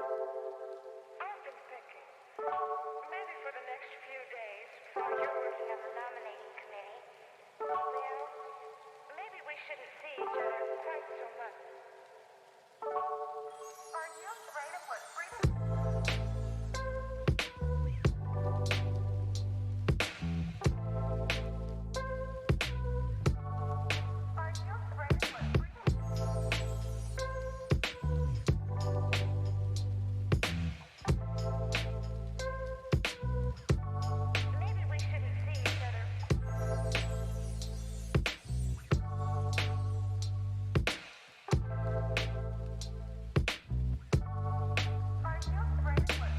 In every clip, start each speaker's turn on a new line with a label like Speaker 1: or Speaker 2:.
Speaker 1: I've been thinking, maybe for the next few days, while you're working on the nominating committee, well, maybe we shouldn't see each other quite so much. Are you afraid of what freedom? Are you afraid of what maybe we shouldn't see each other. Are you afraid of what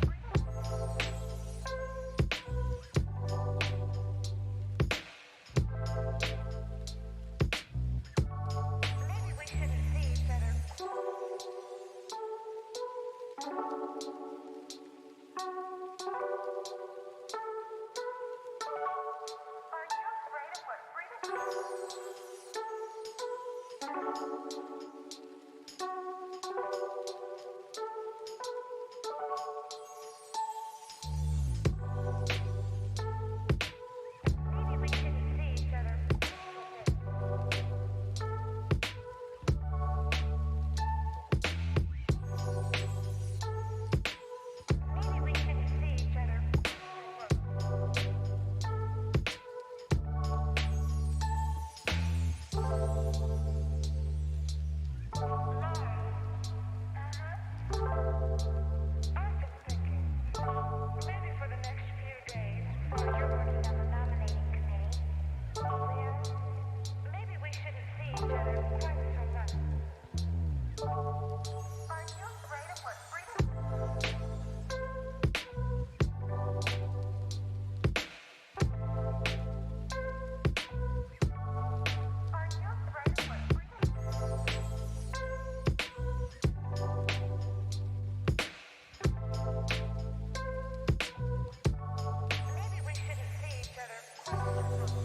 Speaker 1: maybe we shouldn't see each other. Are you afraid of what freedom? Maybe we shouldn't see each other. Maybe we shouldn't see each other. I've been thinking, maybe for the next few days, while you're working on the nominating committee, well, maybe we shouldn't see each other quite so much. Are you afraid of what freedom? Are you afraid of what freedom? Maybe we shouldn't see each other quite so much.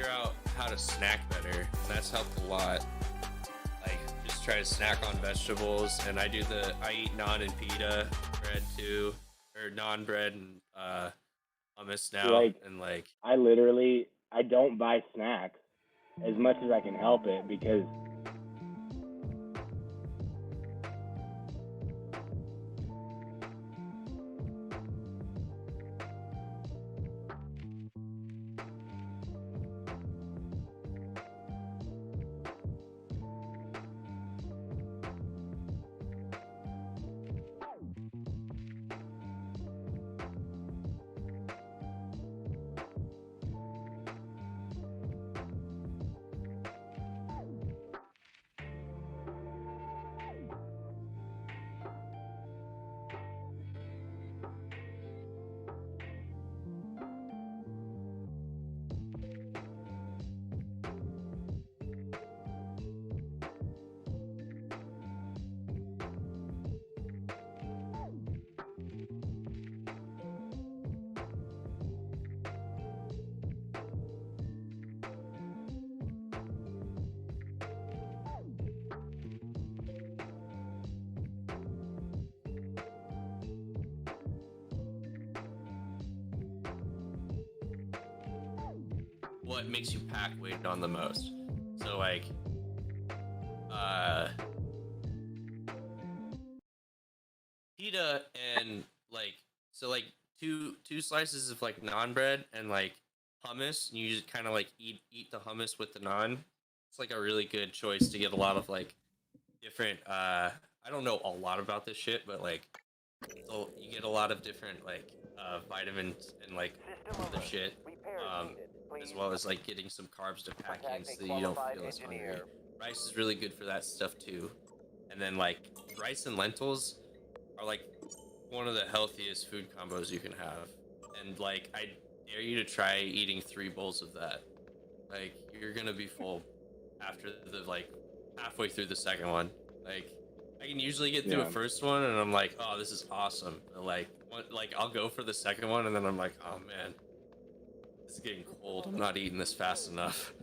Speaker 2: figure out how to snack better, and that's helped a lot. Like, just try to snack on vegetables, and I eat naan and pita bread too, or naan bread and hummus now,
Speaker 3: Like,
Speaker 2: and like
Speaker 3: I don't buy snacks as much as I can help it because
Speaker 2: what makes you pack weight on the most. So like pita and like two slices of like naan bread and like hummus, and you just kind of like eat the hummus with the naan. It's like a really good choice to get a lot of like different I don't know a lot about this shit, but like so you get a lot of different like vitamins and like other shit, as well as like getting some carbs to pack in so that you don't feel as hungry. Rice is really good for that stuff too. And then like rice and lentils are like one of the healthiest food combos you can have. And like I dare you to try eating 3 bowls of that. Like you're gonna be full after the like halfway through the second one. Like I can usually get through a first one and I'm like, oh, this is awesome. But like I'll go for the second one and then I'm like, oh man, it's getting cold. I'm not eating this fast enough.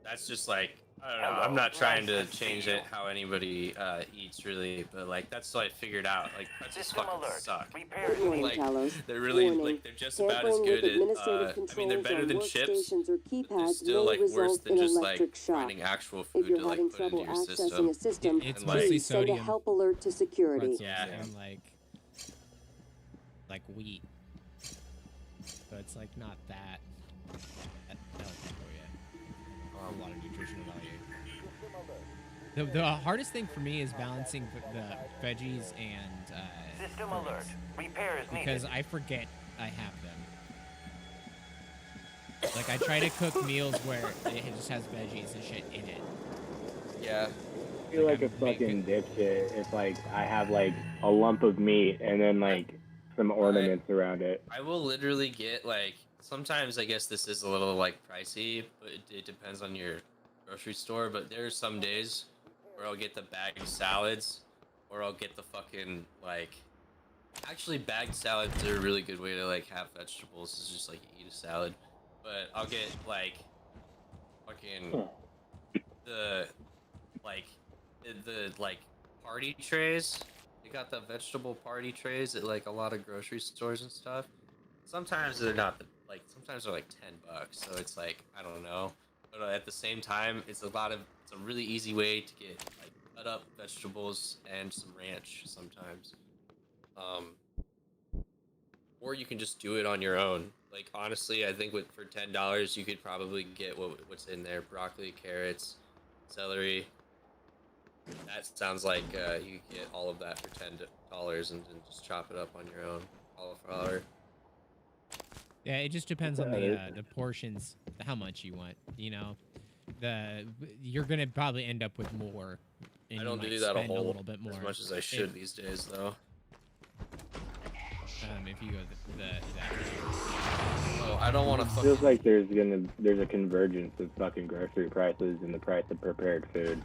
Speaker 2: That's just like I don't know. I'm not trying to change it how anybody eats really, but like that's what I figured out. Like pretzels fucking suck. Like they're really like they're just about as good as I mean they're better than chips. They're still like worse than just like finding actual food to like put into your system.
Speaker 4: It's
Speaker 2: And,
Speaker 4: mostly
Speaker 2: like,
Speaker 4: sodium.
Speaker 5: help alert to security.
Speaker 4: Pretzels
Speaker 2: Yeah.
Speaker 4: and like wheat, but it's like not that healthy for you. A lot of nutritional value. The hardest thing for me is balancing the veggies and
Speaker 6: System alert.
Speaker 4: fruits,
Speaker 6: Repairs
Speaker 4: because
Speaker 6: needed.
Speaker 4: I forget I have them. Like I try to cook meals where it just has veggies and shit in it.
Speaker 2: Yeah.
Speaker 3: I feel like a
Speaker 4: I'm
Speaker 3: fucking
Speaker 4: making-
Speaker 3: dipshit if like I have like a lump of meat and then like some ornaments around it.
Speaker 2: I will literally get like sometimes I guess this is a little like pricey, but it depends on your grocery store. But there are some days where I'll get the bagged salads, or I'll get the fucking like. Actually, bagged salads are a really good way to like have vegetables. It's just like you eat a salad, but I'll get like fucking the like party trays. They got the vegetable party trays at like a lot of grocery stores and stuff. Sometimes they're not like sometimes they're like $10, so it's like I don't know. But at the same time, it's a really easy way to get like cut up vegetables and some ranch sometimes. Or you can just do it on your own. Like honestly, I think for $10 you could probably get what's in there: broccoli, carrots, celery. That sounds like you could get all of that for $10 and just chop it up on your own. Cauliflower.
Speaker 4: Yeah, it just depends on the portions, how much you want. You know, you're gonna probably end up with more. And
Speaker 2: I don't
Speaker 4: you
Speaker 2: do
Speaker 4: might
Speaker 2: that
Speaker 4: spend a little bit more
Speaker 2: as much as I should these days, though.
Speaker 4: If you go that.
Speaker 2: Oh, I don't want to
Speaker 3: Feels like there's a convergence of fucking grocery prices and the price of prepared food.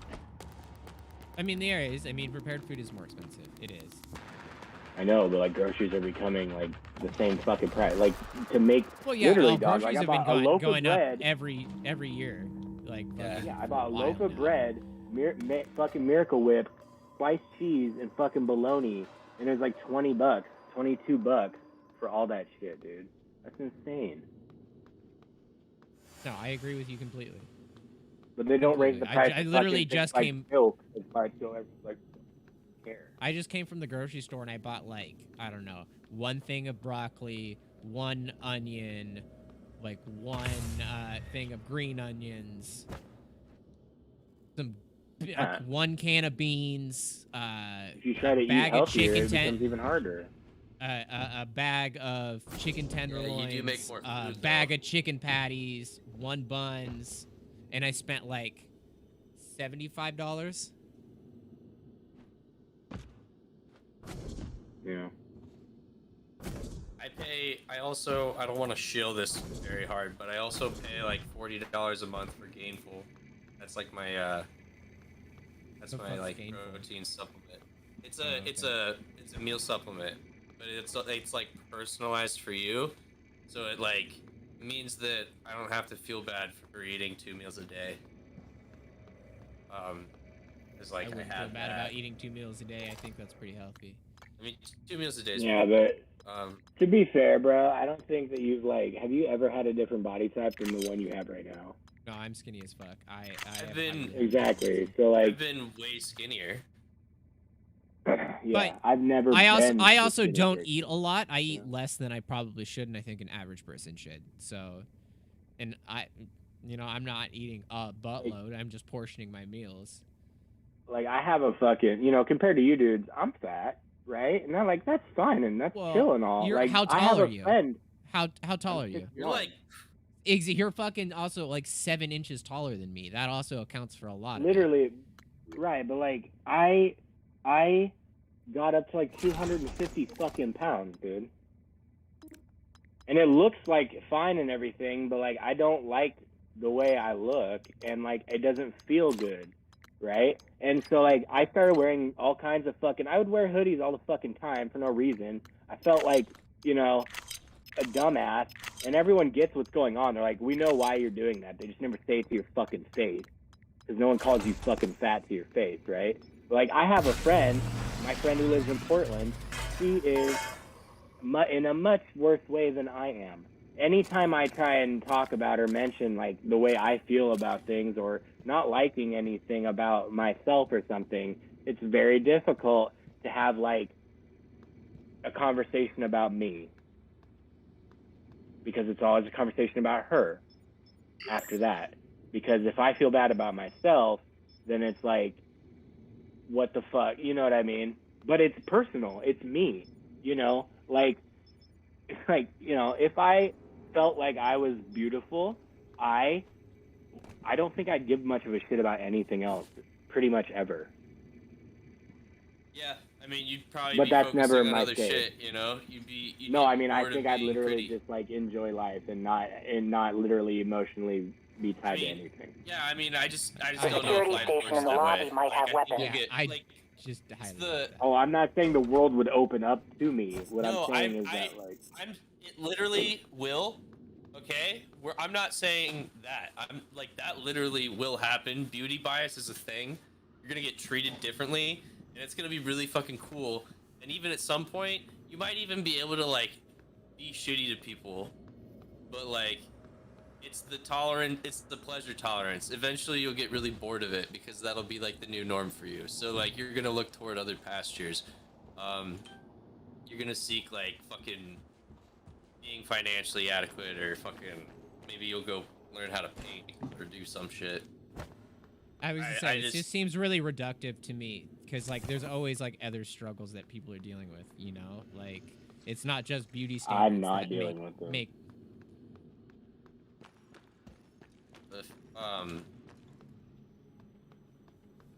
Speaker 4: I mean, there is. I mean, prepared food is more expensive. It is.
Speaker 3: I know, but like groceries are becoming like the same fucking price. Like to make
Speaker 4: Well, yeah,
Speaker 3: literally,
Speaker 4: well,
Speaker 3: dog.
Speaker 4: groceries
Speaker 3: Like I
Speaker 4: have been
Speaker 3: bought a loaf
Speaker 4: going
Speaker 3: of
Speaker 4: up
Speaker 3: bread.
Speaker 4: every year. Like,
Speaker 2: Yeah.
Speaker 3: Yeah, I bought a
Speaker 4: while
Speaker 3: loaf of
Speaker 4: now.
Speaker 3: bread, fucking Miracle Whip, sliced cheese, and fucking bologna, and it was like $20, $22 for all that shit, dude. That's insane.
Speaker 4: No, I agree with you completely.
Speaker 3: But they don't raise the
Speaker 4: Completely.
Speaker 3: price.
Speaker 4: I
Speaker 3: of
Speaker 4: literally
Speaker 3: fucking things
Speaker 4: just
Speaker 3: like
Speaker 4: came.
Speaker 3: milk. It's like still like care.
Speaker 4: I just came from the grocery store and I bought like, I don't know, one thing of broccoli, one onion, like one thing of green onions, some
Speaker 3: Yeah.
Speaker 4: one can of beans,
Speaker 3: If you try to
Speaker 4: a
Speaker 3: eat
Speaker 4: bag of
Speaker 3: healthier,
Speaker 4: chicken
Speaker 3: it becomes even harder.
Speaker 4: a bag of chicken tenderloins,
Speaker 2: do make more
Speaker 4: a
Speaker 2: food,
Speaker 4: bag
Speaker 2: though.
Speaker 4: of chicken patties, one buns, and I spent like $75.
Speaker 3: Yeah.
Speaker 2: I don't want to shill this very hard, but I also pay like $40 a month for Gainful. That's like my that's
Speaker 4: The
Speaker 2: my
Speaker 4: fuck's
Speaker 2: like
Speaker 4: Gainful?
Speaker 2: protein supplement. It's
Speaker 4: Oh,
Speaker 2: a
Speaker 4: okay.
Speaker 2: it's a meal supplement, but it's like personalized for you. So it like means that I don't have to feel bad for eating 2 meals a day. It's like
Speaker 4: I wouldn't feel
Speaker 2: have
Speaker 4: bad
Speaker 2: that.
Speaker 4: about eating 2 meals a day. I think that's pretty healthy.
Speaker 2: I mean, 2 meals a day is
Speaker 3: Yeah,
Speaker 2: pretty
Speaker 3: but to be fair, bro, I don't think that you've like. Have you ever had a different body type than the one you have right now?
Speaker 4: No, I'm skinny as fuck.
Speaker 2: I've
Speaker 4: have
Speaker 2: been-
Speaker 4: high-
Speaker 3: Exactly. So
Speaker 2: I've
Speaker 3: like,
Speaker 2: been way skinnier.
Speaker 3: yeah,
Speaker 4: But
Speaker 3: I've never.
Speaker 4: I
Speaker 3: been
Speaker 4: also
Speaker 3: this
Speaker 4: don't
Speaker 3: skinny.
Speaker 4: eat a lot. I eat
Speaker 3: Yeah.
Speaker 4: less than I probably should, and I think an average person should. So, and I'm not eating a buttload. I'm just portioning my meals.
Speaker 3: Like I have a fucking, compared to you dudes, I'm fat, right? And I'm like, that's fine and that's
Speaker 4: Well,
Speaker 3: chill and all.
Speaker 4: you're-
Speaker 3: Like
Speaker 4: how
Speaker 3: I have
Speaker 4: tall are
Speaker 3: a
Speaker 4: you?
Speaker 3: friend.
Speaker 4: How tall
Speaker 3: I'm
Speaker 4: are you?
Speaker 3: 6'1".
Speaker 2: You're like
Speaker 4: You're fucking also like 7 inches taller than me. That also accounts for a lot. Of it.
Speaker 3: Literally, right? But like I got up to like 250 fucking pounds, dude. And it looks like fine and everything, but like I don't like the way I look, and like it doesn't feel good, right? And so like I started wearing all kinds of fucking. I would wear hoodies all the fucking time for no reason. I felt like a dumbass, and everyone gets what's going on. They're like, we know why you're doing that. They just never say it to your fucking face, because no one calls you fucking fat to your face, right? But like I have a friend, my friend who lives in Portland. She is in a much worse way than I am. Anytime I try and talk about or mention like the way I feel about things or not liking anything about myself or something, it's very difficult to have like a conversation about me, because it's always a conversation about her after that. Because if I feel bad about myself, then it's like, what the fuck, you know what I mean? But it's personal. It's me, like if I felt like I was beautiful, I don't think I'd give much of a shit about anything else, pretty much ever.
Speaker 2: yeah. I mean, you'd probably
Speaker 3: But
Speaker 2: be
Speaker 3: that's
Speaker 2: focusing
Speaker 3: never
Speaker 2: on
Speaker 3: my
Speaker 2: other
Speaker 3: case.
Speaker 2: shit. You'd be.
Speaker 3: No, I mean, I
Speaker 2: bored of
Speaker 3: think I'd
Speaker 2: being
Speaker 3: literally
Speaker 2: pretty.
Speaker 3: just like enjoy life and not literally emotionally be tied to
Speaker 2: mean,
Speaker 3: anything.
Speaker 2: Yeah, I mean, I just
Speaker 4: The
Speaker 2: don't know
Speaker 5: security
Speaker 2: if life
Speaker 5: station
Speaker 2: works
Speaker 5: in the
Speaker 2: that
Speaker 5: lobby
Speaker 2: way.
Speaker 5: might have
Speaker 2: I think
Speaker 5: weapons.
Speaker 2: you'll get,
Speaker 4: I
Speaker 2: like,
Speaker 4: just highly
Speaker 2: the-
Speaker 4: doubt that.
Speaker 3: Oh, I'm not saying the world would open up to me. What
Speaker 2: No,
Speaker 3: I'm saying is that like
Speaker 2: it literally will. Okay, I'm not saying that. I'm like that literally will happen. Beauty bias is a thing. You're gonna get treated differently, and it's gonna be really fucking cool. And even at some point, you might even be able to like be shitty to people, but like it's the pleasure tolerance. Eventually, you'll get really bored of it because that'll be like the new norm for you. So like you're gonna look toward other pastures. You're gonna seek like fucking being financially adequate, or fucking maybe you'll go learn how to paint or do some shit.
Speaker 4: I was
Speaker 2: I-
Speaker 4: gonna say,
Speaker 2: I
Speaker 4: it
Speaker 2: just-
Speaker 4: just seems really reductive to me because like there's always like other struggles that people are dealing with. Like it's not just beauty standards.
Speaker 3: I'm not
Speaker 4: that
Speaker 3: dealing with them.
Speaker 4: make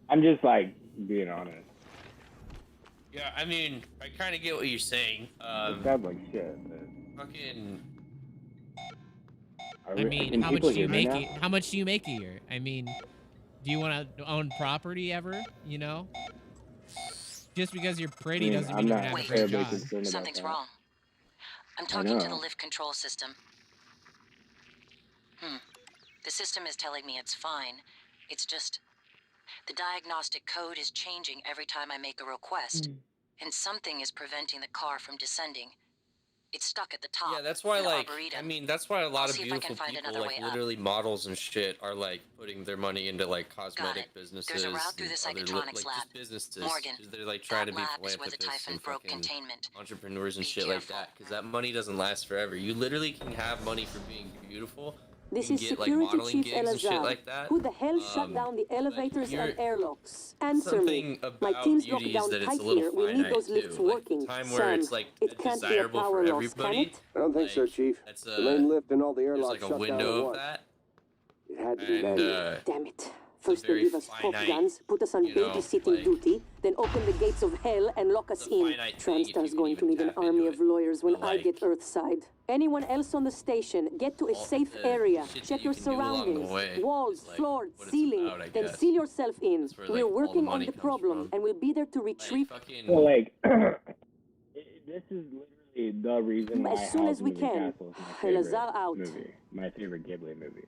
Speaker 3: I'm just like being honest.
Speaker 2: Yeah, I mean, I kind of get what you're saying.
Speaker 3: It sounds like shit. But
Speaker 2: Fucking.
Speaker 4: I mean,
Speaker 3: can
Speaker 4: how much
Speaker 3: people
Speaker 4: do you
Speaker 3: hear me
Speaker 4: make?
Speaker 3: now?
Speaker 4: How much do you make a year? I mean, do you want to own property ever? Just because you're pretty
Speaker 3: I mean,
Speaker 4: doesn't
Speaker 3: I'm
Speaker 4: mean you
Speaker 3: not
Speaker 4: can have a
Speaker 5: Wait.
Speaker 4: great
Speaker 3: terribly
Speaker 4: job.
Speaker 3: concerned about
Speaker 5: Something's
Speaker 3: that.
Speaker 5: wrong. I'm
Speaker 3: I
Speaker 5: talking to the
Speaker 3: know.
Speaker 5: lift control system. The system is telling me it's fine. It's just the diagnostic code is changing every time I make a request, and something is preventing the car from descending. It's stuck at the top.
Speaker 2: Yeah, that's why,
Speaker 5: in
Speaker 2: like,
Speaker 5: Arboretum.
Speaker 2: I mean, that's why a
Speaker 5: I'll
Speaker 2: lot of
Speaker 5: see if I can
Speaker 2: beautiful
Speaker 5: find
Speaker 2: people,
Speaker 5: another
Speaker 2: like,
Speaker 5: way up.
Speaker 2: literally models and shit, are, like, putting their money into, like,
Speaker 5: Got
Speaker 2: cosmetic
Speaker 5: it.
Speaker 2: businesses.
Speaker 5: There's a route through
Speaker 2: and
Speaker 5: the
Speaker 2: other
Speaker 5: psychotronics
Speaker 2: like,
Speaker 5: lab.
Speaker 2: just businesses.
Speaker 5: Morgan,
Speaker 2: 'Cause they're, like, trying
Speaker 5: that
Speaker 2: to be
Speaker 5: lab is where the
Speaker 2: philanthropists
Speaker 5: Typhon
Speaker 2: and
Speaker 5: broke
Speaker 2: fucking
Speaker 5: containment.
Speaker 2: entrepreneurs and
Speaker 5: Be
Speaker 2: shit like
Speaker 5: careful.
Speaker 2: that. Because that money doesn't last forever. You literally can have money for being beautiful.
Speaker 6: This
Speaker 2: You
Speaker 6: is
Speaker 2: can get, like,
Speaker 6: Security
Speaker 2: modeling
Speaker 6: Chief
Speaker 2: gigs and shit
Speaker 6: Elazar.
Speaker 2: like that.
Speaker 6: Who the hell shut down the
Speaker 2: but
Speaker 6: elevators and
Speaker 2: you're-
Speaker 6: airlocks? Answer
Speaker 2: Something
Speaker 6: me.
Speaker 2: about
Speaker 6: My team's locked
Speaker 2: beauty is
Speaker 6: down
Speaker 2: that it's
Speaker 6: tight
Speaker 2: a little
Speaker 6: here. We need
Speaker 2: finite
Speaker 6: those lifts
Speaker 2: too. Like,
Speaker 6: working.
Speaker 2: the time where
Speaker 6: Sam,
Speaker 2: it's like
Speaker 6: it can't be a
Speaker 2: desirable
Speaker 6: power
Speaker 2: for
Speaker 6: loss, can
Speaker 2: everybody.
Speaker 6: it?
Speaker 7: I don't think so,
Speaker 2: Like,
Speaker 7: Chief.
Speaker 2: That's
Speaker 7: The main lift and all the
Speaker 2: there's
Speaker 7: airlocks
Speaker 2: like a
Speaker 7: shut down
Speaker 2: window
Speaker 7: at
Speaker 2: of
Speaker 7: once.
Speaker 2: that,
Speaker 7: It had to be
Speaker 2: and
Speaker 7: manual.
Speaker 6: Damn it. First they
Speaker 2: very
Speaker 6: give us Top
Speaker 2: finite,
Speaker 6: Guns, put us on
Speaker 2: you know,
Speaker 6: babysitting
Speaker 2: like-
Speaker 6: duty, then open the gates of hell and lock us
Speaker 2: It's a
Speaker 6: in.
Speaker 2: finite thing if you
Speaker 6: Transtar's
Speaker 2: can
Speaker 6: going to
Speaker 2: even
Speaker 6: need an
Speaker 2: tap into
Speaker 6: army
Speaker 2: it.
Speaker 6: of lawyers when
Speaker 2: But,
Speaker 6: I get
Speaker 2: like,
Speaker 6: Earthside. Anyone else on the station, get to a
Speaker 2: all
Speaker 6: safe
Speaker 2: the
Speaker 6: area.
Speaker 2: shit that
Speaker 6: Check
Speaker 2: you
Speaker 6: your
Speaker 2: can do along the
Speaker 6: surroundings.
Speaker 2: way
Speaker 6: Walls,
Speaker 2: is, like,
Speaker 6: floor,
Speaker 2: what it's
Speaker 6: ceiling.
Speaker 2: about, I
Speaker 6: Then
Speaker 2: guess.
Speaker 6: seal yourself in.
Speaker 2: That's where,
Speaker 6: We're
Speaker 2: like, all the
Speaker 6: working on
Speaker 2: money
Speaker 6: the
Speaker 2: comes
Speaker 6: problem
Speaker 2: from.
Speaker 6: and we'll be there to
Speaker 2: like
Speaker 6: retrieve.
Speaker 2: fucking.
Speaker 3: So like, this is literally the reason why
Speaker 6: As soon as we
Speaker 3: Howl's Moving
Speaker 6: can.
Speaker 3: Castle is my favorite
Speaker 6: Elazar out.
Speaker 3: movie, my favorite Ghibli movie.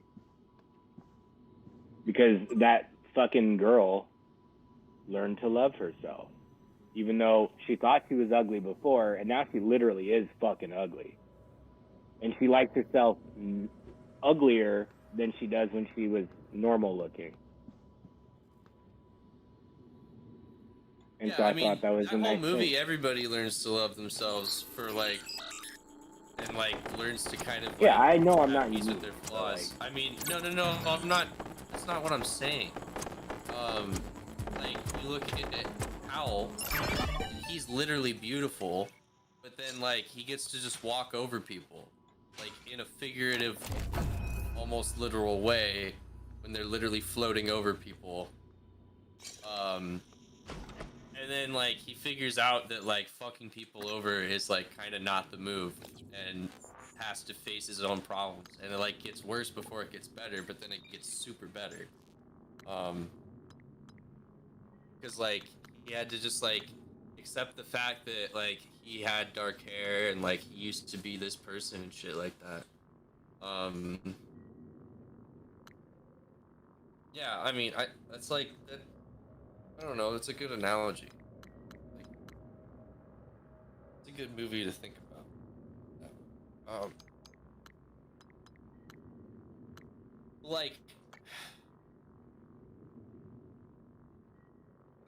Speaker 3: Because that fucking girl learned to love herself, even though she thought she was ugly before, and now she literally is fucking ugly. And she likes herself uglier than she does when she was normal looking. And so I thought that was
Speaker 2: that
Speaker 3: the
Speaker 2: whole
Speaker 3: next
Speaker 2: movie.
Speaker 3: thing.
Speaker 2: Everybody learns to love themselves for like, and like learns to kind of.
Speaker 3: Yeah,
Speaker 2: like,
Speaker 3: I know I'm
Speaker 2: have
Speaker 3: not
Speaker 2: peace with
Speaker 3: unique,
Speaker 2: their
Speaker 3: but,
Speaker 2: flaws. I mean, no, I'm not. That's not what I'm saying. Like you look at it, Owl, he's literally beautiful, but then like he gets to just walk over people, like in a figurative, almost literal way, when they're literally floating over people. And then like he figures out that like fucking people over is like kind of not the move, and has to face his own problems, and it like gets worse before it gets better, but then it gets super better. Because like he had to just like accept the fact that like he had dark hair and like he used to be this person and shit like that. Yeah, I mean, that's like that. I don't know. It's a good analogy. Like, it's a good movie to think about. Like,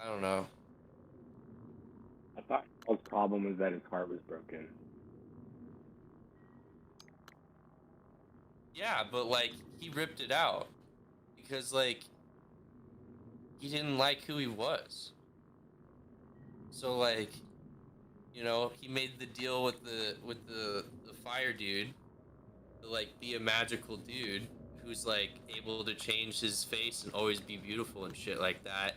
Speaker 2: I don't know.
Speaker 3: I thought Paul's problem was that his heart was broken.
Speaker 2: Yeah, but like he ripped it out because like he didn't like who he was. So like, you know, he made the deal with the fire dude to like be a magical dude who's like able to change his face and always be beautiful and shit like that.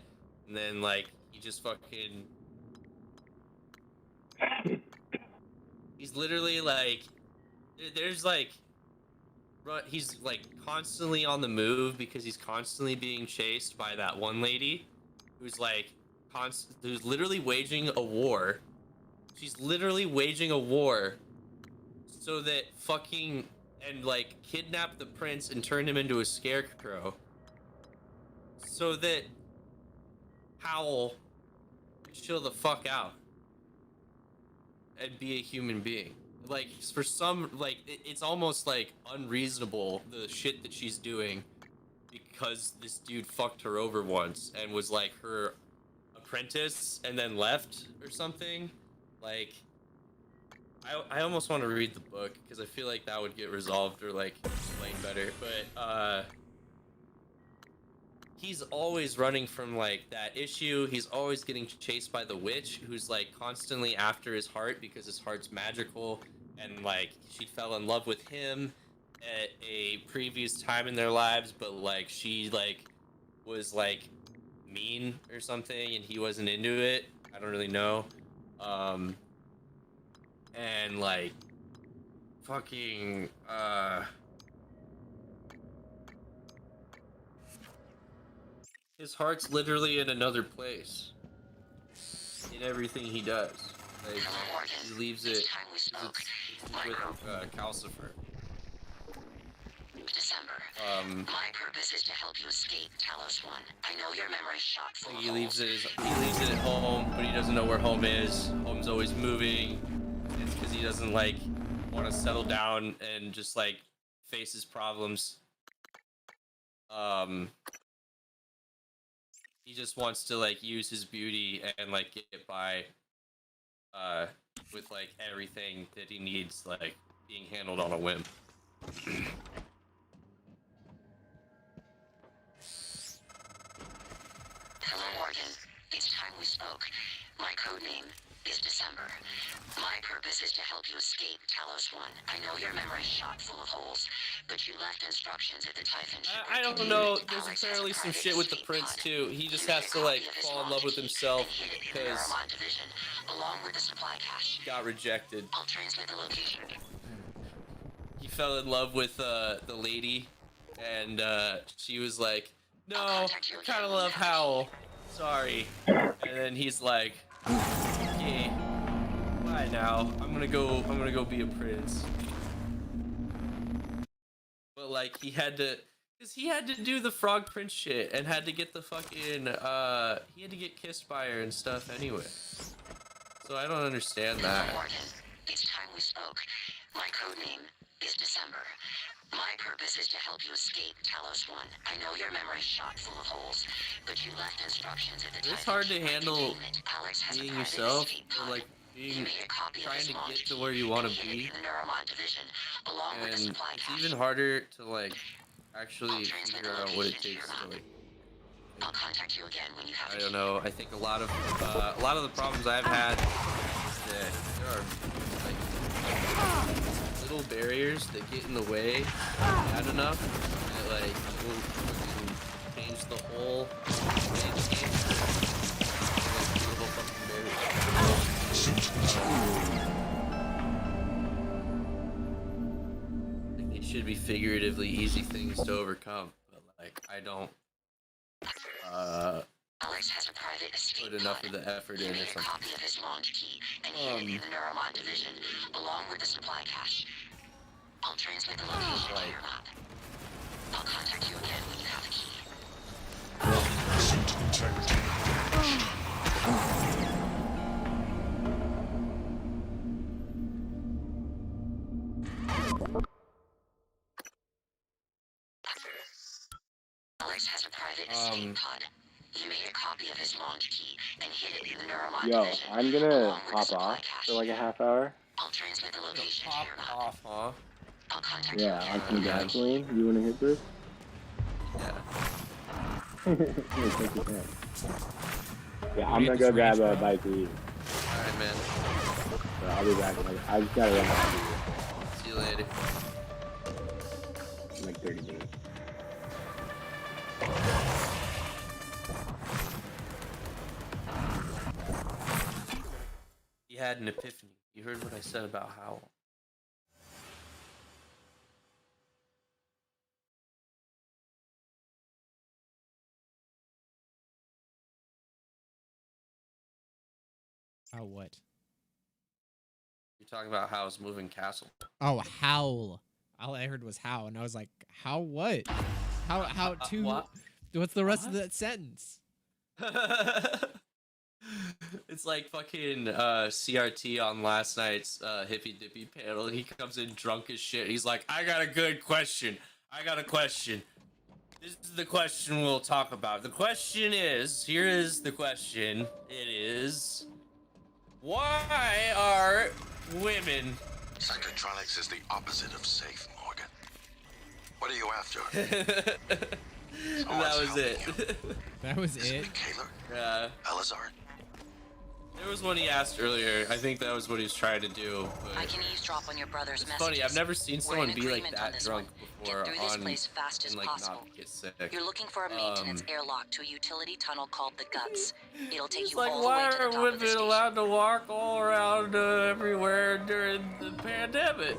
Speaker 2: And then like he just fucking he's literally like there's like he's like constantly on the move because he's constantly being chased by that one lady who's like who's literally waging a war. She's literally waging a war so that fucking and like kidnap the prince and turn him into a scarecrow so that Howl can chill the fuck out and be a human being. Like for some, like it's almost like unreasonable the shit that she's doing because this dude fucked her over once and was like her apprentice and then left or something. Like I almost want to read the book because I feel like that would get resolved or like explained better. But he's always running from like that issue. He's always getting chased by the witch who's like constantly after his heart because his heart's magical, and like she fell in love with him at a previous time in their lives, but like she like was like mean or something and he wasn't into it. I don't really know. And like fucking his heart's literally in another place. It in everything he does. Like, he leaves it. It's with Calcifer.
Speaker 5: December. My purpose is to help you escape Talos 1. I know your memory's shot full
Speaker 2: Like
Speaker 5: of holes.
Speaker 2: he leaves it at home, but he doesn't know where home is. Home's always moving. It's because he doesn't like want to settle down and just like face his problems. He just wants to like use his beauty and like get by with like everything that he needs like being handled on a whim.
Speaker 5: Hello, Morgan. It's time we spoke. My code name is December. My purpose is to help you escape Talos 1. I know your memory's shot full of holes, but you left instructions at the Typhon ship.
Speaker 2: I don't know. There's apparently some shit with the prince too. He just has to like fall in love with himself because
Speaker 5: along with the supply cache.
Speaker 2: he got rejected.
Speaker 5: I'll transmit the location.
Speaker 2: He fell in love with the lady, and she was like, "No, I kind of love Howl. Sorry." And then he's like, "Okay, bye now. I'm gonna go be a prince." But like he had to, cause he had to do the frog prince shit and had to get the fucking he had to get kissed by her and stuff anyway. So I don't understand that.
Speaker 5: Morgan, it's time we spoke. My code name is December. My purpose is to help you escape Talos 1. I know your memory's shot full of holes, but you left instructions at the
Speaker 2: It's
Speaker 5: Typhon
Speaker 2: hard to
Speaker 5: ship.
Speaker 2: handle
Speaker 5: Alex has a
Speaker 2: being
Speaker 5: private
Speaker 2: yourself
Speaker 5: escape
Speaker 2: or
Speaker 5: pod.
Speaker 2: like
Speaker 5: He
Speaker 2: being
Speaker 5: made a copy of
Speaker 2: trying
Speaker 5: his
Speaker 2: to
Speaker 5: launch
Speaker 2: get to
Speaker 5: key
Speaker 2: where you
Speaker 5: and
Speaker 2: want to
Speaker 5: hid it
Speaker 2: be.
Speaker 5: in the Neuromod division, along with the
Speaker 2: And
Speaker 5: supply
Speaker 2: it's
Speaker 5: cache.
Speaker 2: even harder to like actually figure out what it takes to like.
Speaker 5: I'll contact you again when you have
Speaker 2: I
Speaker 5: a
Speaker 2: don't
Speaker 5: key.
Speaker 2: know. I think a lot of the problems I've had is that there are like little barriers that get in the way bad enough that like will fucking change the whole landscape. Like, little fucking barriers. Like, they should be figuratively easy things to overcome, but like I don't
Speaker 5: Alex has a private escape
Speaker 2: put enough
Speaker 5: pod.
Speaker 2: of the effort
Speaker 5: He
Speaker 2: in or
Speaker 5: made a
Speaker 2: something.
Speaker 5: copy of his launch key and hid it in the Neuromod division, along with the supply cache. I'll transmit the location to your map. I'll contact you again when you have a key. Alex has a private escape pod. He made a copy of his launch key and hid it in the Neuromod
Speaker 3: Yo,
Speaker 5: division,
Speaker 3: I'm gonna
Speaker 5: along with the
Speaker 3: hop
Speaker 5: supply
Speaker 3: off
Speaker 5: cache.
Speaker 3: for like a half hour.
Speaker 5: I'll transmit the location to
Speaker 2: Pop
Speaker 5: your map.
Speaker 2: off, huh?
Speaker 5: I'll contact
Speaker 3: Yeah,
Speaker 5: you
Speaker 3: on
Speaker 5: again.
Speaker 3: some gasoline. You wanna hit this?
Speaker 2: Yeah.
Speaker 3: Here, take your time. Yeah, I'm
Speaker 4: get
Speaker 3: gonna
Speaker 4: this
Speaker 3: go grab
Speaker 4: range,
Speaker 3: a
Speaker 4: bro?
Speaker 3: bite to eat.
Speaker 2: Alright, man.
Speaker 3: So I'll be back. I just gotta run out
Speaker 2: See you later.
Speaker 3: in like 30 minutes.
Speaker 2: He had an epiphany. You heard what I said about Howl.
Speaker 4: How what?
Speaker 2: You're talking about Howl's moving castle.
Speaker 4: Oh, howl. All I heard was how, and I was like, how what? How to?
Speaker 2: What?
Speaker 4: What's the rest of
Speaker 2: What?
Speaker 4: that sentence?
Speaker 2: It's like fucking CRT on last night's Hippy Dippy panel. He comes in drunk as shit. He's like, I got a good question. I got a question. This is the question we'll talk about. The question is, here is the question. It is, why are women...
Speaker 8: Psychotronics is the opposite of safe, Morgan. What are you after?
Speaker 2: That was it.
Speaker 4: That was
Speaker 8: Is
Speaker 4: it.
Speaker 8: it Kaler?
Speaker 2: Yeah.
Speaker 8: Elazar?
Speaker 2: There was one he asked earlier. I think that was what he was trying to do.
Speaker 5: I
Speaker 2: But
Speaker 5: can eavesdrop on your brother's
Speaker 2: it's
Speaker 5: messages.
Speaker 2: funny. I've never seen
Speaker 5: We're
Speaker 2: someone
Speaker 5: in
Speaker 2: be like
Speaker 5: agreement on
Speaker 2: that
Speaker 5: this
Speaker 2: drunk
Speaker 5: one.
Speaker 2: before
Speaker 5: Get through this
Speaker 2: on
Speaker 5: place fast as
Speaker 2: and like
Speaker 5: possible.
Speaker 2: not get sick.
Speaker 5: You're looking for a maintenance airlock to a utility tunnel called the Guts. It'll take
Speaker 2: It's
Speaker 5: you
Speaker 2: like,
Speaker 5: all the
Speaker 2: why
Speaker 5: way to the
Speaker 2: are
Speaker 5: top of the
Speaker 2: women
Speaker 5: station.
Speaker 2: allowed to walk all around everywhere during the pandemic?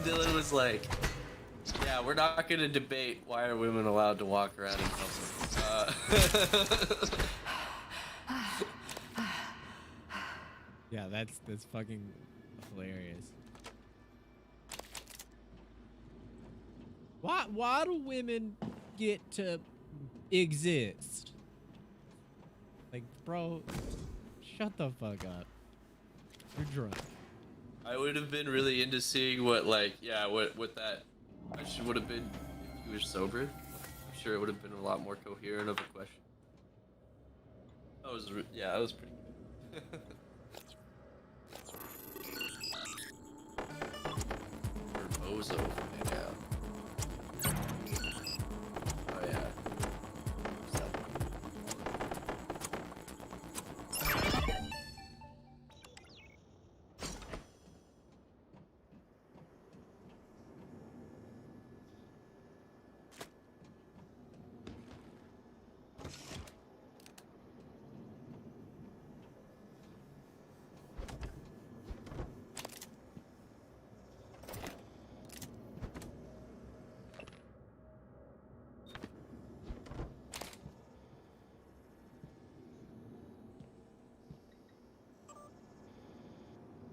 Speaker 2: Dylan was like, yeah, we're not going to debate why are women allowed to walk around in public.
Speaker 4: Yeah, that's fucking hilarious. Why do women get to exist? Like, bro, shut the fuck up. You're drunk.
Speaker 2: I would have been really into seeing what, like, yeah, what that question would have been if you were sober. I'm sure it would have been a lot more coherent of a question. Yeah, that was pretty good. Bozo, yeah. Oh yeah. What's that?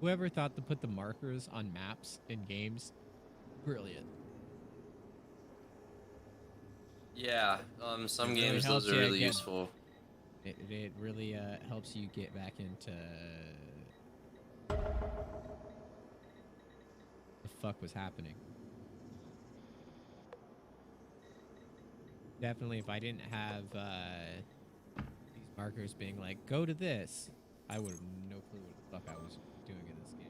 Speaker 4: Whoever thought to put the markers on maps in games, brilliant.
Speaker 2: Yeah, some
Speaker 4: It really
Speaker 2: games
Speaker 4: helps
Speaker 2: those are
Speaker 4: you
Speaker 2: really
Speaker 4: get-
Speaker 2: useful.
Speaker 4: It really helps you get back into the fuck was happening. Definitely, if I didn't have these markers being like, go to this, I would have no clue what the fuck I was doing in this game.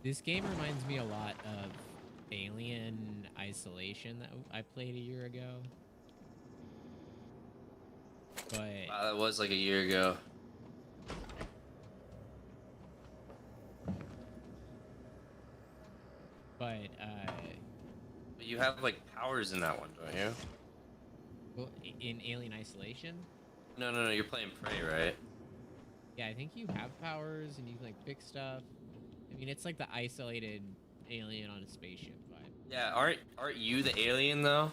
Speaker 4: This game reminds me a lot of Alien Isolation that I played a year ago. But
Speaker 2: Wow, that was like a year ago.
Speaker 4: but
Speaker 2: But you have like powers in that one, don't you?
Speaker 4: well, in Alien Isolation,
Speaker 2: No, you're playing Prey, right?
Speaker 4: yeah, I think you have powers and you can like pick stuff. I mean, it's like the isolated alien on a spaceship vibe.
Speaker 2: Yeah, aren't you the alien though?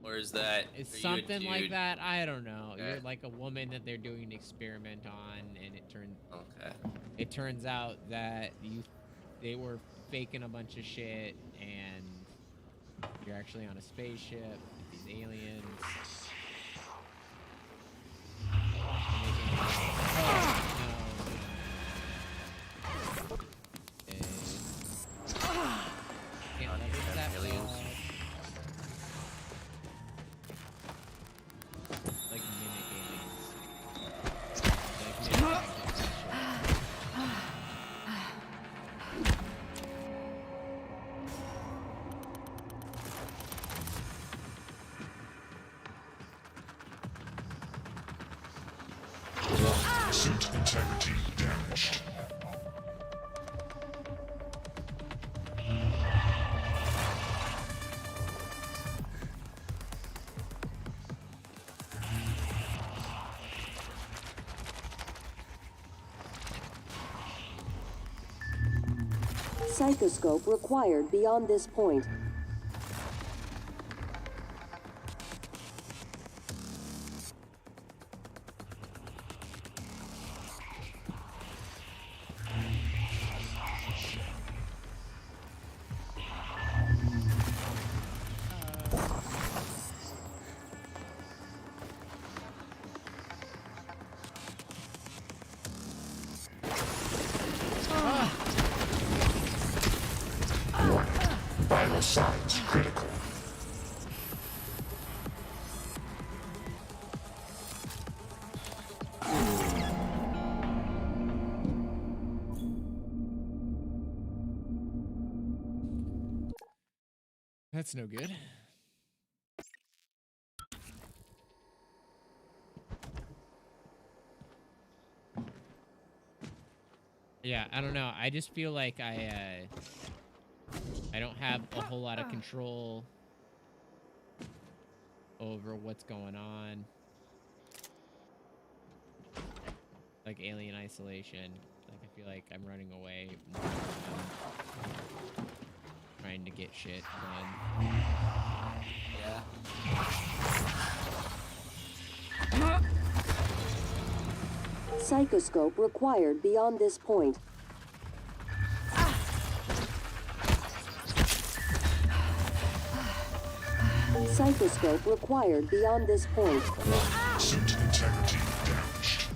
Speaker 2: Or is that
Speaker 4: It's
Speaker 2: are you a
Speaker 4: something like
Speaker 2: dude?
Speaker 4: that. I don't know.
Speaker 2: Okay.
Speaker 4: You're like a woman that they're doing an experiment on, and
Speaker 2: Okay.
Speaker 4: it turns out that they were faking a bunch of shit, and you're actually on a spaceship with these aliens. Can't leverage that
Speaker 2: aliens.
Speaker 4: well. Like mimic aliens. Like mimic objects and shit.
Speaker 9: Suit integrity damaged.
Speaker 6: Psychoscope required beyond this point.
Speaker 9: Vital signs critical.
Speaker 4: That's no good. Yeah, I don't know. I just feel like I don't have a whole lot of control over what's going on. Like Alien Isolation. Like I feel like I'm running away more than I'm trying to get shit done.
Speaker 2: Yeah.
Speaker 6: Psychoscope required beyond this point. Psychoscope required beyond this point.
Speaker 9: Suit integrity damaged.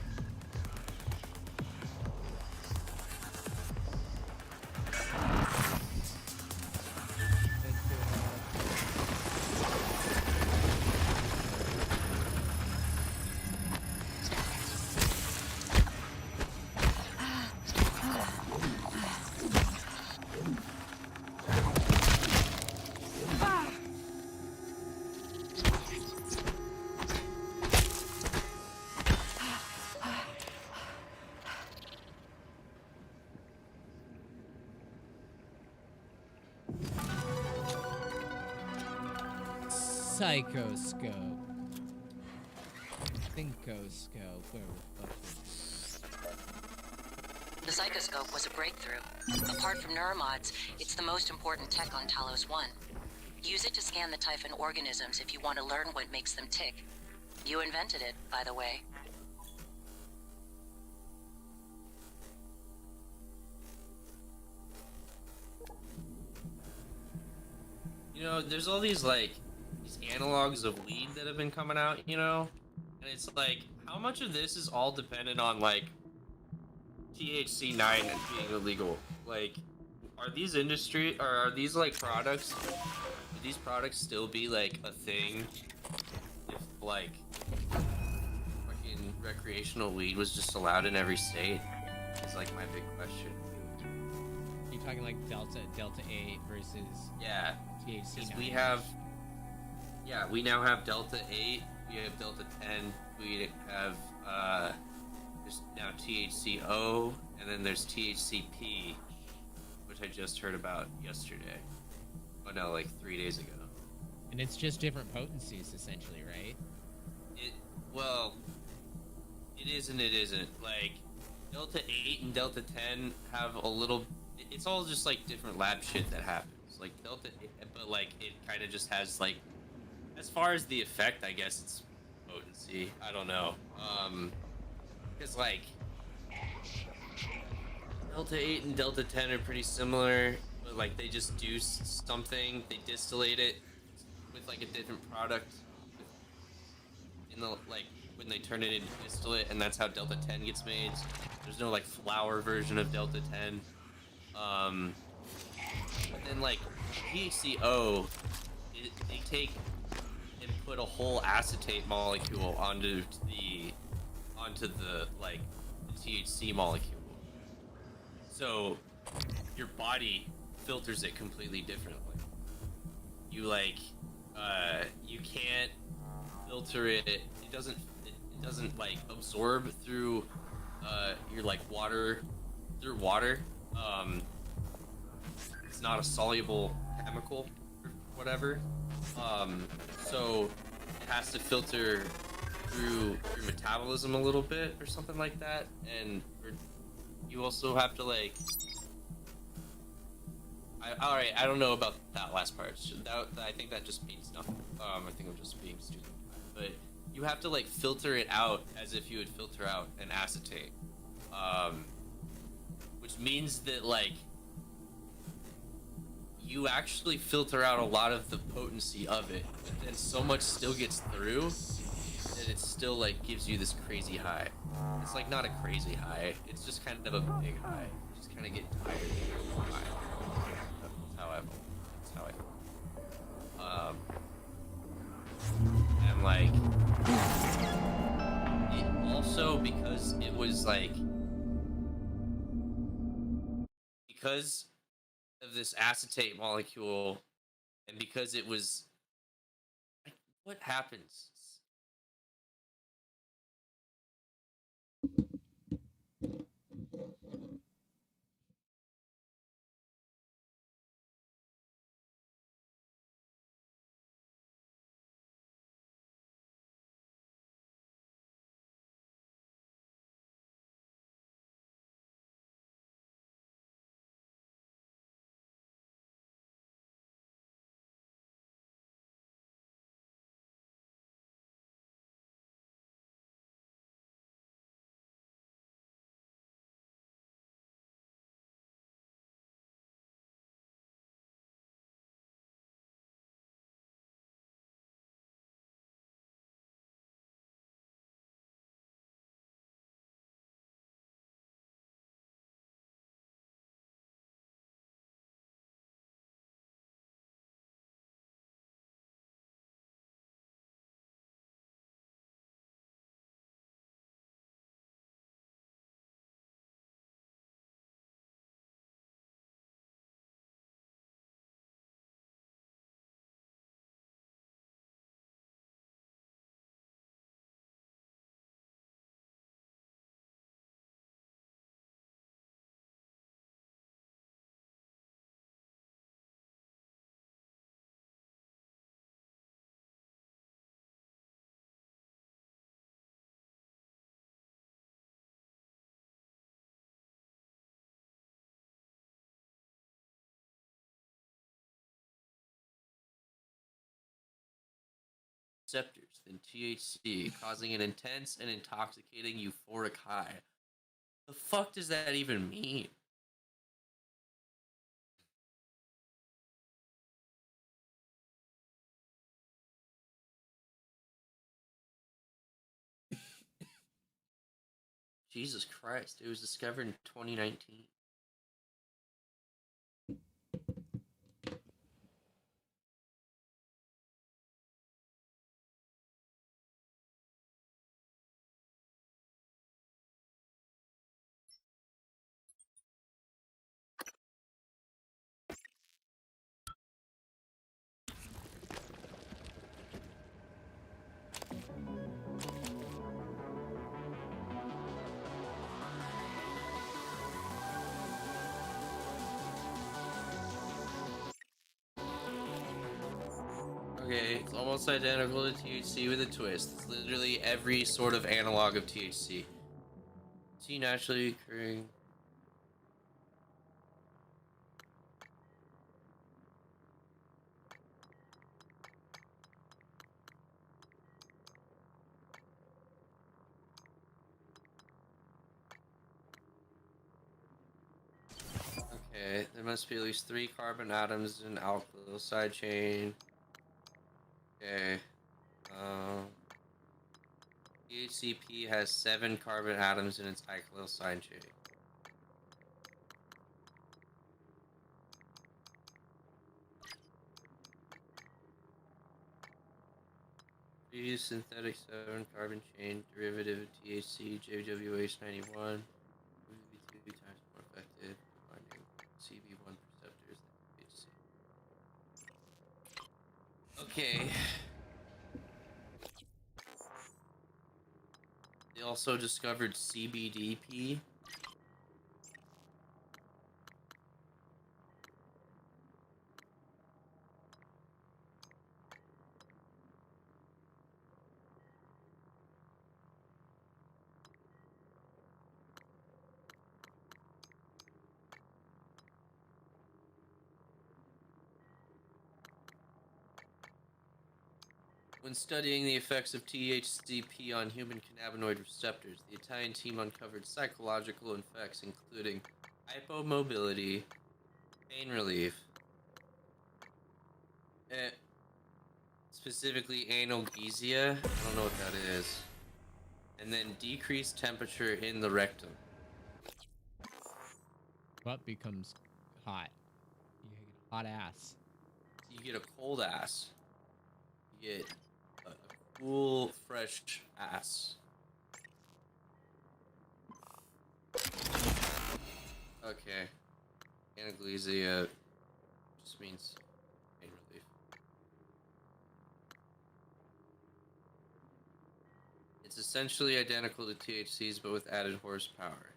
Speaker 4: Psychoscope. Thinkoscope. Where the fuck is it?
Speaker 5: The psychoscope was a breakthrough. Apart from neuromods, it's the most important tech on Talos 1. Use it to scan the Typhon organisms if you want to learn what makes them tick. You invented it, by the way.
Speaker 2: You know, there's all these like these analogs of weed that have been coming out, you know? And it's like, how much of this is all dependent on like THC 9 and being illegal? Like, are these like products? Would these products still be like a thing if like fucking recreational weed was just allowed in every state? Is like my big question.
Speaker 4: You talking like Delta 8 versus
Speaker 2: Yeah.
Speaker 4: THC
Speaker 2: 'Cause
Speaker 4: 9?
Speaker 2: we now have Delta 8, we have Delta 10, we have, there's now THCO, and then there's THCP, which I just heard about yesterday. Oh no, like 3 days ago.
Speaker 4: And it's just different potencies, essentially, right?
Speaker 2: Well, it is and it isn't. Like, Delta 8 and Delta 10 have a little, it's all just like different lab shit that happens. Like Delta 8, but like it kind of just has like, as far as the effect, I guess it's potency. I don't know. Because like Delta 8 and Delta 10 are pretty similar, but like they just do something. They distillate it with like a different product in the like when they turn it into distillate, and that's how Delta 10 gets made. There's no like flower version of Delta 10. But then like THCO, they take and put a whole acetate molecule onto the like the THC molecule. So your body filters it completely differently. You like you can't filter it. It doesn't like absorb through your like water through water. It's not a soluble chemical or whatever. So it has to filter through your metabolism a little bit or something like that, and you also have to like. Alright, I don't know about that last part. I think that just means nothing. I think I'm just being stupid. But you have to like filter it out as if you would filter out an acetate. Which means that like you actually filter out a lot of the potency of it, but then so much still gets through that it still like gives you this crazy high. It's like not a crazy high, it's just kind of a big high. You just kind of get tired of the high. That's how I feel. And like it also, because it was like because of this acetate molecule, and because it was like, what happens? receptors than THC, causing an intense and intoxicating euphoric high. The fuck does that even mean? Jesus Christ, it was discovered in 2019. Okay, it's almost identical to THC with a twist. It's literally every sort of analog of THC. See naturally occurring. Okay, there must be at least 3 carbon atoms in alkyl side chain. Okay. THCP has 7 carbon atoms in its alkyl side chain. The synthetic 7 carbon chain derivative of THC, JWH91, would be 2 times more effective at binding CB1 receptors than THC. Okay. They also discovered CBDP. When studying the effects of THCP on human cannabinoid receptors, the Italian team uncovered psychological effects including hypomobility, pain relief, specifically analgesia, I don't know what that is, and then decreased temperature in the rectum.
Speaker 4: Butt becomes hot. You get a hot ass.
Speaker 2: You get a cold ass. You get a cool, fresh ass. Okay. Analgesia just means pain relief. It's essentially identical to THCs, but with added horsepower.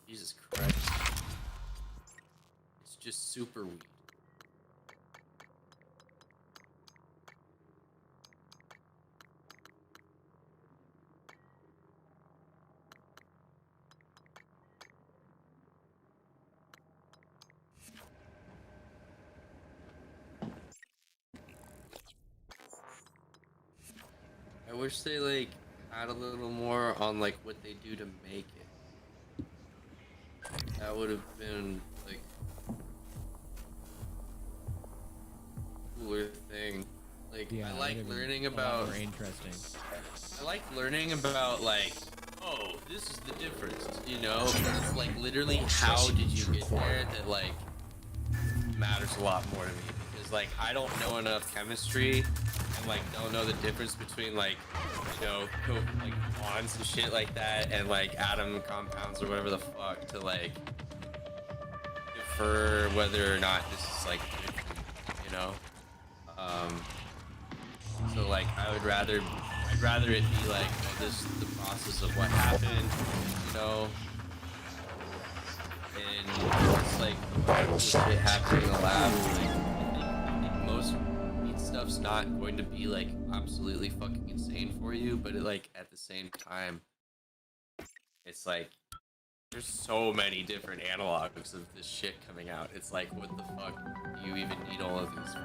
Speaker 2: Jesus Christ. It's just super weed. I wish they like had a little more on like what they do to make it. That would have been like a cooler thing. Like
Speaker 4: Yeah,
Speaker 2: I like
Speaker 4: that'd be
Speaker 2: learning
Speaker 4: a lot
Speaker 2: about
Speaker 4: more interesting.
Speaker 2: I like learning about like, oh, this is the difference, you know? It's like literally how did you get there that like matters a lot more to me, because like I don't know enough chemistry and like don't know the difference between like, you know, like bonds and shit like that and like atom compounds or whatever the fuck to like defer whether or not this is like good for me, you know? So like I'd rather it be like, oh, this is the process of what happened, you know? And it's like this shit happening in the lab. Like, I think most weed stuff's not going to be like absolutely fucking insane for you, but it, like at the same time, it's like there's so many different analogs of this shit coming out. It's like, what the fuck do you even need all of these for?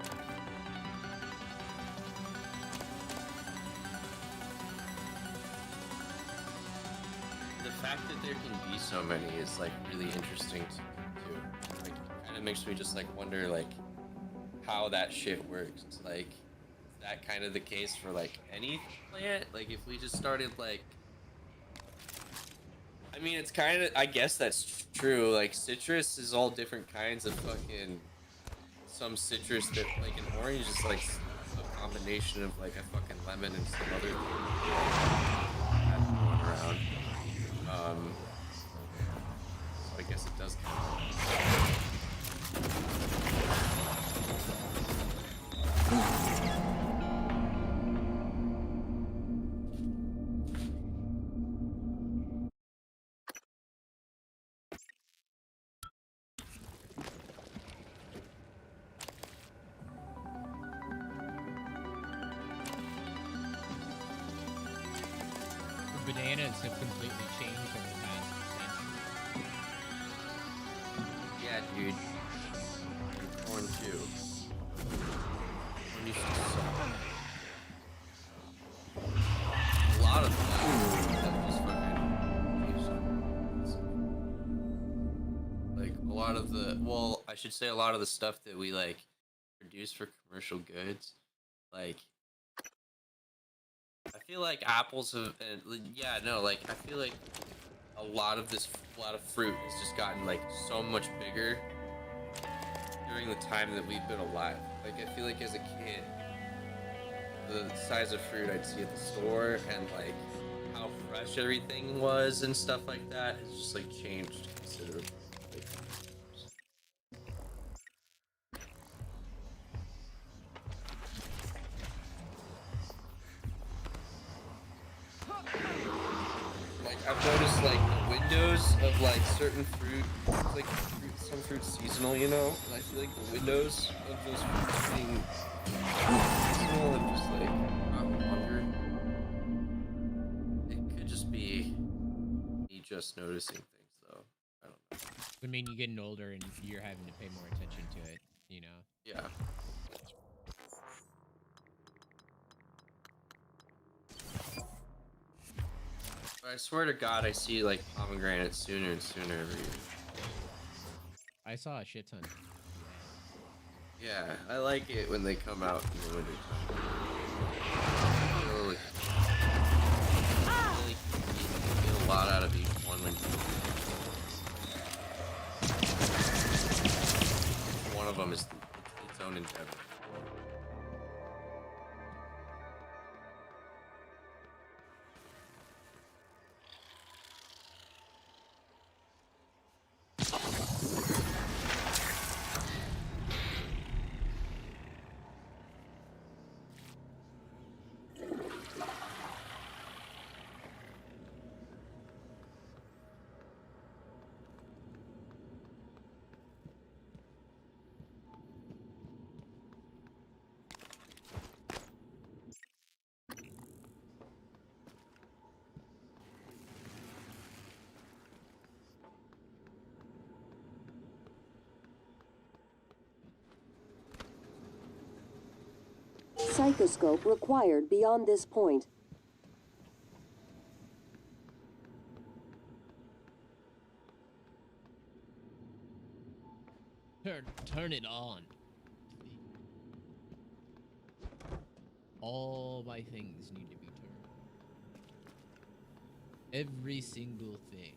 Speaker 2: The fact that there can be so many is like really interesting to me too. Like, it kind of makes me just like wonder like how that shit works. Like, is that kind of the case for like any plant? Like, if we just started like, I mean, it's kind of, I guess that's true. Like, citrus is all different kinds of fucking, some citrus that, like, an orange is like a combination of like a fucking lemon and some other thing going around. So I guess it does count.
Speaker 4: Bananas have completely changed over the past century.
Speaker 2: Yeah, dude. And corn too. Corn used to suck. A lot of that just fucking changed. Like a lot of the, well, I should say a lot of the stuff that we like produce for commercial goods, like I feel like apples have, yeah, no, like I feel like a lot of fruit has just gotten like so much bigger during the time that we've been alive. Like I feel like as a kid, the size of fruit I'd see at the store and like how fresh everything was and stuff like that has just like changed considerably. I've noticed like the windows of like certain fruit, like some fruit's seasonal, you know, and I feel like the windows of those fruits being seasonal and just like not longer. It could just be me just noticing things though. I don't know.
Speaker 4: I mean, you're getting older and you're having to pay more attention to it, you know?
Speaker 2: Yeah. I swear to God, I see like pomegranates sooner and sooner every year.
Speaker 4: I saw a shit ton.
Speaker 2: Yeah, I like it when they come out in the winter time. Really, get a lot out of each one when one of them is its own endeavor.
Speaker 6: Psychoscope required beyond this point.
Speaker 4: Turn it on. All my things need to be turned. Every single thing.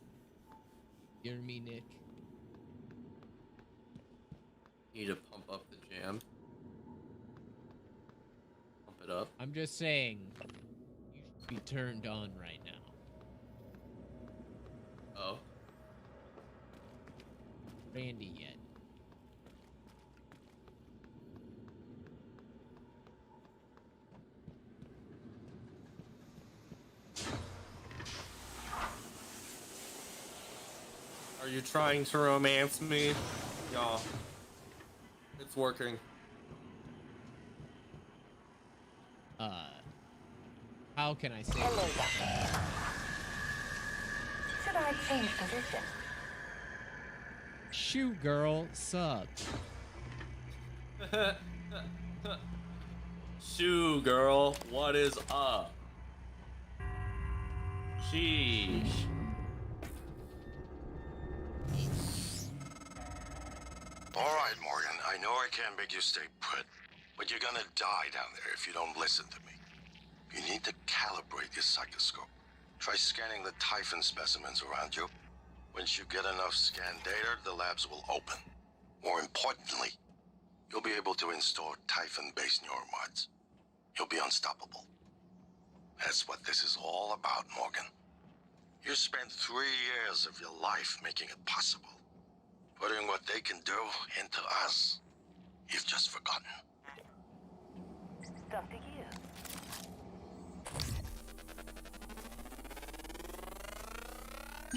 Speaker 4: Hear me, Nick?
Speaker 2: Need to pump up the jam. Pump it up.
Speaker 4: I'm just saying, you should be turned on right now.
Speaker 2: Oh.
Speaker 4: Randy yet.
Speaker 2: Are you trying to romance me? Y'all. It's working.
Speaker 4: How can I say
Speaker 1: Hello,
Speaker 4: that?
Speaker 1: Doctor. Should I change position?
Speaker 4: Shoe girl sub.
Speaker 2: Shoe girl, what is up? Sheesh.
Speaker 8: All right, Morgan. I know I can't make you stay put, but you're gonna die down there if you don't listen to me. You need to calibrate your psychoscope. Try scanning the Typhon specimens around you. Once you get enough scan data, the labs will open. More importantly, you'll be able to install Typhon-based neuromods. You'll be unstoppable. That's what this is all about, Morgan. You spent 3 years of your life making it possible. Putting what they can do into us. You've just forgotten.
Speaker 1: Stuff to you.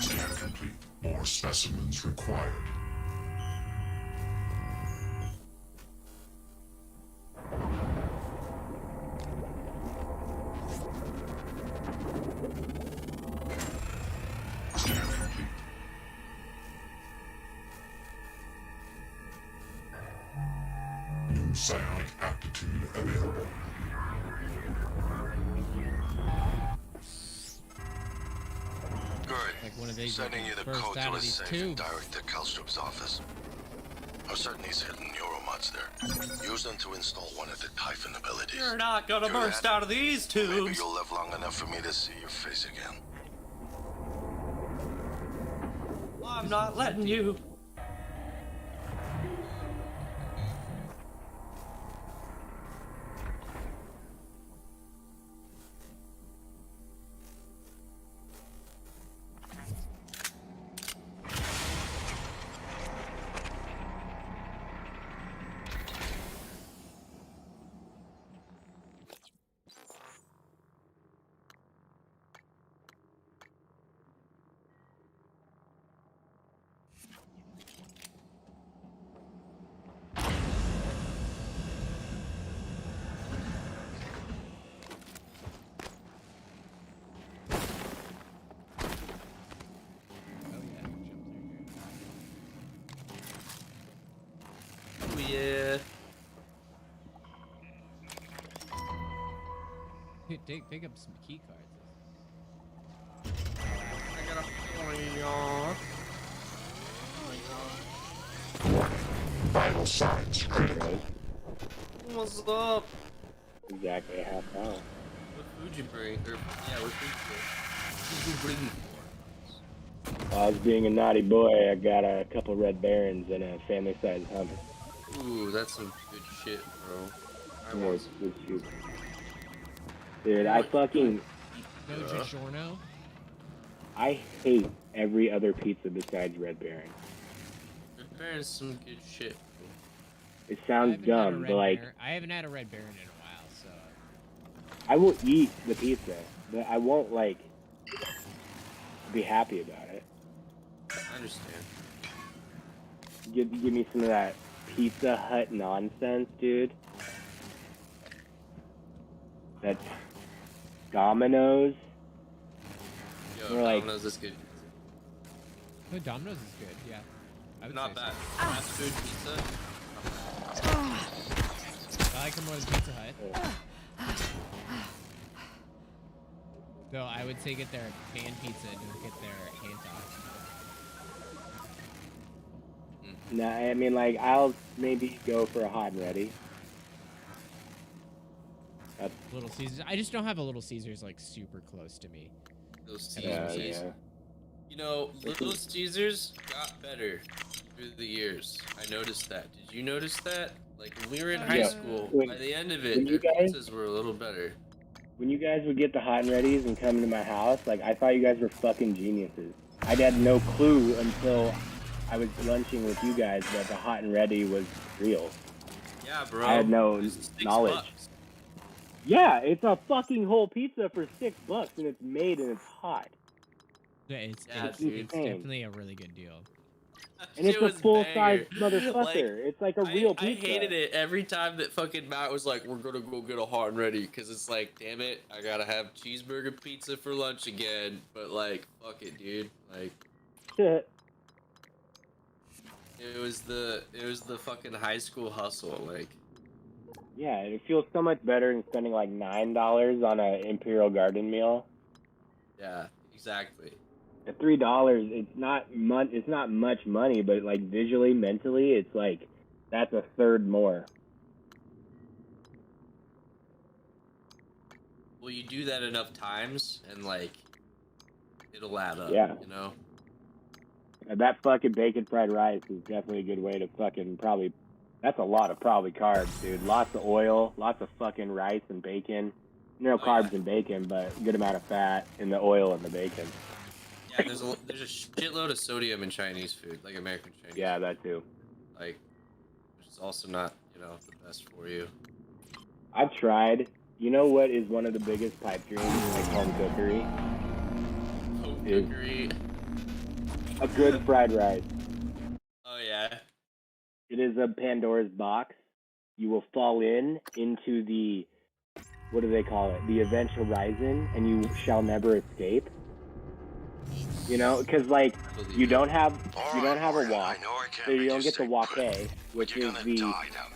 Speaker 9: Scan complete. More specimens required. Scan complete. New psionic aptitude available.
Speaker 8: Good.
Speaker 4: Like one of these
Speaker 8: Sending you the
Speaker 4: burst
Speaker 8: code
Speaker 4: out
Speaker 8: to a
Speaker 4: of these
Speaker 8: safe in
Speaker 4: tubes.
Speaker 8: Director Kallstrup's office. I'm certain he's hidden neuromods there. Use them to install one of the Typhon abilities.
Speaker 2: You're not gonna
Speaker 8: Do
Speaker 2: burst
Speaker 8: that.
Speaker 2: out of these
Speaker 8: Maybe
Speaker 2: tubes.
Speaker 8: you'll live long enough for me to see your face again.
Speaker 2: I'm not letting you. Oh yeah.
Speaker 4: Dude, pick up some key cards.
Speaker 2: I got a point.
Speaker 9: Vital signs critical.
Speaker 2: What's up?
Speaker 3: Exactly a half hour.
Speaker 2: What food you bring? Or, yeah, what food you bring?
Speaker 3: I was being a naughty boy. I got a couple Red Barons and a family-sized hummus.
Speaker 2: Ooh, that's some good shit, bro. I
Speaker 3: Yeah,
Speaker 2: want
Speaker 3: it's good shit. Dude, I fucking
Speaker 4: No DiGiorno?
Speaker 3: I hate every other pizza besides Red Baron.
Speaker 2: Baron's some good shit.
Speaker 3: It
Speaker 4: I
Speaker 3: sounds
Speaker 4: haven't had a
Speaker 3: dumb,
Speaker 4: Red
Speaker 3: but like
Speaker 4: Baron- I haven't had a Red Baron in a while, so
Speaker 3: I will eat the pizza, but I won't like be happy about it.
Speaker 2: I understand.
Speaker 3: Give me some of that Pizza Hut nonsense, dude. That Domino's.
Speaker 2: Yo,
Speaker 3: We're like-
Speaker 2: Domino's is good.
Speaker 4: no, Domino's is good. Yeah, I would
Speaker 2: Not
Speaker 4: say
Speaker 2: bad.
Speaker 4: so.
Speaker 2: Fast food pizza.
Speaker 4: I like them more than Pizza Hut. Though I would say get their pan pizza and don't get their hand tossed.
Speaker 3: Nah, I mean like I'll maybe go for a hot and ready.
Speaker 4: Little Caesars. I just don't have a Little Caesars like super close to me.
Speaker 2: Those
Speaker 3: Yeah,
Speaker 2: Caesars.
Speaker 3: yeah.
Speaker 2: You know, Little Caesars got better through the years. I noticed that. Did you notice that? Like when we were in high
Speaker 3: Yeah.
Speaker 2: school,
Speaker 3: When-
Speaker 2: by the end of
Speaker 3: when
Speaker 2: it,
Speaker 3: you
Speaker 2: their
Speaker 3: guys-
Speaker 2: pizzas were a little better.
Speaker 3: When you guys would get the hot and readies and come into my house, like I thought you guys were fucking geniuses. I had no clue until I was lunching with you guys that the hot and ready was real.
Speaker 2: Yeah, bro.
Speaker 3: I had no
Speaker 2: It's $6.
Speaker 3: knowledge. Yeah, it's a fucking whole pizza for $6 and it's made and it's hot.
Speaker 4: Yeah, it's
Speaker 2: Yeah,
Speaker 4: it's,
Speaker 2: dude.
Speaker 4: it's
Speaker 3: Insane.
Speaker 4: definitely a really good deal.
Speaker 3: And it's
Speaker 2: Shit
Speaker 3: a
Speaker 2: was
Speaker 3: full size
Speaker 2: banger.
Speaker 3: motherfucker.
Speaker 2: Like,
Speaker 3: It's like a real
Speaker 2: I
Speaker 3: pizza.
Speaker 2: hated it every time that fucking Matt was like, "We're gonna go get a hot and ready," because it's like, damn it, I gotta have cheeseburger pizza for lunch again. But like, fuck it, dude. Like, It was the fucking high school hustle. Like,
Speaker 3: Yeah, it feels so much better than spending like $9 on an Imperial Garden meal.
Speaker 2: yeah, exactly.
Speaker 3: At $3, it's not much money, but like visually, mentally, it's like that's a third more.
Speaker 2: Well, you do that enough times, and like, it'll add up.
Speaker 3: Yeah.
Speaker 2: You know.
Speaker 3: And that fucking bacon fried rice is definitely a good way to fucking probably. That's a lot of probably carbs, dude. Lots of oil, lots of fucking rice and bacon. No
Speaker 2: Oh,
Speaker 3: carbs
Speaker 2: yeah.
Speaker 3: in bacon, but a good amount of fat in the oil and the bacon.
Speaker 2: Yeah, there's a shitload of sodium in Chinese food, like American Chinese.
Speaker 3: Yeah, that too.
Speaker 2: Like, which is also not, you know, the best for you.
Speaker 3: I've tried. You know what is one of the biggest pipe dreams in like home cookery?
Speaker 2: Home
Speaker 3: Is-
Speaker 2: cookery.
Speaker 3: A good fried rice.
Speaker 2: Oh yeah.
Speaker 3: It is a Pandora's box. You will fall into the, what do they call it? The Event Horizon, and you shall never escape. You know, because like you don't have a wok, so you don't get the wok, which is the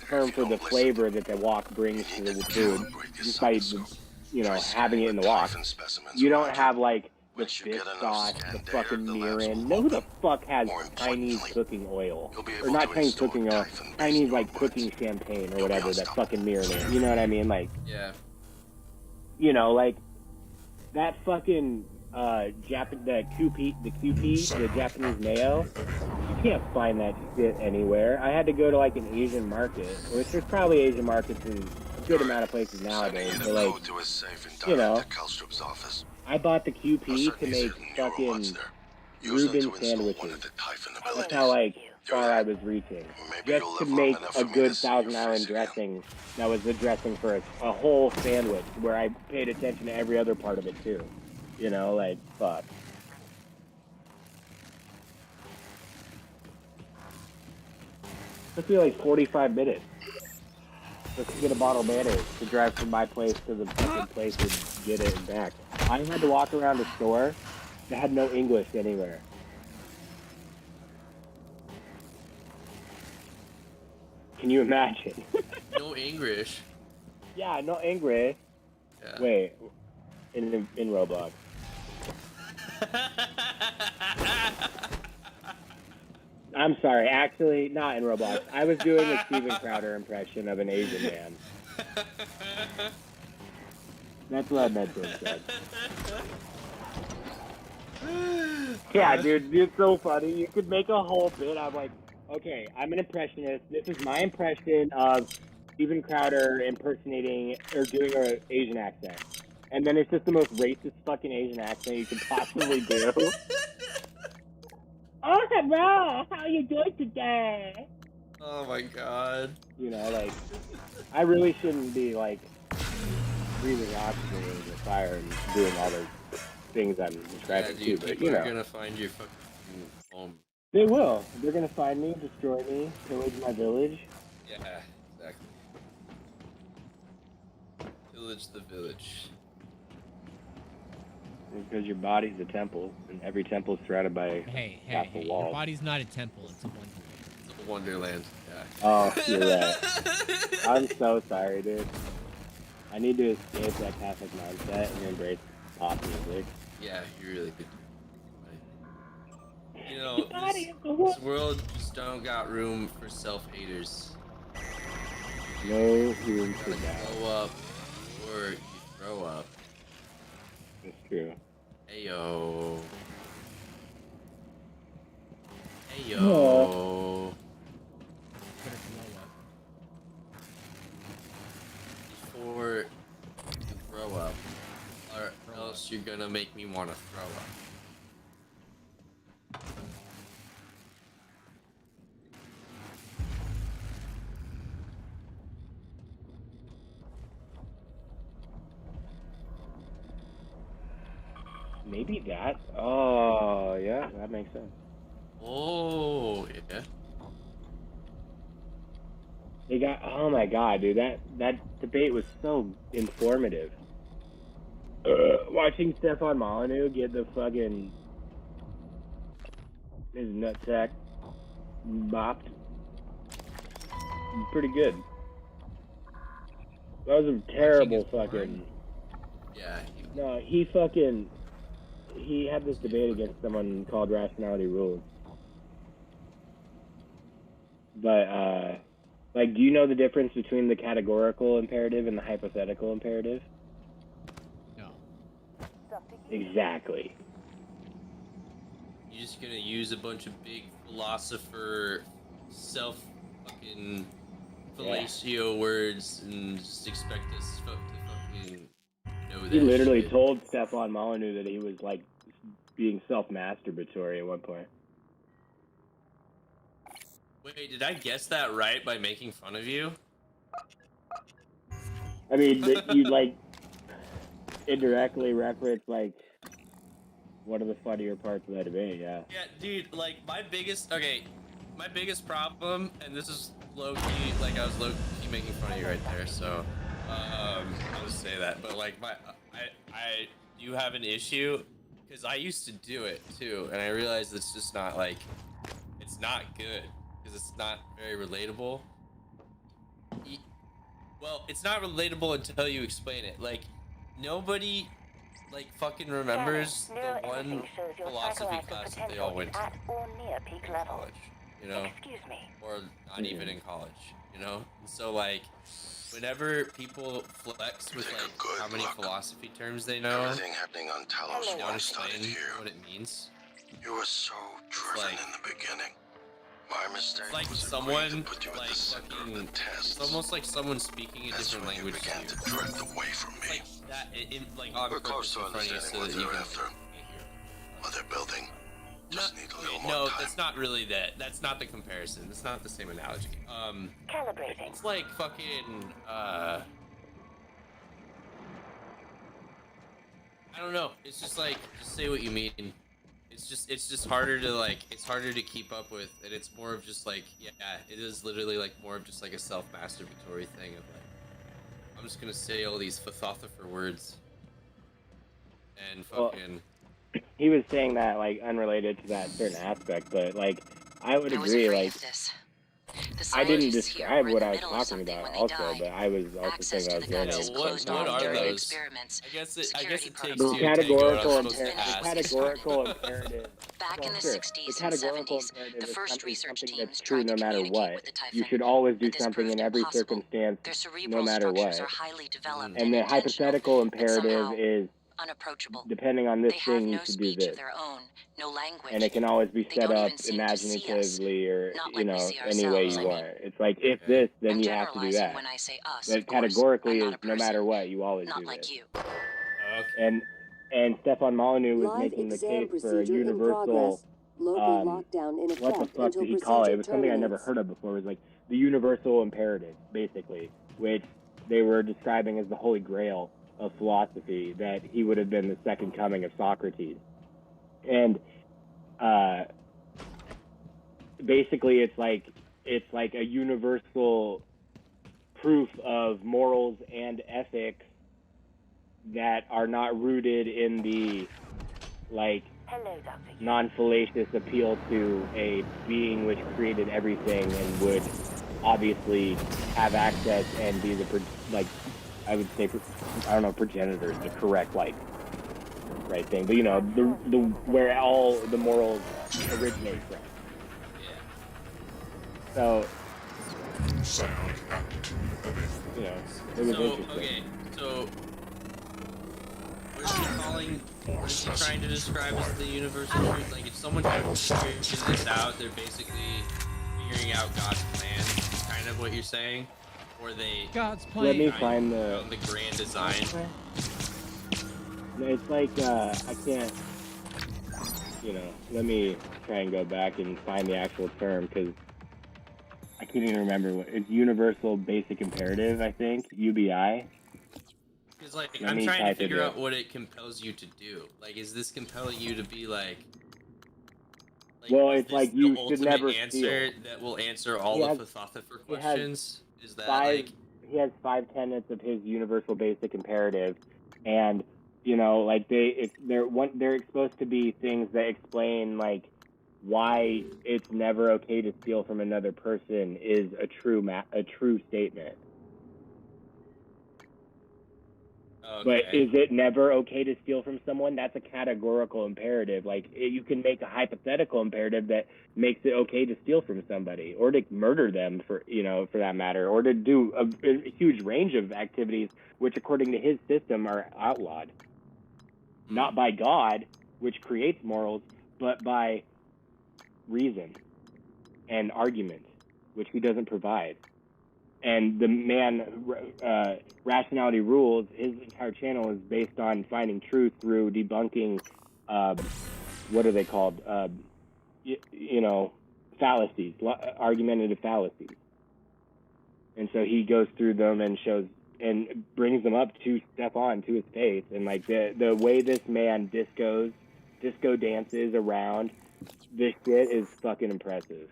Speaker 3: term for the flavor that the wok brings to the food, just by having it in the wok. You don't have like the fish sauce, the fucking mirin. Know who the fuck has Chinese cooking oil? Or not Chinese cooking oil, Chinese like cooking champagne or whatever that fucking mirin is. You know what I mean? Like,
Speaker 2: Yeah.
Speaker 3: you know, like that fucking the QP, the Japanese mayo. You can't find that shit anywhere. I had to go to like an Asian market, which there's probably Asian markets in a good amount of places nowadays. But like, you know, I bought the QP to make fucking Reuben sandwiches. That's how like far I was reaching, just to make a good Thousand Island dressing. That was the dressing for a whole sandwich, where I paid attention to every other part of it too. You know, like, fuck. Took me like 45 minutes just to get a bottle of mayonnaise to drive from my place to the fucking place and get it and back. I had to walk around a store that had no English anywhere. Can you imagine?
Speaker 2: No English.
Speaker 3: Yeah, no English.
Speaker 2: Yeah.
Speaker 3: Wait, in Roblox. I'm sorry, actually, not in Roblox. I was doing a Steven Crowder impression of an Asian man. That's what I meant to have said. Yeah, dude, it's so funny. You could make a whole bit. I'm like, okay, I'm an impressionist. This is my impression of Steven Crowder impersonating or doing an Asian accent. And then it's just the most racist fucking Asian accent you could possibly do. Oh, hello! How are you doing today?
Speaker 2: Oh my god.
Speaker 3: You know, like, I really shouldn't be, like, breathing oxygen into the fire and doing all those things I'm
Speaker 2: Yeah,
Speaker 3: describing
Speaker 2: dude,
Speaker 3: to, but,
Speaker 2: people
Speaker 3: you
Speaker 2: are
Speaker 3: know.
Speaker 2: gonna find your fucking home.
Speaker 3: They will. They're gonna find me, destroy me, pillage my village.
Speaker 2: Yeah, exactly. Pillage the village.
Speaker 3: Because your body's a temple, and every temple is surrounded by
Speaker 4: Hey,
Speaker 3: castle
Speaker 4: your
Speaker 3: walls.
Speaker 4: body's not a temple, it's a wonderland.
Speaker 2: It's a wonderland. Yeah.
Speaker 3: Oh, you're right. I'm so sorry, dude. I need to escape that Catholic mindset and embrace pop music.
Speaker 2: Yeah, you really could. You know, this world just don't got room for self-haters.
Speaker 3: No room
Speaker 2: You
Speaker 3: for
Speaker 2: gotta
Speaker 3: that.
Speaker 2: grow up, or you throw up.
Speaker 3: It's true.
Speaker 2: Ayo. Ayo.
Speaker 4: Better blow up.
Speaker 2: Before you throw up, or else you're gonna make me want to throw up.
Speaker 3: Maybe that. Oh, yeah, that makes sense.
Speaker 2: Oh, yeah.
Speaker 3: They got. Oh my god, dude, that debate was so informative. Watching Stefan Molyneux get the fucking his nutsack bopped. Pretty good. That was a terrible fucking.
Speaker 2: Yeah.
Speaker 3: No, he had this debate against someone called Rationality Rules. But, like, do you know the difference between the categorical imperative and the hypothetical imperative?
Speaker 4: No.
Speaker 3: Exactly.
Speaker 2: You're just gonna use a bunch of big philosopher fucking fellatio words and just expect us to fucking know that
Speaker 3: He literally
Speaker 2: shit.
Speaker 3: told Stefan Molyneux that he was, like, being self-masturbatory at one point.
Speaker 2: Wait, did I guess that right by making fun of you?
Speaker 3: I mean, you, like, indirectly reference, like, one of the funnier parts of that debate, yeah.
Speaker 2: Yeah, dude, like, my biggest problem, and this is low-key, like, I was low-key making fun of you right there, so, I'll just say that, but, like, I do have an issue, because I used to do it, too, and I realized it's just not, like, it's not good, because it's not very relatable. Well, it's not relatable until you explain it, like, nobody, like, fucking remembers the one philosophy class that they all went to
Speaker 1: at or near peak
Speaker 2: in
Speaker 1: level.
Speaker 2: college, you know,
Speaker 1: Excuse me.
Speaker 2: or not even in college, you know. And so, like, whenever people flex with like how many philosophy terms they know,
Speaker 8: Everything happening on Talos
Speaker 2: they don't
Speaker 8: 1 started
Speaker 2: explain
Speaker 8: here.
Speaker 2: what it means.
Speaker 8: You were so driven
Speaker 2: like-
Speaker 8: in the beginning. My mistake
Speaker 2: It's like
Speaker 8: was
Speaker 2: someone,
Speaker 8: agreeing to put you at
Speaker 2: like,
Speaker 8: the center of the
Speaker 2: fucking,
Speaker 8: tests.
Speaker 2: it's almost like someone speaking a
Speaker 8: That's
Speaker 2: different
Speaker 8: when you
Speaker 2: language
Speaker 8: began
Speaker 2: to
Speaker 8: to
Speaker 2: you.
Speaker 8: drift away from me.
Speaker 2: Like that, like on
Speaker 8: We're
Speaker 2: purpose
Speaker 8: close to
Speaker 2: in front of you so
Speaker 8: understanding what
Speaker 2: that you
Speaker 8: they're
Speaker 2: can
Speaker 8: after.
Speaker 2: hear.
Speaker 8: What they're building. Just need a little more
Speaker 2: No,
Speaker 8: time.
Speaker 2: that's not really that. That's not the comparison. That's not the same analogy.
Speaker 1: Calibrating.
Speaker 2: It's like fucking, I don't know. It's just like, just say what you mean. It's just harder to like, it's harder to keep up with, and it's more of just like, yeah, it is literally like more of just like a self-masturbatory thing of like, I'm just gonna say all these philosopher words, and fucking.
Speaker 3: He was saying that, like, unrelated to that certain aspect, but, like, I would
Speaker 5: I was
Speaker 3: agree,
Speaker 5: afraid
Speaker 3: like,
Speaker 5: of this. The
Speaker 3: I didn't
Speaker 5: scientists here
Speaker 3: describe
Speaker 5: were in
Speaker 3: what
Speaker 5: the
Speaker 3: I was
Speaker 5: middle of
Speaker 3: talking
Speaker 5: something
Speaker 3: about
Speaker 5: when they
Speaker 3: also,
Speaker 5: died.
Speaker 3: but I was also
Speaker 5: Access
Speaker 3: saying I
Speaker 5: to
Speaker 3: was
Speaker 5: the
Speaker 3: going
Speaker 5: guns
Speaker 3: to
Speaker 5: is
Speaker 2: Yeah, what
Speaker 5: closed
Speaker 2: are
Speaker 5: off during
Speaker 2: those?
Speaker 5: experiments.
Speaker 2: I guess it
Speaker 5: Security
Speaker 2: takes
Speaker 5: protocols.
Speaker 2: two
Speaker 3: The
Speaker 2: to tango, what I
Speaker 3: categorical
Speaker 2: was supposed to
Speaker 3: imperative.
Speaker 2: ask.
Speaker 3: The categorical imperative.
Speaker 5: Back
Speaker 3: Well,
Speaker 5: in the
Speaker 3: sure.
Speaker 5: 60s
Speaker 3: The
Speaker 5: and
Speaker 3: categorical
Speaker 5: 70s,
Speaker 3: imperative
Speaker 5: the
Speaker 3: is
Speaker 5: first
Speaker 3: something
Speaker 5: research
Speaker 3: that's
Speaker 5: teams
Speaker 3: true
Speaker 5: tried
Speaker 3: no
Speaker 5: to
Speaker 3: matter
Speaker 5: communicate
Speaker 3: what.
Speaker 5: with the Typhon,
Speaker 3: You should always do
Speaker 5: but this
Speaker 3: something
Speaker 5: proved
Speaker 3: in every
Speaker 5: impossible.
Speaker 3: circumstance,
Speaker 5: Their
Speaker 3: no
Speaker 5: cerebral
Speaker 3: matter
Speaker 5: structures
Speaker 3: what.
Speaker 5: are highly developed
Speaker 3: And the
Speaker 5: intentional,
Speaker 3: hypothetical
Speaker 5: but
Speaker 3: imperative
Speaker 5: somehow
Speaker 3: is,
Speaker 5: unapproachable.
Speaker 3: depending on this
Speaker 5: They have
Speaker 3: thing, you
Speaker 5: no
Speaker 3: should do
Speaker 5: speech
Speaker 3: this.
Speaker 5: of their own, no language.
Speaker 3: And it can always be
Speaker 5: They
Speaker 3: set
Speaker 5: don't
Speaker 3: up
Speaker 5: even seem to see us,
Speaker 3: imaginatively or,
Speaker 5: not
Speaker 3: you
Speaker 5: like we
Speaker 3: know,
Speaker 5: see
Speaker 3: any way
Speaker 5: ourselves,
Speaker 3: you
Speaker 5: I
Speaker 3: want.
Speaker 5: mean.
Speaker 3: It's like, if
Speaker 2: Okay.
Speaker 3: this, then
Speaker 5: I'm
Speaker 3: you have to do
Speaker 5: generalizing
Speaker 3: that.
Speaker 5: when I say us,
Speaker 3: But
Speaker 5: of course. I'm
Speaker 3: categorically
Speaker 5: not
Speaker 3: is
Speaker 5: a
Speaker 3: no
Speaker 5: person,
Speaker 3: matter what, you always
Speaker 5: not
Speaker 3: do
Speaker 5: like
Speaker 3: this.
Speaker 5: you.
Speaker 2: Okay.
Speaker 3: And Stefan Molyneux was
Speaker 6: Live
Speaker 3: making the
Speaker 6: exam
Speaker 3: case for a
Speaker 6: procedure in
Speaker 3: universal,
Speaker 6: progress. Local lockdown in
Speaker 3: what the
Speaker 6: effect
Speaker 3: fuck
Speaker 6: until
Speaker 3: did he call it?
Speaker 6: procedure
Speaker 3: It was something I never
Speaker 6: terminates.
Speaker 3: heard of before. It was like the universal imperative, basically, which they were describing as the holy grail of philosophy, that he would have been the second coming of Socrates. And basically it's like a universal proof of morals and ethics that are not rooted in the, like,
Speaker 1: Hello, Dr.
Speaker 3: non-fallacious appeal to a being which created everything and would obviously have access and be the, like, I would say, I don't know, progenitor is the correct, like, right thing, but, you know, the where all the morals originate from. So,
Speaker 9: Sound aptitude available.
Speaker 3: you know, it was
Speaker 2: So,
Speaker 3: interesting.
Speaker 2: okay, so what is he calling? What is he trying to describe as the universal truth? Like, if someone figures this out, they're basically figuring out God's plan. Is kind of what you're saying, or they
Speaker 4: God's
Speaker 3: Let
Speaker 4: plan.
Speaker 3: me
Speaker 2: find
Speaker 3: find the.
Speaker 2: out the grand design.
Speaker 3: It's like I can't. You know, let me try and go back and find the actual term because I can't even remember what it's. Universal Basic Imperative, I think. UBI.
Speaker 2: Because like
Speaker 3: Let
Speaker 2: I'm
Speaker 3: me
Speaker 2: trying to
Speaker 3: type it
Speaker 2: figure
Speaker 3: in.
Speaker 2: out what it compels you to do. Like, is this compelling you to be like?
Speaker 3: Well,
Speaker 2: is
Speaker 3: it's
Speaker 2: this
Speaker 3: like
Speaker 2: the
Speaker 3: you should
Speaker 2: ultimate
Speaker 3: never
Speaker 2: answer
Speaker 3: steal.
Speaker 2: that will answer all
Speaker 3: He
Speaker 2: the
Speaker 3: has-
Speaker 2: philosopher
Speaker 3: he has
Speaker 2: questions. Is that
Speaker 3: Five.
Speaker 2: like?
Speaker 3: He has 5 tenets of his Universal Basic Imperative, and you know, like they're supposed to be things that explain like why it's never okay to steal from another person is a true statement. But
Speaker 2: Okay.
Speaker 3: is it never okay to steal from someone? That's a categorical imperative. Like, you can make a hypothetical imperative that makes it okay to steal from somebody, or to murder them, for that matter, or to do a huge range of activities which, according to his system, are outlawed. Not by God, which creates morals, but by reason and argument, which he doesn't provide. And the man, Rationality Rules, his entire channel is based on finding truth through debunking, what are they called? Fallacies, argumentative fallacies. And so he goes through them and shows and brings them up to Stefan, to his face. And like the way this man disco dances around this shit is fucking impressive.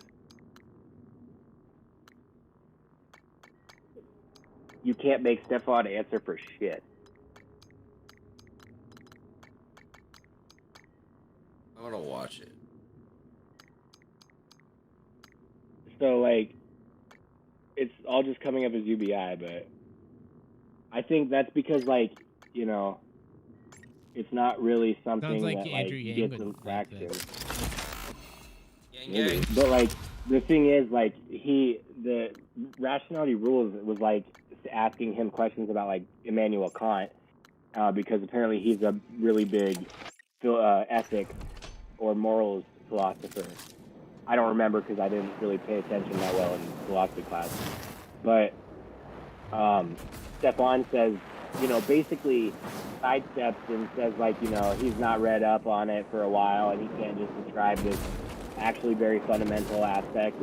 Speaker 3: You can't make Stefan answer for shit.
Speaker 2: I want to watch it.
Speaker 3: So, like, it's all just coming up as UBI, but I think that's because, like, it's not really something
Speaker 4: like
Speaker 3: that,
Speaker 4: Andrew
Speaker 3: like,
Speaker 4: Yang
Speaker 3: gets
Speaker 4: would
Speaker 3: some
Speaker 4: like
Speaker 3: traction.
Speaker 4: this.
Speaker 2: Yang.
Speaker 3: But, like, the thing is, like, the Rationality Rules was, like, asking him questions about, like, Immanuel Kant, because apparently he's a really big ethics or morals philosopher. I don't remember because I didn't really pay attention that well in philosophy class. But Stefan says, basically sidesteps and says, like, he's not read up on it for a while and he can't just describe this actually very fundamental aspect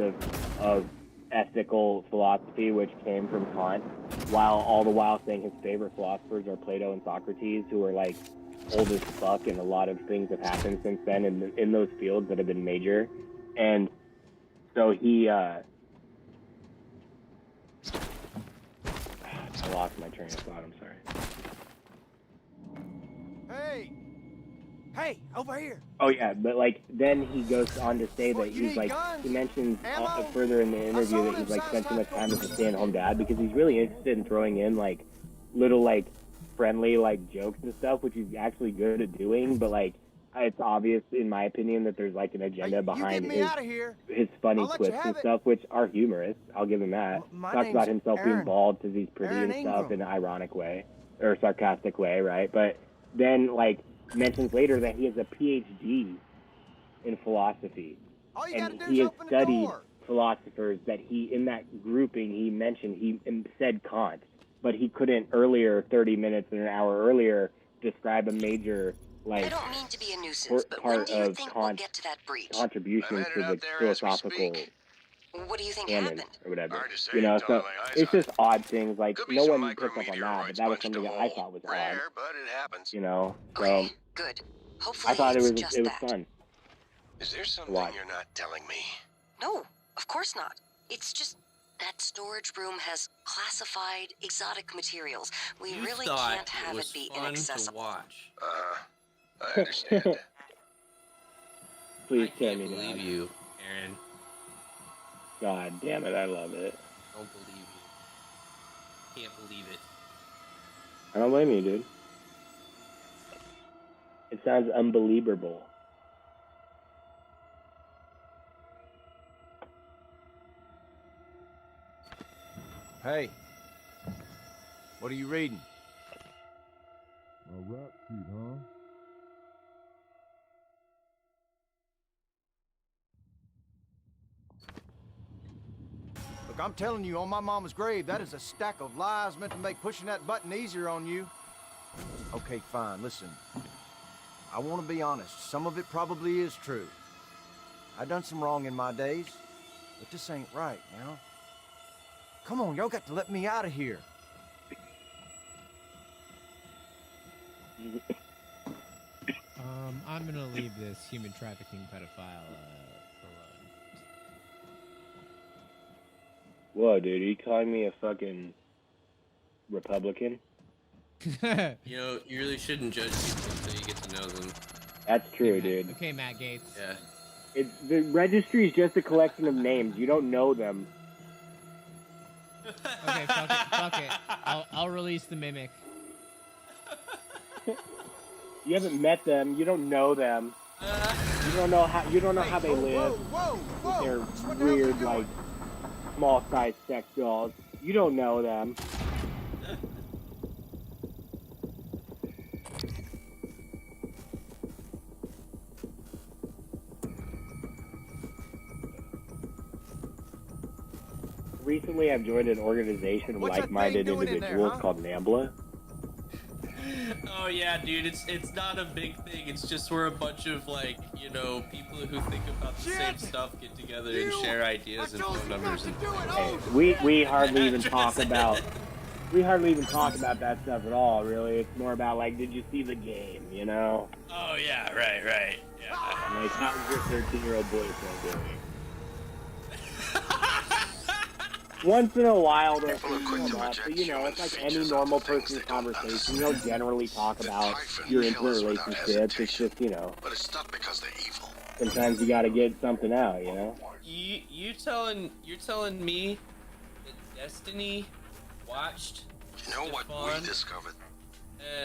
Speaker 3: of ethical philosophy, which came from Kant, all the while saying his favorite philosophers are Plato and Socrates, who are, like, old as fuck, and a lot of things have happened since then in those fields that have been major. And so he I lost my train of thought, I'm sorry.
Speaker 10: Hey, over here.
Speaker 3: Oh yeah, but like then he goes on to say
Speaker 10: What,
Speaker 3: that
Speaker 10: you
Speaker 3: he's
Speaker 10: need
Speaker 3: like
Speaker 10: guns?
Speaker 3: he mentions
Speaker 10: Ammo?
Speaker 3: further in the interview that
Speaker 10: them
Speaker 3: he's like spent too much time as a
Speaker 10: Southside
Speaker 3: stay-at-home dad because he's really interested in throwing in like little like friendly like jokes and stuff, which he's actually good at doing. But like it's obvious in my opinion that there's like an agenda
Speaker 10: You
Speaker 3: behind
Speaker 10: get me out of here.
Speaker 3: his funny
Speaker 10: I'll let you
Speaker 3: quips and
Speaker 10: have it.
Speaker 3: stuff, which are humorous. I'll give him that.
Speaker 10: My
Speaker 3: Talks about
Speaker 10: name's
Speaker 3: himself being
Speaker 10: Aaron.
Speaker 3: bald because he's pretty
Speaker 10: Aaron
Speaker 3: and stuff
Speaker 10: Ingram.
Speaker 3: in an ironic way or sarcastic way, right? But then like mentions later that he has a PhD in philosophy,
Speaker 10: All you gotta
Speaker 3: and
Speaker 10: do
Speaker 3: he
Speaker 10: is
Speaker 3: has
Speaker 10: open the
Speaker 3: studied
Speaker 10: door.
Speaker 3: philosophers that in that grouping he mentioned he said Kant, but he couldn't earlier 30 minutes or an hour earlier describe a major
Speaker 5: I
Speaker 3: like
Speaker 5: don't mean to be a nuisance, but when
Speaker 3: part
Speaker 5: do you
Speaker 3: of
Speaker 5: think we'll
Speaker 3: Kant's
Speaker 5: get to that breach?
Speaker 3: contributions
Speaker 8: I'm
Speaker 3: to
Speaker 8: headed
Speaker 3: the
Speaker 8: out there as we
Speaker 3: philosophical
Speaker 8: speak.
Speaker 5: What do you think
Speaker 3: canon
Speaker 5: happened?
Speaker 3: or whatever.
Speaker 8: Hard to say,
Speaker 3: So
Speaker 8: darling, eyes
Speaker 3: it's
Speaker 8: on
Speaker 3: just odd things. Like
Speaker 8: Could be
Speaker 3: no
Speaker 8: some
Speaker 3: one picked up on that, but
Speaker 8: micrometeorites
Speaker 3: that was
Speaker 8: punched
Speaker 3: something
Speaker 8: a
Speaker 3: that I
Speaker 8: hole.
Speaker 3: thought was odd.
Speaker 8: Rare, but it happens.
Speaker 3: So
Speaker 5: Okay, good. Hopefully
Speaker 3: I thought
Speaker 5: it's
Speaker 3: it
Speaker 5: just
Speaker 3: was
Speaker 5: that.
Speaker 3: fun.
Speaker 8: Is there something
Speaker 3: Why?
Speaker 8: you're not telling me?
Speaker 5: No, of course not. It's just that storage room has classified exotic materials. We
Speaker 2: You
Speaker 5: really
Speaker 2: thought
Speaker 5: can't have
Speaker 2: it
Speaker 5: it
Speaker 2: was
Speaker 5: be
Speaker 2: fun to
Speaker 5: inaccessible.
Speaker 2: watch.
Speaker 8: I understand.
Speaker 3: Please
Speaker 2: I
Speaker 3: tell
Speaker 2: can't
Speaker 3: me
Speaker 2: believe
Speaker 3: that.
Speaker 2: you, Aaron.
Speaker 3: God damn it, I love it.
Speaker 2: Don't believe you. Can't believe it.
Speaker 3: I don't blame you, dude. It sounds unbelievable.
Speaker 10: Hey, what are you reading?
Speaker 9: A rap sheet, huh?
Speaker 10: Look, I'm telling you, on my mama's grave, that is a stack of lies meant to make pushing that button easier on you. Okay, fine, listen. I want to be honest. Some of it probably is true. I've done some wrong in my days, but this ain't right, you know? Come on, y'all got to let me out of here.
Speaker 4: I'm gonna leave this human trafficking pedophile alone.
Speaker 3: Whoa, dude, are you calling me a fucking Republican?
Speaker 2: You know, you really shouldn't judge people until you get to know them.
Speaker 3: That's true,
Speaker 4: Okay,
Speaker 3: dude.
Speaker 4: Okay, Matt Gates.
Speaker 2: Yeah.
Speaker 3: The registry is just a collection of names. You don't know them.
Speaker 4: Okay, fuck it. I'll release the mimic.
Speaker 3: You haven't met them. You don't know them. You don't know how they live.
Speaker 10: Whoa!
Speaker 3: They're
Speaker 10: What the hell are you
Speaker 3: weird,
Speaker 10: doing?
Speaker 3: like small-sized sex dolls. You don't know them. Recently, I've joined an organization of
Speaker 10: What's that
Speaker 3: like-minded
Speaker 10: thing doing in
Speaker 3: individuals
Speaker 10: there, huh?
Speaker 3: called NAMBLA.
Speaker 2: Oh yeah, dude, it's not a big thing. It's just where a bunch of like, you know, people who think about the same
Speaker 10: Shit!
Speaker 2: stuff get together and share ideas and phone numbers and
Speaker 3: Hey, we hardly even talk about that stuff at all. Really, it's more about like, did you see the game? You know,
Speaker 2: Oh yeah, right. Yeah.
Speaker 3: like how's your 13-year-old boyfriend doing? Once in a while, they'll
Speaker 8: People are quick
Speaker 3: come
Speaker 8: to
Speaker 3: up,
Speaker 8: reject
Speaker 3: but you know,
Speaker 8: human
Speaker 3: it's like
Speaker 8: features
Speaker 3: any
Speaker 8: of
Speaker 3: normal
Speaker 8: things
Speaker 3: person's
Speaker 8: they don't
Speaker 3: conversation. You don't
Speaker 8: understand.
Speaker 3: generally talk
Speaker 8: The
Speaker 3: about
Speaker 8: Typhon
Speaker 3: your
Speaker 8: kill
Speaker 3: intimate
Speaker 8: us without
Speaker 3: relationships. It's
Speaker 8: hesitation.
Speaker 3: just, you know,
Speaker 8: But it's not because they're evil.
Speaker 3: sometimes you gotta get something out, you know?
Speaker 2: You're telling me that Destiny watched
Speaker 8: You know what
Speaker 2: Stefan
Speaker 8: we discovered?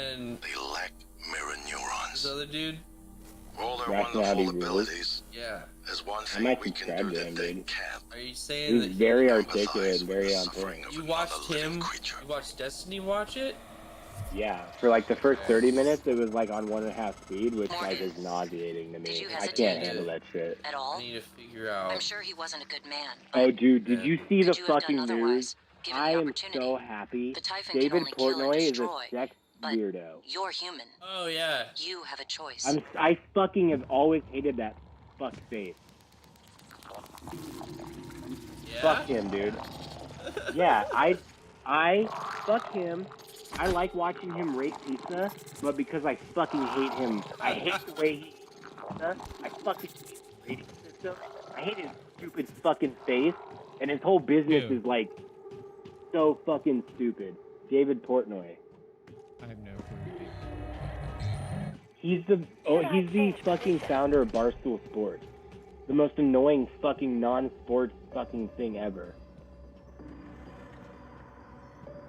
Speaker 2: and
Speaker 8: They lack mirror
Speaker 2: this
Speaker 8: neurons.
Speaker 2: other dude?
Speaker 8: All their
Speaker 3: Rationality
Speaker 8: wonderful
Speaker 3: rules.
Speaker 8: abilities,
Speaker 2: Yeah.
Speaker 8: there's one
Speaker 3: I
Speaker 8: thing
Speaker 3: might
Speaker 8: we can
Speaker 3: subscribe
Speaker 8: do
Speaker 3: to
Speaker 8: that
Speaker 3: him,
Speaker 8: they
Speaker 3: dude.
Speaker 8: can't.
Speaker 2: Are you saying
Speaker 3: He's
Speaker 2: that
Speaker 3: very
Speaker 8: Empathize
Speaker 3: articulate and
Speaker 8: with
Speaker 3: very
Speaker 8: the
Speaker 3: on point.
Speaker 8: suffering of
Speaker 2: you
Speaker 8: another
Speaker 2: watched
Speaker 8: living
Speaker 2: him?
Speaker 8: creature.
Speaker 2: You watched Destiny watch it?
Speaker 3: Yeah, for like the first 30 minutes, it was like on 1.5 speed, which like
Speaker 5: Morgan,
Speaker 3: is nauseating to
Speaker 5: did
Speaker 3: me.
Speaker 5: you
Speaker 3: I
Speaker 5: hesitate
Speaker 3: can't handle that shit.
Speaker 5: at
Speaker 2: I
Speaker 5: all?
Speaker 2: need to figure out.
Speaker 5: I'm sure he wasn't a good man.
Speaker 3: Oh,
Speaker 5: But
Speaker 3: dude, did you see the
Speaker 5: could you have done
Speaker 3: fucking news?
Speaker 5: otherwise, given
Speaker 3: I
Speaker 5: the
Speaker 3: am
Speaker 5: opportunity?
Speaker 3: so happy.
Speaker 5: The Typhon can
Speaker 3: David
Speaker 5: only kill and
Speaker 3: Portnoy is a
Speaker 5: destroy,
Speaker 3: sex
Speaker 5: but
Speaker 3: weirdo.
Speaker 5: you're human.
Speaker 2: Oh yeah.
Speaker 5: You have a choice.
Speaker 3: I fucking have always hated that fuck face.
Speaker 2: Yeah.
Speaker 3: Fuck him, dude. Yeah, I fuck him. I like watching him rate pizza, but because I fucking hate him, I hate the way he eats pizza. I fucking hate his rating system. I hate his stupid fucking face, and his whole business
Speaker 4: Who?
Speaker 3: is like so fucking stupid. David Portnoy.
Speaker 4: I have no clue.
Speaker 3: He's the fucking founder of Barstool Sports. The most annoying fucking non-sports fucking thing ever.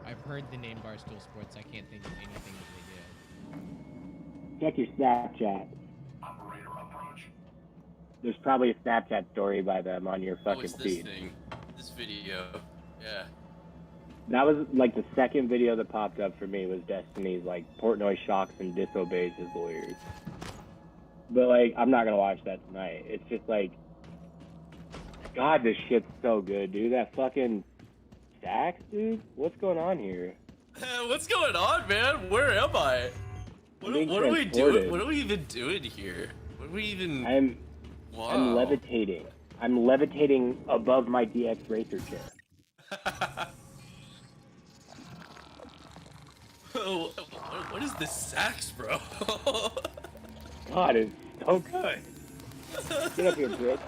Speaker 4: I've heard the name Barstool Sports. I can't think of anything that they do.
Speaker 3: Check your Snapchat.
Speaker 9: Operator approach.
Speaker 3: There's probably a Snapchat story by them on your
Speaker 2: Oh,
Speaker 3: fucking
Speaker 2: it's this
Speaker 3: feed.
Speaker 2: thing. This video. Yeah.
Speaker 3: That was like the second video that popped up for me was Destiny's like Portnoy shocks and disobeys his lawyers. But like, I'm not gonna watch that tonight. It's just like, God, this shit's so good, dude. That fucking Sax, dude. What's going on here?
Speaker 2: What's going on, man? Where am I? What
Speaker 3: being
Speaker 2: are we
Speaker 3: transported.
Speaker 2: doing? What are we even doing here? What are we even?
Speaker 3: I'm
Speaker 2: Wow.
Speaker 3: levitating. I'm levitating above my DX racer chair.
Speaker 2: What is this sax, bro?
Speaker 3: God, it's so good. Get up here, bitch.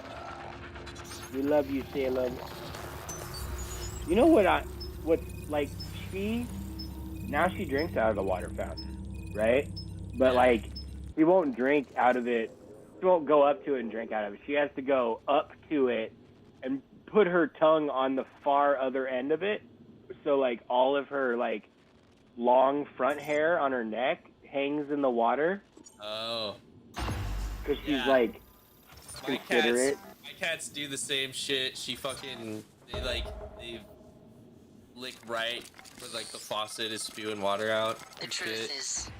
Speaker 3: We love you, Salem. You know what, like, now she drinks out of the water fountain, right? But, like, she won't drink out of it. She won't go up to it and drink out of it. She has to go up to it and put her tongue on the far other end of it. So, like, all of her, like, long front hair on her neck hangs in the water.
Speaker 2: Oh.
Speaker 3: Because she's,
Speaker 2: Yeah.
Speaker 3: like,
Speaker 2: My
Speaker 3: considerate.
Speaker 2: cats do the same shit. They lick right where like the faucet is spewing water out.
Speaker 5: The
Speaker 2: and
Speaker 5: truth
Speaker 2: shit.
Speaker 5: is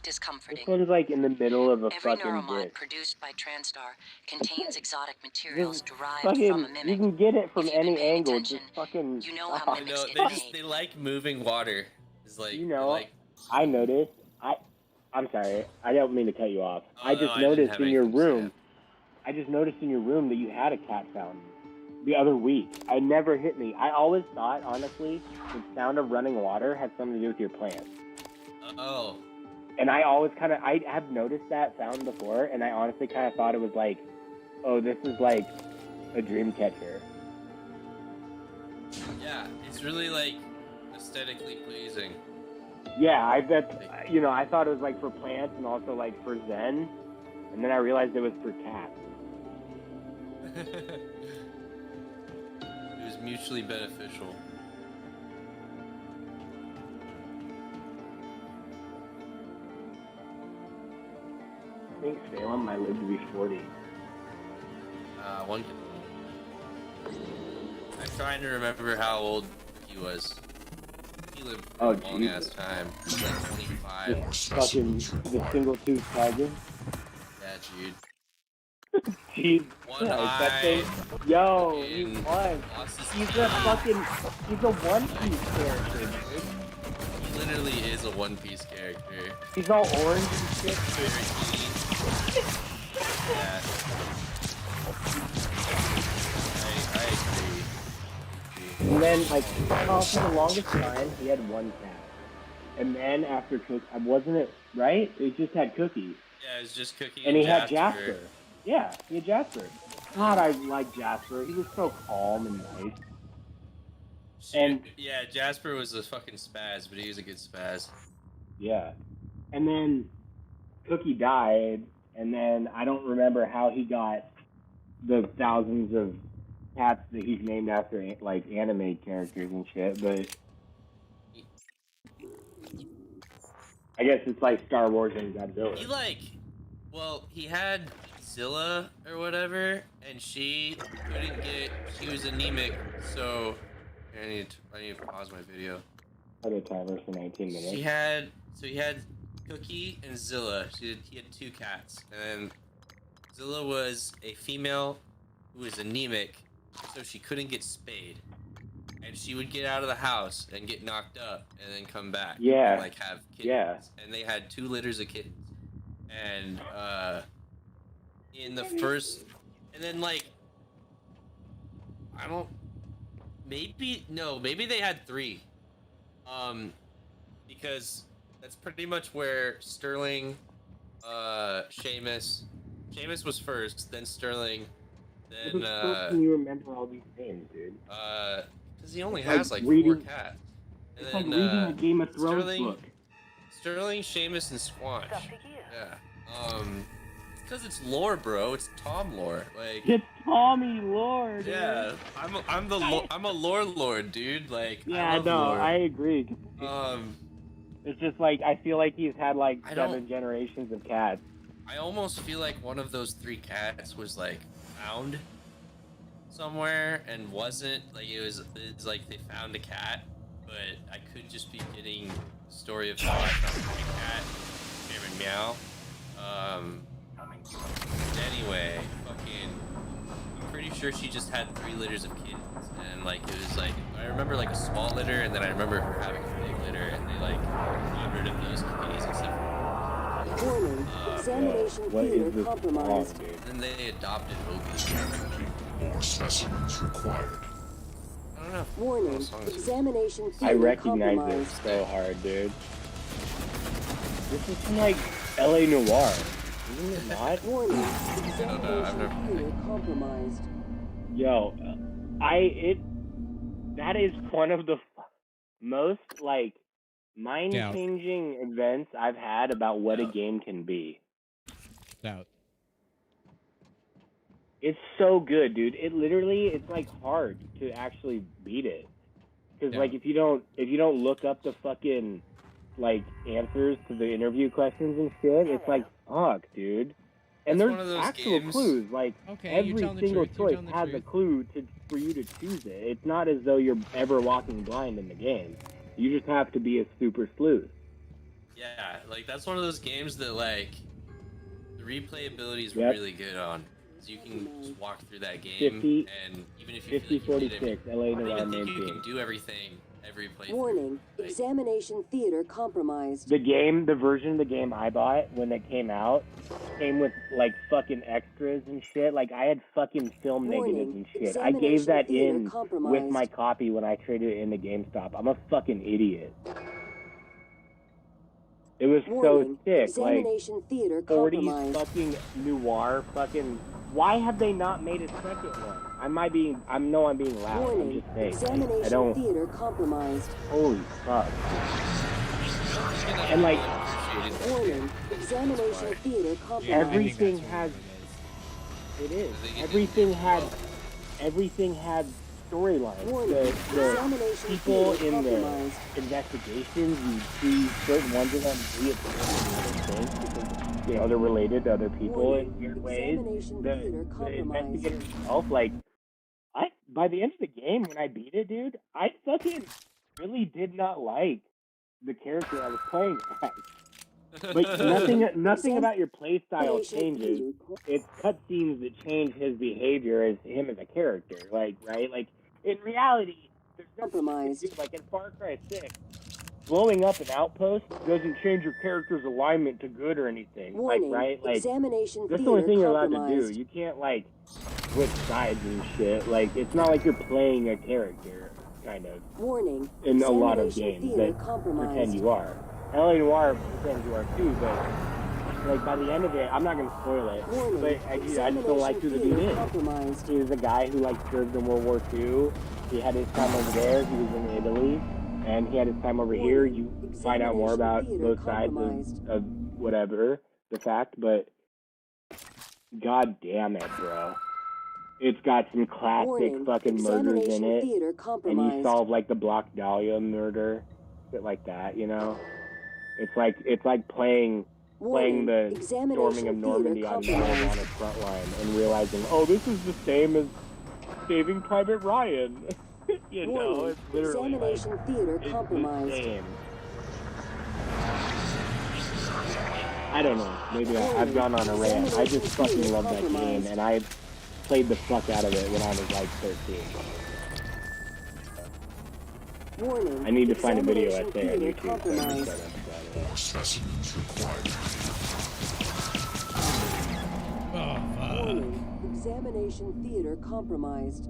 Speaker 5: discomforting.
Speaker 3: This one's, like, in the middle of a
Speaker 5: Every
Speaker 3: fucking
Speaker 5: neuromod
Speaker 3: disc.
Speaker 5: produced by TranStar contains exotic materials derived
Speaker 3: Fucking,
Speaker 5: from a
Speaker 3: you
Speaker 5: mimic.
Speaker 3: can get it from
Speaker 5: If you've been
Speaker 3: any
Speaker 5: paying
Speaker 3: angle.
Speaker 5: attention,
Speaker 3: Just fucking.
Speaker 5: you know how
Speaker 3: stop.
Speaker 2: I
Speaker 5: mimics
Speaker 2: know
Speaker 5: get made.
Speaker 2: they like moving water. It's like
Speaker 3: You
Speaker 2: they're
Speaker 3: know,
Speaker 2: like,
Speaker 3: I noticed. I'm sorry. I don't mean to cut you off.
Speaker 2: Oh,
Speaker 3: I
Speaker 2: no,
Speaker 3: just
Speaker 2: I didn't
Speaker 3: noticed
Speaker 2: have
Speaker 3: in your
Speaker 2: anything to say.
Speaker 3: room. I just noticed in your room that you had a cat fountain the other week. It never hit me. I always thought, honestly, the sound of running water had something to do with your plants.
Speaker 2: oh,
Speaker 3: And I always I have noticed that sound before, and I honestly kind of thought it was like, oh, this is like a dream catcher.
Speaker 2: yeah. It's really like aesthetically pleasing.
Speaker 3: Yeah, I bet, I thought it was like for plants and also like for Zen, and then I realized it was for cats.
Speaker 2: It was mutually beneficial.
Speaker 3: I think Salem might live to be 40.
Speaker 2: One. I'm trying to remember how old he was. He lived for
Speaker 3: Oh,
Speaker 2: a long ass time. He's like 25.
Speaker 3: Fucking the single tooth tiger.
Speaker 2: Yeah, dude.
Speaker 3: Jeez.
Speaker 2: One
Speaker 3: Christ,
Speaker 2: eye.
Speaker 3: that thing. Yo, he
Speaker 2: fucking
Speaker 3: was.
Speaker 2: lost his
Speaker 3: He's
Speaker 2: eye.
Speaker 3: a fucking. He's a One Piece character, dude.
Speaker 2: He literally is a One Piece character.
Speaker 3: He's all orange and shit.
Speaker 2: Yeah. I agree.
Speaker 3: And then, like, for the longest time, he had one cat. And then after Cookie, wasn't it right? It just had Cookie.
Speaker 2: Yeah, it's just Cookie
Speaker 3: And he had Jasper. Yeah, he had Jasper. God, I like Jasper. He was so calm and nice. And
Speaker 2: yeah, Jasper was a fucking spaz, but he was a good spaz.
Speaker 3: yeah. And then Cookie died, and then I don't remember how he got the thousands of cats that he's named after, like, anime characters and shit, but I guess it's like Star Wars and Godzilla.
Speaker 2: He had Zilla or whatever, and she was anemic, so I need to pause my video.
Speaker 3: Set a timer for 19 minutes.
Speaker 2: He had Cookie and Zilla. He had two cats, and then Zilla was a female who was anemic, so she couldn't get spayed, and she would get out of the house and get knocked up, and then come back.
Speaker 3: Yeah.
Speaker 2: And, like, have kittens.
Speaker 3: Yeah.
Speaker 2: And they had 2 litters of kittens, and in the first, and then like, maybe they had 3. Because that's pretty much where Sterling, Seamus was first, then Sterling, then,
Speaker 3: Can you remember all these names, dude?
Speaker 2: because he only
Speaker 3: It's like
Speaker 2: has like
Speaker 3: reading-
Speaker 2: 4 cats. And
Speaker 3: It's like reading a Game of Thrones book.
Speaker 2: Sterling, Seamus, and Squanch.
Speaker 1: It's up to you.
Speaker 2: Yeah. Because it's lore, bro. It's Tom lore. Like,
Speaker 3: It's Tommy Lord.
Speaker 2: yeah, I'm a lore lord, dude. Like,
Speaker 3: Yeah,
Speaker 2: I love
Speaker 3: no,
Speaker 2: lore.
Speaker 3: I agree. It's just like I feel like he's had like
Speaker 2: I
Speaker 3: 7
Speaker 2: don't-
Speaker 3: generations of cats.
Speaker 2: I almost feel like one of those 3 cats was like found somewhere and wasn't. Like, it's like they found a cat, but I could just be getting the story of how I found a cat, Cameron Meow. Anyway, I'm pretty sure she just had 3 litters of kittens, and like it was like I remember like a small litter, and then I remember her having a big litter, and they like got rid of those kitties except for
Speaker 6: Warning, examination
Speaker 3: What is
Speaker 6: theater
Speaker 3: this song,
Speaker 6: compromised.
Speaker 3: dude?
Speaker 2: then they adopted Opie.
Speaker 9: More specimens required.
Speaker 2: I don't know.
Speaker 6: Warning,
Speaker 2: What song is it?
Speaker 6: examination
Speaker 3: I
Speaker 6: theater
Speaker 3: recognize it
Speaker 6: compromised.
Speaker 3: so hard, dude. This is from like LA Noir, isn't it not?
Speaker 6: Warning,
Speaker 2: I've
Speaker 6: examination
Speaker 2: never
Speaker 6: theater compromised.
Speaker 3: Yo, that is one of the most like mind-changing events I've had about what a game can be.
Speaker 4: Doubt.
Speaker 3: It's so good, dude. It's like hard to actually beat it. Because
Speaker 4: Yeah.
Speaker 3: like if you don't look up the fucking like answers to the interview questions and shit, it's like fuck, dude. And
Speaker 2: That's
Speaker 3: there's
Speaker 2: one of those
Speaker 3: actual
Speaker 2: games-
Speaker 3: clues. Like
Speaker 4: Okay, you're
Speaker 3: every
Speaker 4: telling the
Speaker 3: single
Speaker 4: truth, you're
Speaker 3: choice
Speaker 4: telling the
Speaker 3: has a
Speaker 4: truth.
Speaker 3: clue for you to choose it. It's not as though you're ever walking blind in the game. You just have to be a super sleuth.
Speaker 2: Yeah, like that's one of those games that like the replayability is
Speaker 3: Yep.
Speaker 2: really good on. 'Cause you can just walk through that game,
Speaker 3: 50
Speaker 2: and even if you feel like you did
Speaker 3: 5046 LA
Speaker 2: I don't
Speaker 3: Noir
Speaker 2: even
Speaker 3: main
Speaker 2: think you
Speaker 3: theme.
Speaker 2: can do everything every playthrough.
Speaker 6: Warning,
Speaker 2: Like,
Speaker 6: examination theater compromised.
Speaker 3: The version of the game I bought when it came out, came with like fucking extras and shit. Like I had fucking film negatives
Speaker 6: Warning,
Speaker 3: and shit. I gave
Speaker 6: examination
Speaker 3: that
Speaker 6: theater
Speaker 3: in with
Speaker 6: compromised.
Speaker 3: my copy when I traded it into GameStop. I'm a fucking idiot. It was
Speaker 6: Warning,
Speaker 3: so sick. Like
Speaker 6: examination theater
Speaker 3: 40
Speaker 6: compromised.
Speaker 3: fucking noir fucking. Why have they not made a second one? I'm being loud. I'm
Speaker 6: Warning,
Speaker 3: just saying.
Speaker 6: examination
Speaker 3: I don't.
Speaker 6: theater compromised.
Speaker 3: Holy fuck. And like
Speaker 6: Warning, examination theater compromised.
Speaker 3: everything
Speaker 4: I think that's
Speaker 3: has.
Speaker 4: what it is.
Speaker 3: It is.
Speaker 2: I think it
Speaker 3: Everything
Speaker 2: did
Speaker 3: had
Speaker 2: well.
Speaker 3: everything had storylines.
Speaker 6: Warning.
Speaker 3: The
Speaker 6: Examination
Speaker 3: people
Speaker 6: theater
Speaker 3: in the
Speaker 6: compromised.
Speaker 3: investigations, you see certain ones of them reappear in different things because they're related to other people
Speaker 6: Warning.
Speaker 3: in weird ways.
Speaker 6: Examination
Speaker 3: The,
Speaker 6: theater
Speaker 3: the
Speaker 6: compromised.
Speaker 3: investigator himself, like, by the end of the game when I beat it, dude, I fucking really did not like the character I was playing as. But nothing about your play style changes. It's cutscenes that change his behavior as him as a character. Like, right? Like, in reality, there's nothing you can do. Like in Far Cry 6, blowing up an outpost doesn't change your character's alignment to good or anything.
Speaker 6: Warning.
Speaker 3: Like, right? Like,
Speaker 6: Examination
Speaker 3: that's the only
Speaker 6: theater
Speaker 3: thing you're allowed to do.
Speaker 6: compromised.
Speaker 3: You can't, like, switch sides and shit. Like, it's not like you're playing a character, kind of,
Speaker 6: Warning.
Speaker 3: in a lot of
Speaker 6: Examination
Speaker 3: games
Speaker 6: theater
Speaker 3: that
Speaker 6: compromised.
Speaker 3: pretend you are. LA Noire pretends you are too, but like by the end of it, I'm not gonna spoil it.
Speaker 6: Warning.
Speaker 3: But I just don't like who the dude
Speaker 6: Examination
Speaker 3: is.
Speaker 6: theater compromised.
Speaker 3: He was a guy who like served in World War II. He had his time over there. He was in Italy, and he had his time over here. You find out more about both sides of whatever the fact, but god damn it, bro. It's got some classic
Speaker 6: Warning.
Speaker 3: fucking murders in
Speaker 6: Examination
Speaker 3: it,
Speaker 6: theater
Speaker 3: and you
Speaker 6: compromised.
Speaker 3: solve like the Block Dahlia murder, shit like that. You know, it's like playing
Speaker 6: Warning.
Speaker 3: the
Speaker 6: Examination
Speaker 3: storming of Normandy
Speaker 6: theater
Speaker 3: on Medal of
Speaker 6: compromised.
Speaker 3: Honor's front line and realizing, oh, this is the same as Saving Private Ryan. You know,
Speaker 6: Warning.
Speaker 3: it's literally like,
Speaker 6: Examination theater
Speaker 3: it's the
Speaker 6: compromised.
Speaker 3: same. I don't know. Maybe I've gone on a rant. I just fucking love that game, and I played the fuck out of it when I was like 13.
Speaker 6: Warning.
Speaker 3: I need to find a video
Speaker 6: Examination
Speaker 3: essay on
Speaker 6: theater
Speaker 3: YouTube. So I can
Speaker 6: compromised.
Speaker 3: start about it.
Speaker 9: More specimens required.
Speaker 4: Oh, fuck.
Speaker 6: Warning. Examination theater compromised.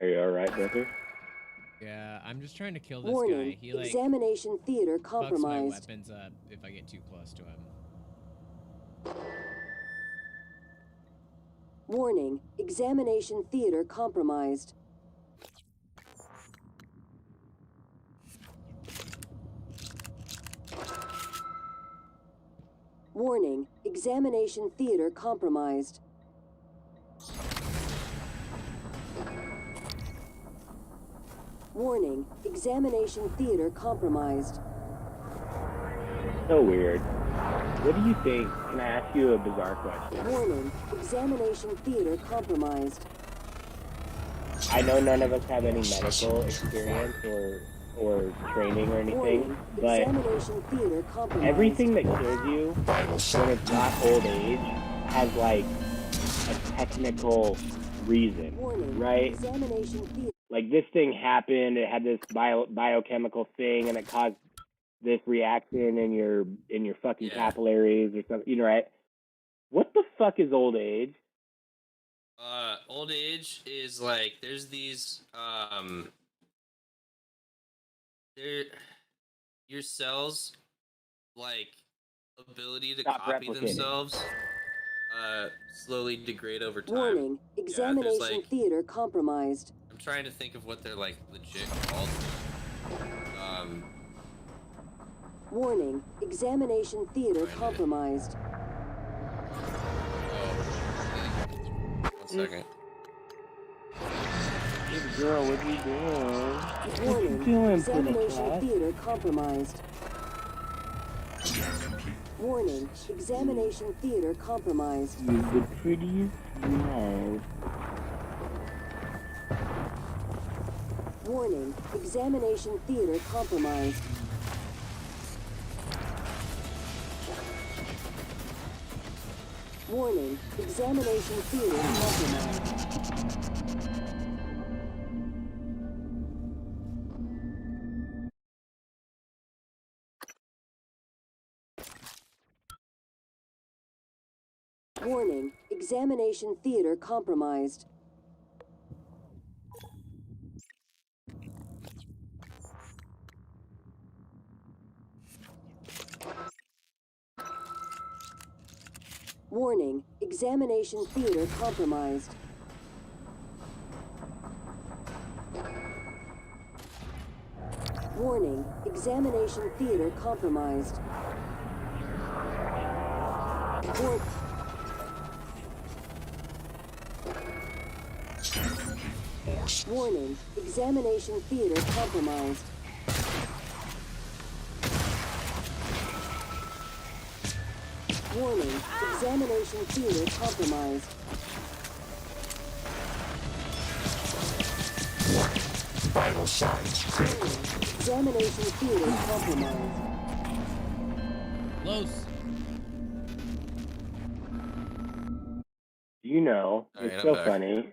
Speaker 3: Are you alright, brother?
Speaker 4: Yeah, I'm just trying to kill this
Speaker 6: Warning.
Speaker 4: guy. He like
Speaker 6: Examination theater
Speaker 4: fucks my
Speaker 6: compromised.
Speaker 4: weapons up if I get too close to him.
Speaker 6: Warning. Examination theater compromised. Warning. Examination theater compromised. Warning. Examination theater compromised.
Speaker 3: So weird. What do you think? Can I ask you a bizarre question?
Speaker 6: Warning. Examination theater compromised.
Speaker 3: I know none of us have any medical experience or training or anything,
Speaker 6: Warning.
Speaker 3: but
Speaker 6: Examination theater compromised.
Speaker 3: everything that kills you when it's not old age has like a technical reason,
Speaker 6: Warning.
Speaker 3: right?
Speaker 6: Examination theater.
Speaker 3: Like this thing happened, it had this biochemical thing, and it caused this reaction in your fucking capillaries or something, you know, right? What the fuck is old age?
Speaker 2: Old age is like there's these your cells like ability to
Speaker 3: Stop
Speaker 2: copy
Speaker 3: replicating.
Speaker 2: themselves slowly degrade over time.
Speaker 6: Warning. Examination
Speaker 2: like-
Speaker 6: theater compromised.
Speaker 2: I'm trying to think of what they're like legit called.
Speaker 6: Warning. Examination theater
Speaker 2: Find it.
Speaker 6: compromised.
Speaker 2: One second.
Speaker 3: Hey, girl, what you doing?
Speaker 6: Warning.
Speaker 3: doing, pretty
Speaker 6: Examination
Speaker 3: cat?
Speaker 6: theater compromised.
Speaker 9: Scan complete.
Speaker 6: Warning. Examination theater compromised.
Speaker 3: You're the prettiest love.
Speaker 6: Warning. Examination theater compromised. Warning. Examination theater compromised. Warning. Examination theater compromised. Warning. Examination theater compromised. Warning. Examination theater compromised. War-
Speaker 9: Scan complete. More space.
Speaker 6: Warning. Examination theater compromised. Warning. Examination theater compromised.
Speaker 9: Vital signs critical.
Speaker 6: Examination theater compromised.
Speaker 4: Close.
Speaker 3: You know,
Speaker 2: Alright,
Speaker 3: it's
Speaker 2: I'm
Speaker 3: so
Speaker 2: back.
Speaker 3: funny.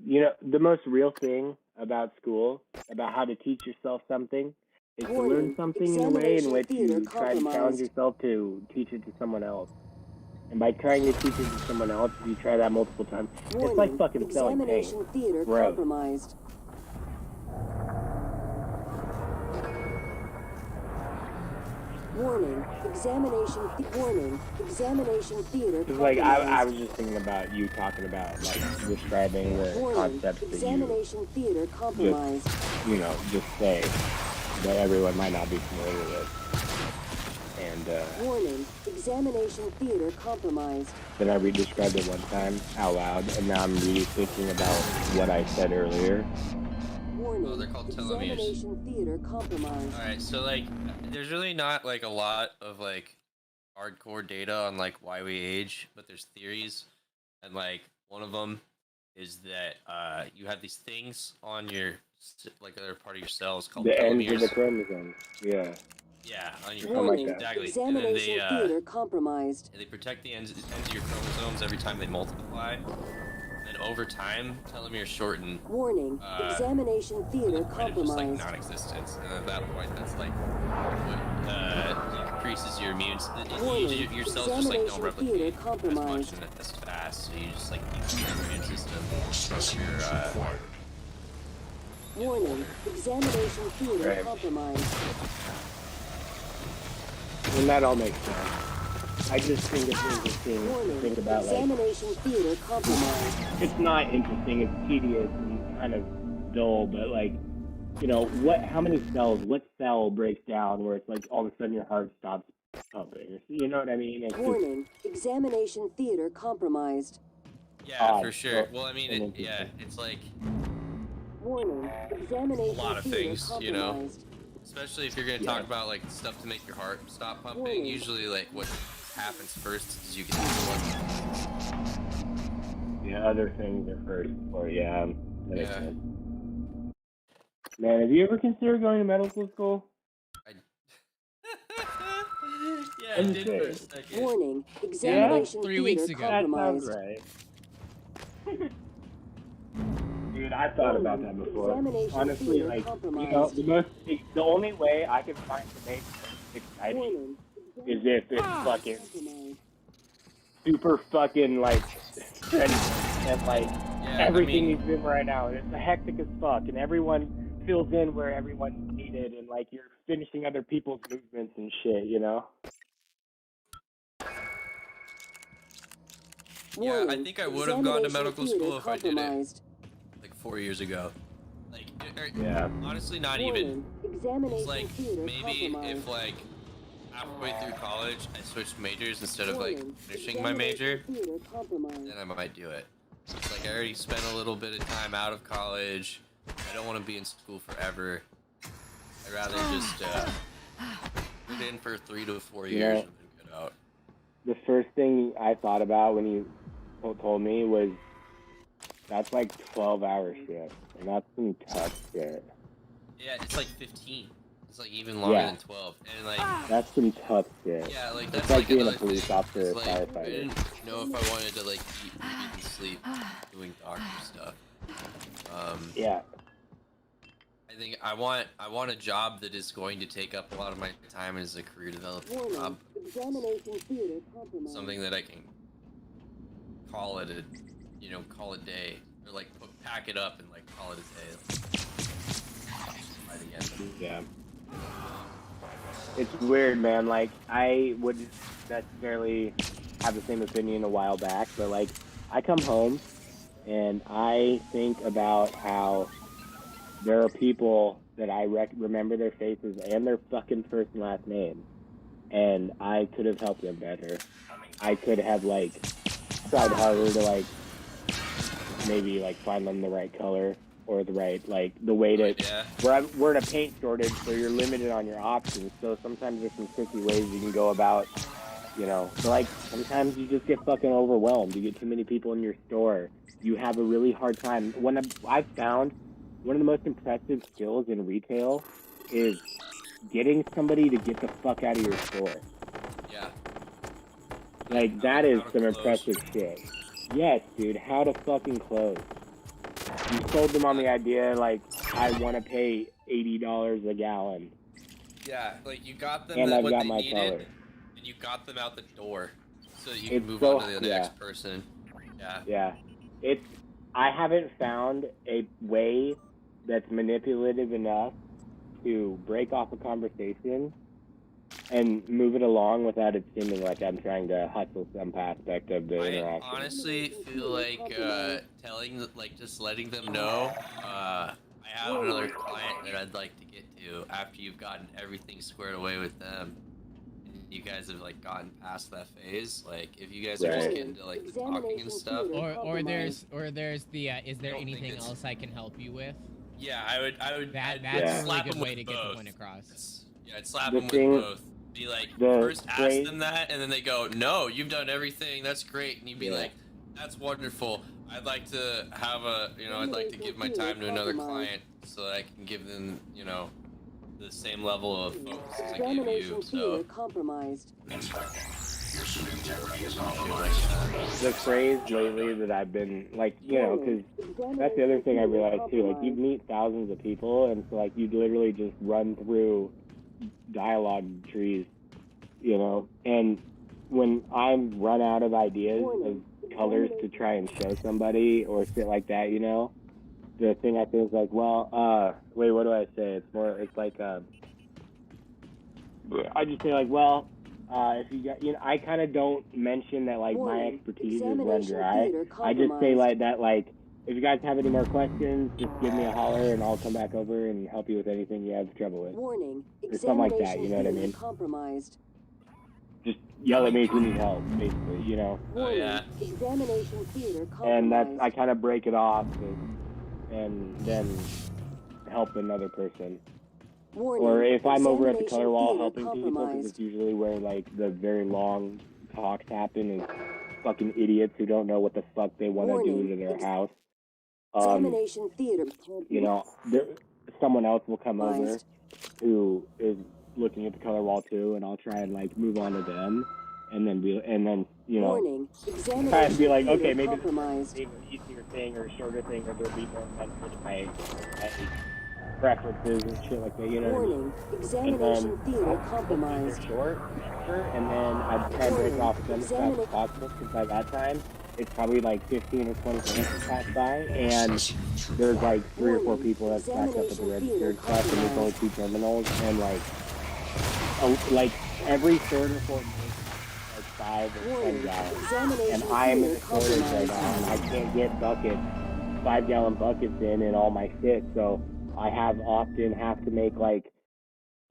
Speaker 3: You know, the most real thing about school, about how to teach yourself something, is to learn
Speaker 6: Warning.
Speaker 3: something in a way in
Speaker 6: Examination
Speaker 3: which
Speaker 6: theater
Speaker 3: you try to challenge
Speaker 6: compromised.
Speaker 3: yourself to teach it to someone else. And by trying to teach it to someone else, if you try that multiple times, it's like
Speaker 6: Warning.
Speaker 3: fucking selling paint.
Speaker 6: Examination theater
Speaker 3: Gross.
Speaker 6: compromised. Warning. Warning. Examination theater
Speaker 3: Because, like, I
Speaker 6: compromised.
Speaker 3: was just thinking about you talking about, like, describing the
Speaker 6: Warning.
Speaker 3: concepts that you,
Speaker 6: Examination theater compromised.
Speaker 3: you know, just say that everyone might not be familiar with. And,
Speaker 6: Warning. Examination theater compromised.
Speaker 3: then I re-described it one time out loud, and now I'm re-thinking about what I said earlier.
Speaker 6: Warning.
Speaker 2: Oh, they're called telomeres.
Speaker 6: Examination theater compromised.
Speaker 2: All right, so like, there's really not like a lot of like hardcore data on like why we age, but there's theories, and like one of them is that you have these things on your like other part of your cells called
Speaker 3: The ends of
Speaker 2: telomeres.
Speaker 3: the chromosome. Yeah.
Speaker 2: Yeah, on your
Speaker 3: Something like
Speaker 6: Warning.
Speaker 3: that.
Speaker 2: exactly. And then
Speaker 6: Examination theater compromised.
Speaker 2: they protect the ends of your chromosomes every time they multiply. And over time, telomeres shorten.
Speaker 6: Warning. Examination theater
Speaker 2: Kind of just like
Speaker 6: compromised.
Speaker 2: non-existent, and at that point, that's like what increases your immune.
Speaker 6: Warning.
Speaker 2: Your cells just like don't
Speaker 6: Examination
Speaker 2: replicate
Speaker 6: theater
Speaker 2: as much
Speaker 6: compromised.
Speaker 2: and as fast, so you just like use your immune system.
Speaker 9: More specimens required.
Speaker 6: Warning. Examination theater
Speaker 3: Right.
Speaker 6: compromised.
Speaker 3: And that all makes sense. I just think it's interesting to
Speaker 6: Warning.
Speaker 3: think about, like,
Speaker 6: Examination theater compromised.
Speaker 3: it's not interesting, it's tedious and kind of dull, but like, you know, how many cells, what cell breaks down where it's like all of a sudden your heart stops pumping? You know what I mean? It's just,
Speaker 6: Warning. Examination theater compromised.
Speaker 2: Yeah,
Speaker 3: Odd,
Speaker 2: for sure.
Speaker 3: but
Speaker 2: Well, I mean,
Speaker 3: interesting.
Speaker 2: it's like
Speaker 6: Warning. Examination
Speaker 2: a lot of
Speaker 6: theater
Speaker 2: things, you know.
Speaker 6: compromised.
Speaker 2: Especially if you're gonna talk about like stuff to make your heart stop pumping.
Speaker 6: Warning.
Speaker 2: Usually, like what happens first is you get blood.
Speaker 3: yeah, other things are first, or that makes
Speaker 2: Yeah.
Speaker 3: sense. Man, have you ever considered going to medical school?
Speaker 2: Yeah, I
Speaker 3: I'm
Speaker 2: did for a
Speaker 3: serious.
Speaker 2: second.
Speaker 6: Warning. Examination
Speaker 4: 3
Speaker 6: theater
Speaker 4: weeks ago.
Speaker 3: That sounds
Speaker 6: compromised.
Speaker 3: right. Dude, I thought about that before.
Speaker 6: Examination
Speaker 3: Honestly,
Speaker 6: theater
Speaker 3: like,
Speaker 6: compromised.
Speaker 3: the only way I can find to make it exciting
Speaker 6: Warning.
Speaker 3: is if it's fucking
Speaker 6: Compromised.
Speaker 3: super fucking like strenuous and like
Speaker 2: Yeah,
Speaker 3: everything
Speaker 2: I mean,
Speaker 3: he's doing right now. And it's hectic as fuck, and everyone fills in where everyone's needed, and like you're finishing other people's movements and shit. You know?
Speaker 2: yeah, I
Speaker 6: Warning.
Speaker 2: think I would have gone to
Speaker 6: Examination
Speaker 2: medical
Speaker 6: theater
Speaker 2: school if I did it
Speaker 6: compromised.
Speaker 2: like 4 years ago. Like,
Speaker 3: Yeah.
Speaker 2: honestly, not even.
Speaker 6: Warning. Examination
Speaker 2: It's like
Speaker 6: theater
Speaker 2: maybe
Speaker 6: compromised.
Speaker 2: if like halfway through college I switched majors instead of like
Speaker 6: Warning.
Speaker 2: finishing my major,
Speaker 6: Examination theater compromised.
Speaker 2: then I might do it. It's like I already spent a little bit of time out of college. I don't want to be in school forever. I'd rather just put in for 3 to 4 years
Speaker 3: Yeah.
Speaker 2: and then get out.
Speaker 3: The first thing I thought about when you told me was that's like 12-hour shit, and that's some tough shit.
Speaker 2: Yeah, it's like 15. It's like even longer
Speaker 3: Yeah.
Speaker 2: than 12. And like,
Speaker 3: That's some tough shit.
Speaker 2: yeah, like
Speaker 3: It's
Speaker 2: that's
Speaker 3: like
Speaker 2: like
Speaker 3: being a
Speaker 2: another
Speaker 3: police
Speaker 2: thing.
Speaker 3: officer or
Speaker 2: It's like, I
Speaker 3: firefighter.
Speaker 2: didn't know if I wanted to like eat and sleep doing doctor stuff.
Speaker 3: Yeah.
Speaker 2: I think I want a job that is going to take up a lot of my time as a career development
Speaker 6: Warning.
Speaker 2: job.
Speaker 6: Examination theater compromised.
Speaker 2: Something that I can call it a, call it day, or like pack it up and like call it a day. By the end.
Speaker 3: Yeah. It's weird, man. Like, I wouldn't necessarily have the same opinion a while back, but like, I come home and I think about how there are people that I remember their faces and their fucking first and last name. and I could have helped them better. I could have like tried harder to like maybe like find them the right color or the right like the way to.
Speaker 2: Yeah.
Speaker 3: We're in a paint shortage, so you're limited on your options. So sometimes there's some tricky ways you can go about. You know, so like sometimes you just get fucking overwhelmed. You get too many people in your store. You have a really hard time. I've found one of the most impressive skills in retail is getting somebody to get the fuck out of your store.
Speaker 2: Yeah.
Speaker 3: Like that is
Speaker 2: How to
Speaker 3: some
Speaker 2: close.
Speaker 3: impressive shit. Yes, dude. How to fucking close? You sold them on the idea like I want to pay $80 a gallon,
Speaker 2: Yeah, like you got them
Speaker 3: and I've
Speaker 2: what
Speaker 3: got
Speaker 2: they
Speaker 3: my
Speaker 2: needed,
Speaker 3: color.
Speaker 2: and you got them out the door, so that you
Speaker 3: It's
Speaker 2: can move
Speaker 3: so-
Speaker 2: on to the
Speaker 3: yeah.
Speaker 2: next person. Yeah.
Speaker 3: Yeah, I haven't found a way that's manipulative enough to break off a conversation and move it along without it seeming like I'm trying to hustle some aspect of the
Speaker 2: I
Speaker 3: interaction.
Speaker 2: honestly feel like just letting them know. I have another client that I'd like to get to after you've gotten everything squared away with them. And you guys have like gotten past that phase. Like if you guys are just
Speaker 3: Right.
Speaker 2: getting to like the talking and stuff.
Speaker 4: Or there's the is there
Speaker 2: I don't think
Speaker 4: anything
Speaker 2: it's-
Speaker 4: else I can help you with?
Speaker 2: Yeah, I would.
Speaker 4: That's
Speaker 2: I'd
Speaker 4: a really
Speaker 2: slap
Speaker 4: good
Speaker 2: them
Speaker 4: way
Speaker 2: with
Speaker 4: to get the
Speaker 2: both.
Speaker 4: point across.
Speaker 2: Yeah, I'd slap
Speaker 3: The
Speaker 2: them
Speaker 3: thing-
Speaker 2: with both. Be like,
Speaker 3: the
Speaker 2: first ask
Speaker 3: phrase-
Speaker 2: them that, and then they go, "No, you've done everything. That's great." And you'd be
Speaker 3: Yeah.
Speaker 2: like, "That's wonderful. I'd like to have I'd like to give my time to another client so that I can give them, the same level of focus as I gave you."
Speaker 6: Examination
Speaker 2: So,
Speaker 6: theater compromised.
Speaker 9: Inspector, your suit integrity is compromised.
Speaker 3: The phrase lately that I've been like, because that's the other thing I realized too. Like you meet thousands of people, and so like you literally just run through dialogue trees, And when I'm run out of ideas of colors to try and show somebody or shit like that, the thing I think is like, well, wait, what do I say? It's like, I just say like, well, if you got, I kind of don't mention that like my
Speaker 6: Warning,
Speaker 3: expertise is run
Speaker 6: examination
Speaker 3: dry.
Speaker 6: theater
Speaker 3: I just say
Speaker 6: compromised.
Speaker 3: like that, like, if you guys have any more questions, just give me a holler and I'll come back over and help you with anything you have trouble with.
Speaker 6: Warning.
Speaker 3: Or something like that,
Speaker 6: Examination
Speaker 3: you know what I
Speaker 6: theater
Speaker 3: mean?
Speaker 6: compromised.
Speaker 3: Just yell at me if you need help, basically,
Speaker 6: Warning.
Speaker 2: yeah.
Speaker 6: Examination theater compromised.
Speaker 3: And that's, I kind of break it off and then help another person.
Speaker 6: Warning.
Speaker 3: Or if I'm over at the
Speaker 6: Examination
Speaker 3: color wall
Speaker 6: theater
Speaker 3: helping people, because
Speaker 6: compromised.
Speaker 3: it's usually where like the very long talks happen and fucking idiots who don't know what the fuck they want to do
Speaker 6: Warning.
Speaker 3: to their house.
Speaker 6: Examination theater.
Speaker 3: Someone else will come over
Speaker 6: Compromised.
Speaker 3: who is looking at the color wall too, and I'll try and like move on to them, and then
Speaker 6: Warning. Examination
Speaker 3: try and be like,
Speaker 6: theater
Speaker 3: okay, maybe
Speaker 6: compromised.
Speaker 3: an easier thing or a shorter thing, or there'll be more mental to my preferences and shit like that, you know what I mean?
Speaker 6: Warning. Examination theater compromised.
Speaker 3: They're short, and then I'd try and break off with them as fast as possible, because by that time, it's probably like 15 or 20 minutes has passed by, and there's like 3 or 4 people that's backed up at the register and stuff, and there's only 2 terminals, and like every third or fourth minute, like 5 or 10 gallons.
Speaker 6: Examination
Speaker 3: And I'm in
Speaker 6: theater
Speaker 3: a shortage right
Speaker 6: compromised.
Speaker 3: now, and I can't get 5-gallon buckets in all my shit, so I often have to make like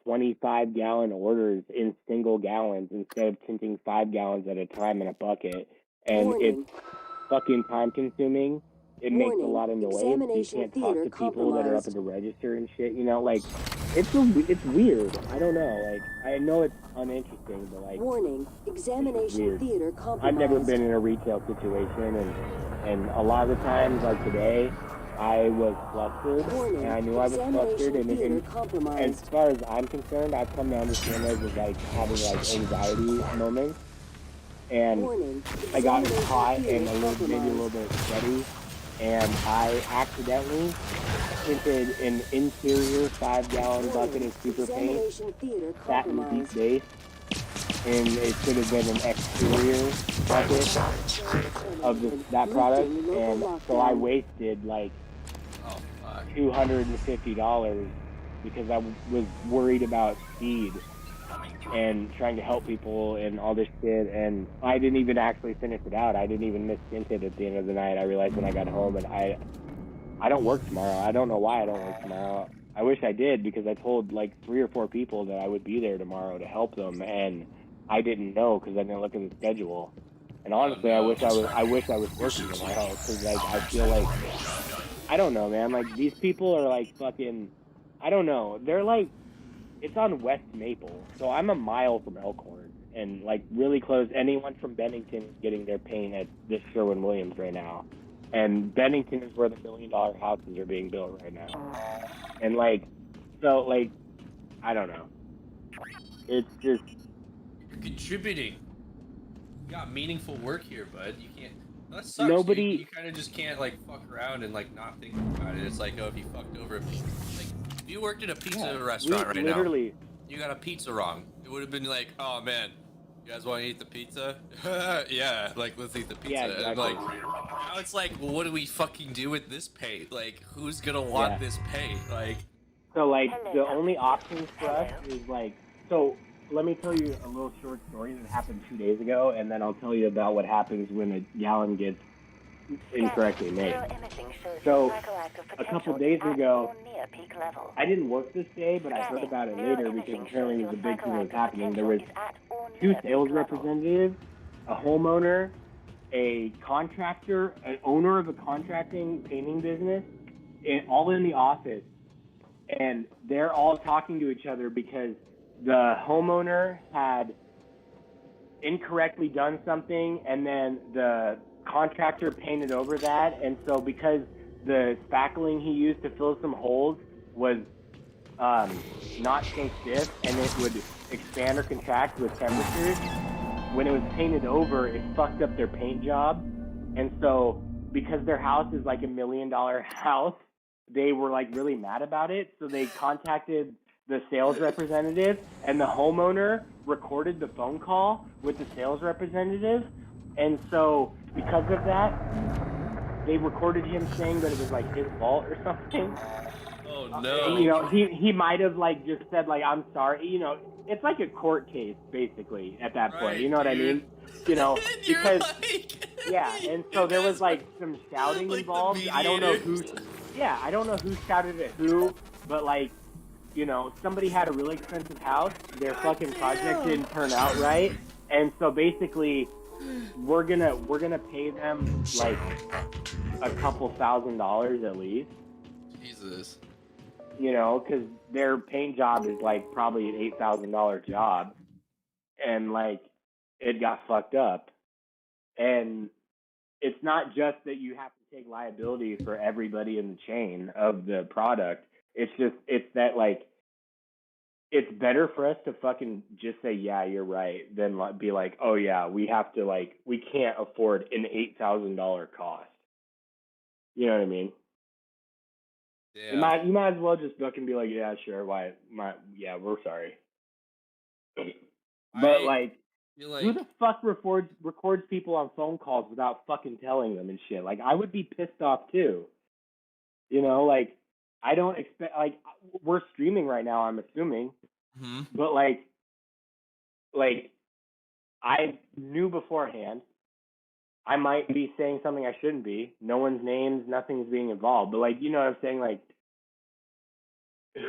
Speaker 3: 25-gallon orders in single gallons instead of tinting 5 gallons at a time in a bucket. And
Speaker 6: Warning.
Speaker 3: it's fucking time consuming. It makes a
Speaker 6: Warning.
Speaker 3: lot of noise. You
Speaker 6: Examination
Speaker 3: can't talk
Speaker 6: theater
Speaker 3: to people that are up
Speaker 6: compromised.
Speaker 3: at the register and shit, like it's weird. I don't know. Like I know it's uninteresting, but like
Speaker 6: Warning. Examination
Speaker 3: weird.
Speaker 6: theater compromised.
Speaker 3: I've never been in a retail situation, and a lot of the times, like today, I was flustered,
Speaker 6: Warning.
Speaker 3: and I knew I was flustered,
Speaker 6: Examination theater
Speaker 3: and
Speaker 6: compromised.
Speaker 3: as far as I'm concerned, I've come to understand those as like having like anxiety moments, and
Speaker 6: Warning.
Speaker 3: I got
Speaker 6: Examination
Speaker 3: caught
Speaker 6: theater
Speaker 3: and maybe a little bit sweaty, and I accidentally tinted an interior 5-gallon bucket of super paint,
Speaker 6: Examination theater
Speaker 3: satin deep
Speaker 6: compromised.
Speaker 3: base, and it should have been an exterior bucket of that product, and so I wasted like
Speaker 2: oh fuck.
Speaker 3: $250 because I was worried about speed and trying to help people and all this shit, and I didn't even actually finish it out. I didn't even miss tinted at the end of the night. I realized when I got home, and I don't work tomorrow. I don't know why I don't work tomorrow. I wish I did because I told like 3 or 4 people that I would be there tomorrow to help them, and I didn't know because I didn't look at the schedule. And honestly,
Speaker 2: no.
Speaker 3: I wish I was working tomorrow because like I feel like I don't know, man. Like these people are like fucking. I don't know. They're like, it's on West Maple, so I'm a mile from Elkhorn, and like really close. Anyone from Bennington is getting their paint at this Sherwin-Williams right now, and Bennington is where the $1 million houses are being built right now. And like, so like, I don't know. It's just
Speaker 2: You're contributing. You got meaningful work here, bud. You can't. That sucks.
Speaker 3: Nobody.
Speaker 2: You kind of just can't like fuck around and like not think about it. It's like, oh, if you fucked over, like, if you worked at a pizza restaurant right
Speaker 3: literally,
Speaker 2: now, you got a pizza wrong. It would have been like, oh man, you guys want to eat the pizza? Yeah, like let's eat the pizza.
Speaker 3: Yeah, exactly.
Speaker 2: And, like now it's like, well, what do we fucking do with this paint? Like, who's gonna want this paint? Like,
Speaker 3: so like the only options for us is like, so let me tell you a little short story that happened 2 days ago, and then I'll tell you about what happens when a gallon gets incorrectly made. So a couple days ago, I didn't work this day, but I heard about it later because apparently it was a big thing that was happening. There was 2 sales representatives, a homeowner, a contractor, an owner of a contracting painting business, and all in the office, and they're all talking to each other because the homeowner had incorrectly done something, and then the contractor painted over that, and so because the spackling he used to fill some holes was not so stiff, and it would expand or contract with temperatures, when it was painted over, it fucked up their paint job. And so because their house is like $1 million house, they were like really mad about it, so they contacted the sales representative, and the homeowner recorded the phone call with the sales representative. And so because of that, they recorded him saying that it was like his fault or something.
Speaker 2: oh no.
Speaker 3: You know, he might have like just said like, I'm sorry. You know, it's like a court case basically at that point. You know what I mean? You know, because
Speaker 2: like,
Speaker 3: yeah. And so there was like some shouting
Speaker 2: like
Speaker 3: involved. I don't know who. Yeah, I don't know who shouted at who, but like, you know, somebody had a really expensive house. Their fucking project didn't turn out right, and so basically, we're gonna pay them like a couple $1,000s at least.
Speaker 2: Jesus.
Speaker 3: You know, because their paint job is like probably an $8,000 job, and like it got fucked up, and it's not just that you have to take liability for everybody in the chain of the product. It's that like, it's better for us to fucking just say, yeah, you're right, than be like, oh yeah, we have to like, we can't afford an $8,000 cost. You know what I mean?
Speaker 2: Yeah.
Speaker 3: You might as well just fucking be like, yeah, sure, yeah, we're sorry. But like, who the fuck records people on phone calls without fucking telling them and shit? Like, I would be pissed off too. You know, like, I don't expect, like, we're streaming right now, I'm assuming.
Speaker 2: Mm-hmm.
Speaker 3: But like, I knew beforehand I might be saying something I shouldn't be. No one's names, nothing's being involved. But like, you know what I'm saying? Like,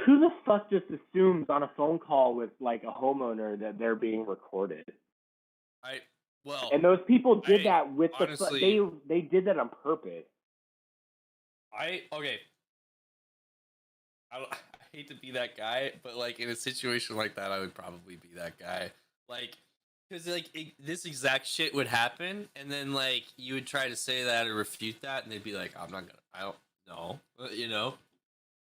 Speaker 3: who the fuck just assumes on a phone call with like a homeowner that they're being recorded? And those people did that with
Speaker 2: honestly,
Speaker 3: they did that on purpose.
Speaker 2: Okay. I hate to be that guy, but like in a situation like that, I would probably be that guy. Like, because like this exact shit would happen, and then like you would try to say that or refute that, and they'd be like, I don't know, you know.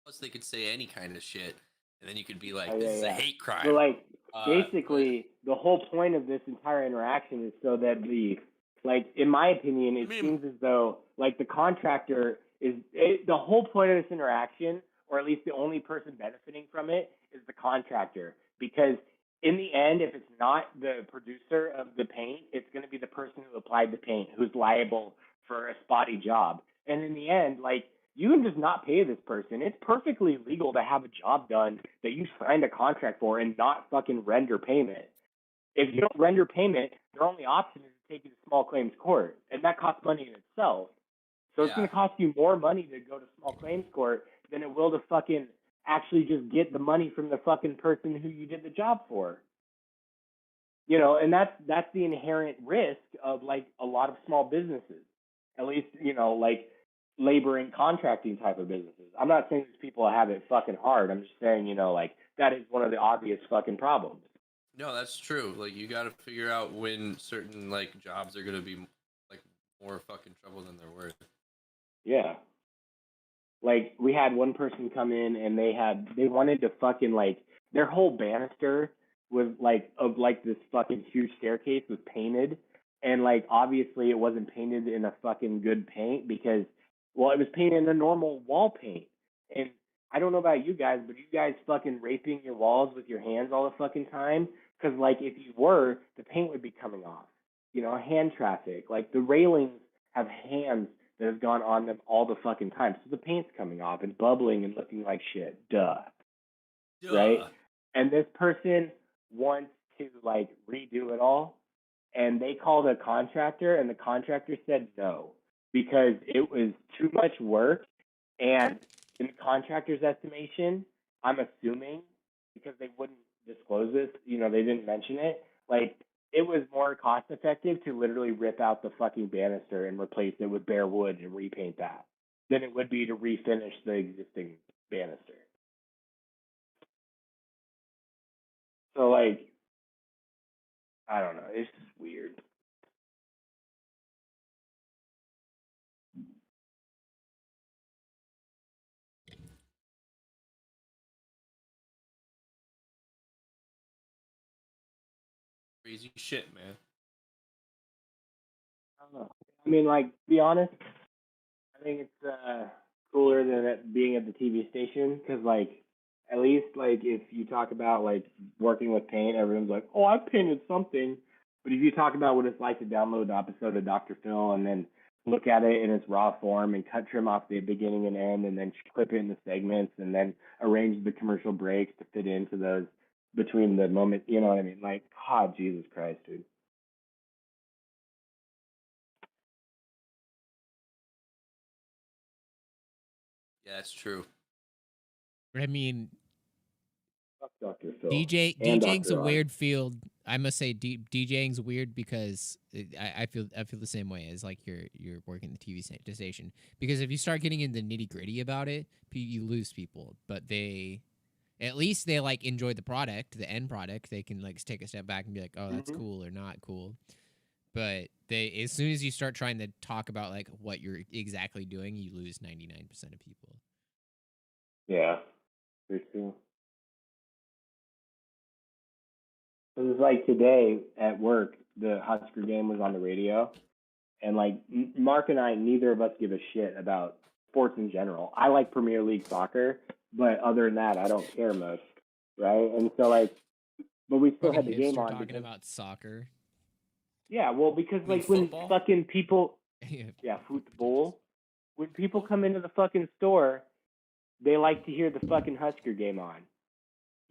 Speaker 2: Plus, they could say any kind of shit, and then you could be like, this is a hate crime.
Speaker 3: So like, basically, the whole point of this entire interaction is so that in my opinion, it seems as though like the contractor is the whole point of this interaction, or at least the only person benefiting from it, is the contractor. Because in the end, if it's not the producer of the paint, it's going to be the person who applied the paint who's liable for a spotty job. And in the end, like, you can just not pay this person. It's perfectly legal to have a job done that you signed a contract for and not fucking render payment. If you don't render payment, their only option is to take you to small claims court, and that costs money in itself. So it's going to cost you more money to go to small claims court than it will to fucking actually just get the money from the fucking person who you did the job for. You know, and that's the inherent risk of like a lot of small businesses, at least, you know, like labor and contracting type of businesses. I'm not saying these people have it fucking hard. I'm just saying, you know, like that is one of the obvious fucking problems.
Speaker 2: No, that's true. Like you got to figure out when certain like jobs are gonna be like more fucking trouble than they're worth.
Speaker 3: Yeah. Like we had one person come in and they wanted to fucking like their whole banister was like of like this fucking huge staircase was painted, and like obviously it wasn't painted in a fucking good paint because well it was painted in a normal wall paint. And I don't know about you guys, but you guys fucking raping your walls with your hands all the fucking time? Because like if you were, the paint would be coming off. You know, hand traffic. Like the railings have hands that have gone on them all the fucking time. So the paint's coming off and bubbling and looking like shit. Duh. Right? And this person wants to like redo it all. And they called a contractor and the contractor said no because it was too much work. And in the contractor's estimation, I'm assuming because they wouldn't disclose this, you know, they didn't mention it, like it was more cost effective to literally rip out the fucking banister and replace it with bare wood and repaint that than it would be to refinish the existing banister. So like, I don't know, it's just weird.
Speaker 2: Crazy shit, man.
Speaker 3: I don't know. I mean, like, to be honest, I think it's cooler than it being at the TV station because, like, at least, like, if you talk about, like, working with paint, everyone's like, oh, I painted something. But if you talk about what it's like to download an episode of Dr. Phil and then look at it in its raw form and trim off the beginning and end and then clip it into segments and then arrange the commercial breaks to fit into those between the moment, you know what I mean? Like, God, Jesus Christ, dude.
Speaker 2: Yeah, that's true.
Speaker 4: But I mean,
Speaker 3: Fuck Dr. Phil.
Speaker 4: DJing's a
Speaker 3: Dr.
Speaker 4: weird field. I must say, DJing's weird because I feel the same way as like you're working the TV station. Because if you start getting into nitty gritty about it, you lose people. But at least they like enjoy the product, the end product. They can like take a step back and be like, oh, that's cool or not cool. But as soon as you start trying to talk about like what you're exactly doing, you lose 99% of people.
Speaker 3: Yeah, for sure. It was like today at work, the Husker game was on the radio, and like Mark and I, neither of us give a shit about sports in general. I like Premier League soccer, but other than that, I don't care much, right? And so like, but we still had the game on.
Speaker 4: Talking about soccer.
Speaker 3: Yeah, well, because like when
Speaker 2: football?
Speaker 3: fucking people, yeah, football. When people come into the fucking store, they like to hear the fucking Husker game on.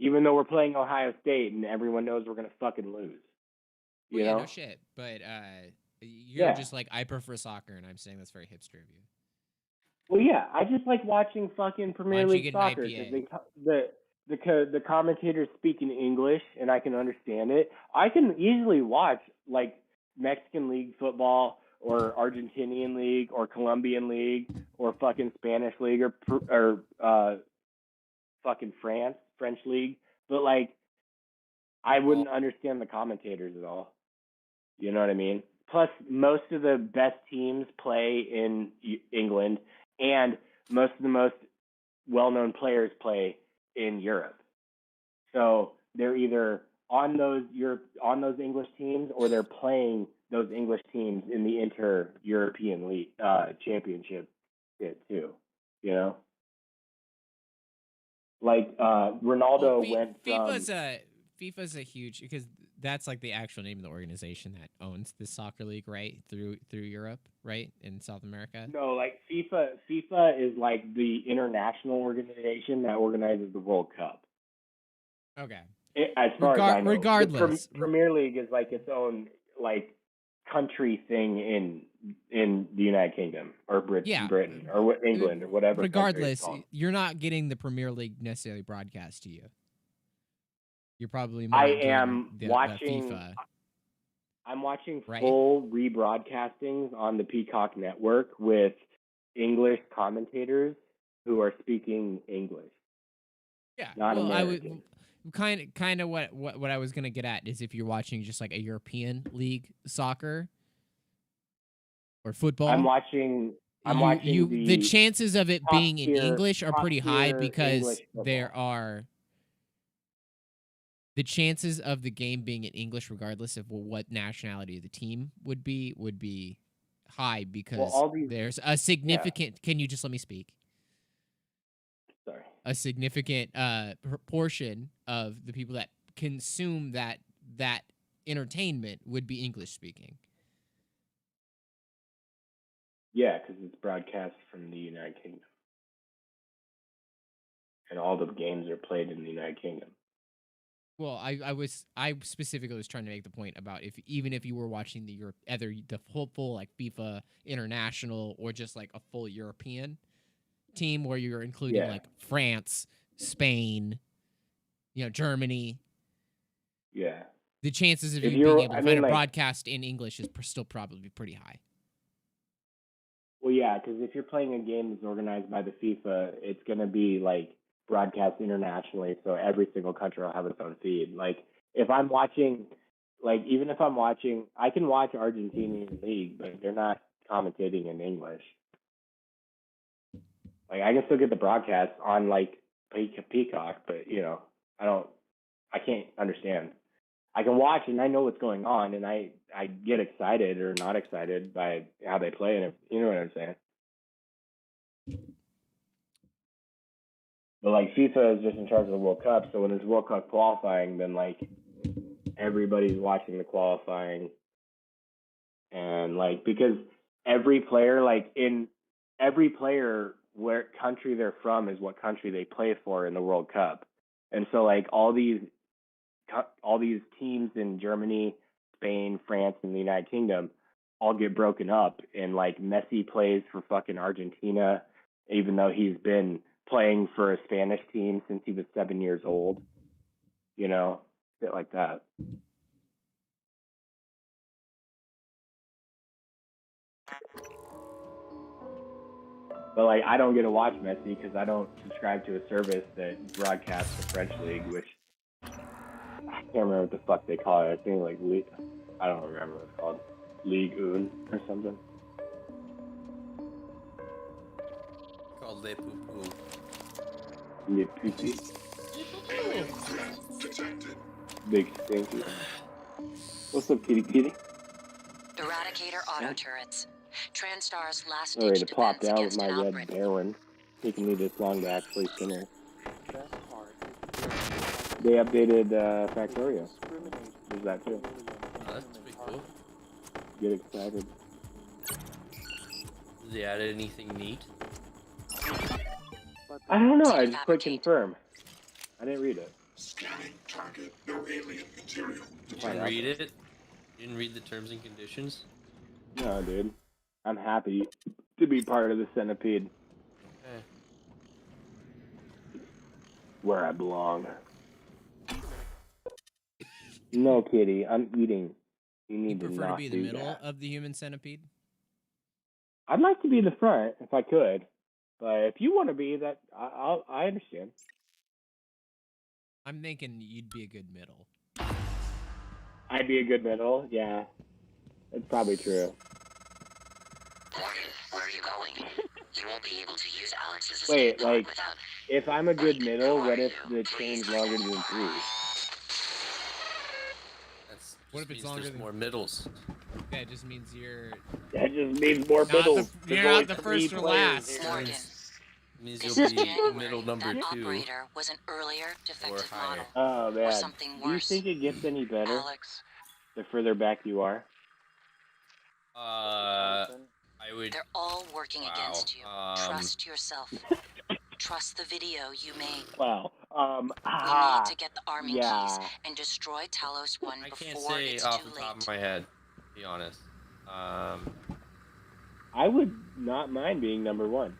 Speaker 3: Even though we're playing Ohio State and everyone knows we're gonna fucking lose. You know?
Speaker 4: No shit. But you're just like, I prefer soccer, and I'm saying that's very hipster of you.
Speaker 3: Well, yeah, I just like watching fucking Premier League soccer because the commentators speak in English and I can understand it. I can easily watch like Mexican League football or Argentinian League or Colombian League or fucking Spanish League or fucking French League, but like I wouldn't understand the commentators at all. You know what I mean? Plus, most of the best teams play in England, and most of the most well-known players play in Europe. So they're either on those English teams or they're playing those English teams in the inter-European League championship too. You know? Like Ronaldo went from
Speaker 4: FIFA's a huge, because that's like the actual name of the organization that owns the soccer league, right? Through Europe, right? In South America.
Speaker 3: No, like FIFA is like the international organization that organizes the World Cup.
Speaker 4: Okay.
Speaker 3: As far as I know,
Speaker 4: regardless,
Speaker 3: the Premier League is like its own like country thing in the United Kingdom or
Speaker 4: Yeah.
Speaker 3: Britain or England or whatever. country it's
Speaker 4: Regardless,
Speaker 3: called.
Speaker 4: you're not getting the Premier League necessarily broadcast to you. You're probably more
Speaker 3: I
Speaker 4: enjoying
Speaker 3: am
Speaker 4: the
Speaker 3: watching.
Speaker 4: FIFA.
Speaker 3: I'm watching
Speaker 4: Right.
Speaker 3: full rebroadcastings on the Peacock Network with English commentators who are speaking English.
Speaker 4: Yeah.
Speaker 3: Not
Speaker 4: well, I
Speaker 3: American.
Speaker 4: would kind of what I was gonna get at is if you're watching just like a European league soccer or football.
Speaker 3: I'm watching
Speaker 4: the chances of it
Speaker 3: top
Speaker 4: being in
Speaker 3: tier-
Speaker 4: English are
Speaker 3: top
Speaker 4: pretty high
Speaker 3: tier
Speaker 4: because
Speaker 3: English football.
Speaker 4: there are the chances of the game being in English, regardless of what nationality the team would be high because
Speaker 3: all these-
Speaker 4: there's a significant. Can you just let me speak?
Speaker 3: Sorry.
Speaker 4: A significant proportion of the people that consume that entertainment would be English speaking.
Speaker 3: Yeah, because it's broadcast from the United Kingdom. And all the games are played in the United Kingdom.
Speaker 4: Well, I specifically was trying to make the point about even if you were watching the full like FIFA International or just like a full European team where you're including like France, Spain, Germany.
Speaker 3: Yeah.
Speaker 4: The chances of
Speaker 3: If
Speaker 4: you being
Speaker 3: you're-
Speaker 4: able to
Speaker 3: I
Speaker 4: find
Speaker 3: mean,
Speaker 4: a
Speaker 3: like-
Speaker 4: broadcast in English is still probably pretty high.
Speaker 3: Well, yeah, because if you're playing a game that's organized by the FIFA, it's going to be like broadcast internationally, so every single country will have its own feed. Like if I'm watching, even if I'm watching, I can watch Argentinian league, but they're not commentating in English. Like I can still get the broadcast on like Peacock, but I can't understand. I can watch and I know what's going on, and I get excited or not excited by how they play, and you know what I'm saying. But like FIFA is just in charge of the World Cup, so when there's World Cup qualifying, then like everybody's watching the qualifying, and like because every player where country they're from is what country they play for in the World Cup, and so like all these teams in Germany, Spain, France, and the United Kingdom all get broken up, and like Messi plays for fucking Argentina, even though he's been playing for a Spanish team since he was 7 years old, shit like that. But like, I don't get to watch Messi because I don't subscribe to a service that broadcasts the French league, which I can't remember what the fuck they call it. I think like I don't remember what it's called, Ligue 1 or something.
Speaker 2: Called Le Poupou.
Speaker 3: Le Poupou. Big stinky. What's up, kitty kitty?
Speaker 5: Eradicator auto turrets. TranStar's last
Speaker 3: I'm ready
Speaker 5: ditch
Speaker 3: to plop
Speaker 5: defense
Speaker 3: down with
Speaker 5: against
Speaker 3: my
Speaker 5: an
Speaker 3: red
Speaker 5: outbreak.
Speaker 3: Darwin. Taking me this long to actually finish. They updated Factorio. There's that too.
Speaker 2: Oh, that's pretty cool.
Speaker 3: Get excited.
Speaker 2: Did they add anything neat?
Speaker 3: I don't know. I just clicked confirm. I didn't read it.
Speaker 9: Scanning target. No alien material.
Speaker 2: You didn't read it? You didn't read the terms and conditions?
Speaker 3: No, dude. I'm happy to be part of the Centipede.
Speaker 2: Okay.
Speaker 3: Where I belong. No, kitty. I'm eating. You need
Speaker 4: You
Speaker 3: to
Speaker 4: prefer to
Speaker 3: not
Speaker 4: be the
Speaker 3: do
Speaker 4: middle
Speaker 3: that.
Speaker 4: of the human centipede?
Speaker 3: I'd like to be the front if I could, but if you want to be that, I understand.
Speaker 4: I'm thinking you'd be a good middle.
Speaker 3: I'd be a good middle. Yeah, that's probably true.
Speaker 5: Morgan, where are you going? You won't be able to use Alex's
Speaker 3: Wait,
Speaker 5: escape pod
Speaker 3: like,
Speaker 5: without...
Speaker 3: if I'm a good
Speaker 5: Mike,
Speaker 3: middle,
Speaker 5: who
Speaker 3: what
Speaker 5: are
Speaker 3: if
Speaker 5: you?
Speaker 3: the
Speaker 5: Please
Speaker 3: chain's longer than 3?
Speaker 2: That's
Speaker 4: What if it's
Speaker 2: means
Speaker 4: longer
Speaker 2: there's
Speaker 4: than-
Speaker 2: more middles?
Speaker 4: Yeah, it just means you're
Speaker 3: That just means more
Speaker 4: not
Speaker 3: middles.
Speaker 4: the,
Speaker 3: There's
Speaker 4: you're
Speaker 3: only
Speaker 4: not the
Speaker 3: 3
Speaker 4: first or
Speaker 3: players
Speaker 4: last.
Speaker 3: here.
Speaker 5: Morgan.
Speaker 2: It means
Speaker 5: This
Speaker 2: you'll
Speaker 5: is
Speaker 2: be
Speaker 5: January.
Speaker 2: middle number
Speaker 5: That
Speaker 2: 2
Speaker 5: operator was an earlier defective
Speaker 2: higher.
Speaker 5: model.
Speaker 3: Oh man,
Speaker 5: something
Speaker 3: do you
Speaker 5: worse.
Speaker 3: think it gets any better
Speaker 5: Alex,
Speaker 3: the further back you are?
Speaker 2: I would.
Speaker 5: they're all working
Speaker 2: Wow.
Speaker 5: against you. Trust yourself. Trust the video you made.
Speaker 3: Wow.
Speaker 5: We need to get the arming
Speaker 3: yeah.
Speaker 5: keys and destroy Talos 1
Speaker 2: I can't
Speaker 5: before
Speaker 2: say
Speaker 5: it's
Speaker 2: off
Speaker 5: too
Speaker 2: the top of
Speaker 5: late.
Speaker 2: my head, to be honest.
Speaker 3: I would not mind being number 1.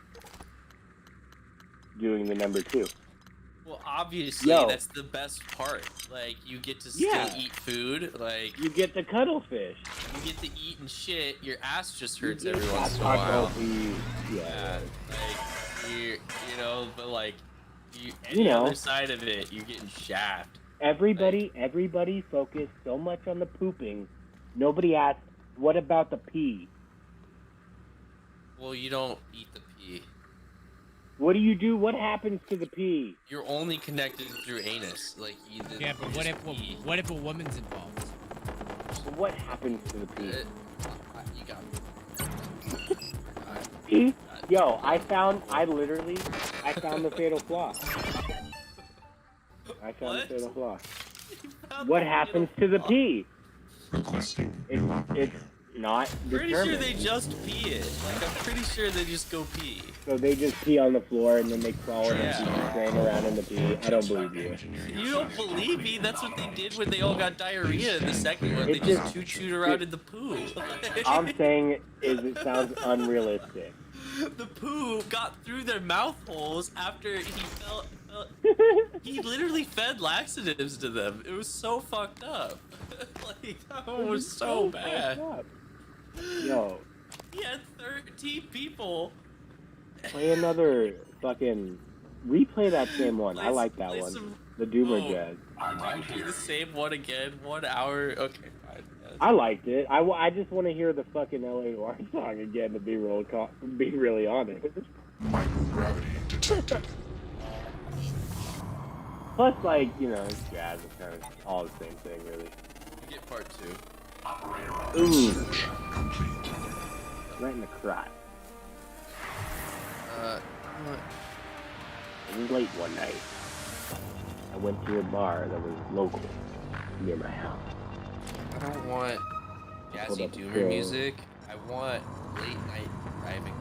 Speaker 3: Doing the number 2.
Speaker 2: Well, obviously,
Speaker 3: Yo.
Speaker 2: that's the best part. Like, you get to still
Speaker 3: Yeah.
Speaker 2: eat food. Like,
Speaker 3: You get the cuttlefish.
Speaker 2: you get to eat and shit. Your ass just hurts
Speaker 3: You
Speaker 2: every
Speaker 3: get
Speaker 2: once in a
Speaker 3: that
Speaker 2: while.
Speaker 3: taco.
Speaker 2: Yeah, like you know, but like
Speaker 3: You
Speaker 2: any
Speaker 3: know.
Speaker 2: other side of it, you're getting shafted.
Speaker 3: Everybody focused so much on the pooping. Nobody asked, what about the pee?
Speaker 2: Well, you don't eat the pee.
Speaker 3: What do you do? What happens to the pee?
Speaker 2: You're only connected through anus. Like you.
Speaker 4: Yeah, but what
Speaker 2: just
Speaker 4: if
Speaker 2: pee.
Speaker 4: what if a woman's involved?
Speaker 3: What happens to the pee?
Speaker 2: You got me.
Speaker 3: Pee? Yo, I found the fatal flaw. I found
Speaker 2: What?
Speaker 3: the fatal flaw.
Speaker 2: found
Speaker 3: What
Speaker 2: the
Speaker 3: happens
Speaker 2: fatal
Speaker 3: to the
Speaker 2: flaw?
Speaker 3: pee?
Speaker 9: Requesting
Speaker 3: It's not
Speaker 2: Pretty sure
Speaker 3: determined.
Speaker 2: they just pee it. Like I'm pretty sure they just go pee.
Speaker 3: So they just pee on the floor and then they crawl in
Speaker 2: Yeah.
Speaker 3: and pee train around in the pee. I don't believe you.
Speaker 2: You don't believe me? That's what they did when they all got diarrhea in the second one. They
Speaker 3: It
Speaker 2: just
Speaker 3: just-
Speaker 2: choo-chooed around in the poo.
Speaker 3: All I'm saying is it sounds unrealistic.
Speaker 2: The poo got through their mouth holes after he felt. He literally fed laxatives to them. It was so fucked up. Like that one was so bad.
Speaker 3: fucked up. Yo,
Speaker 2: He had 13 people.
Speaker 3: play another fucking replay that same one. I
Speaker 2: Play-
Speaker 3: like that
Speaker 2: play
Speaker 3: one.
Speaker 2: some-
Speaker 3: The Doomer
Speaker 2: Oh.
Speaker 3: Jazz.
Speaker 9: I'm right
Speaker 2: Do
Speaker 9: here.
Speaker 2: the same one again. 1 hour. Okay, fine. Yes.
Speaker 3: I liked it. I just want to hear the fucking LA Noir song again. To be really honest.
Speaker 9: Microgravity detected.
Speaker 3: Plus, like it's jazz. It's kind of all the same thing, really.
Speaker 2: You get part 2.
Speaker 9: Operator
Speaker 3: Ooh.
Speaker 9: search complete.
Speaker 3: Right in the crotch.
Speaker 2: What?
Speaker 3: It was late one night. I went to a bar that was local, near my house.
Speaker 2: I don't want
Speaker 3: Hold
Speaker 2: jazzy
Speaker 3: up,
Speaker 2: doomer
Speaker 3: so-
Speaker 2: music. I want late night driving.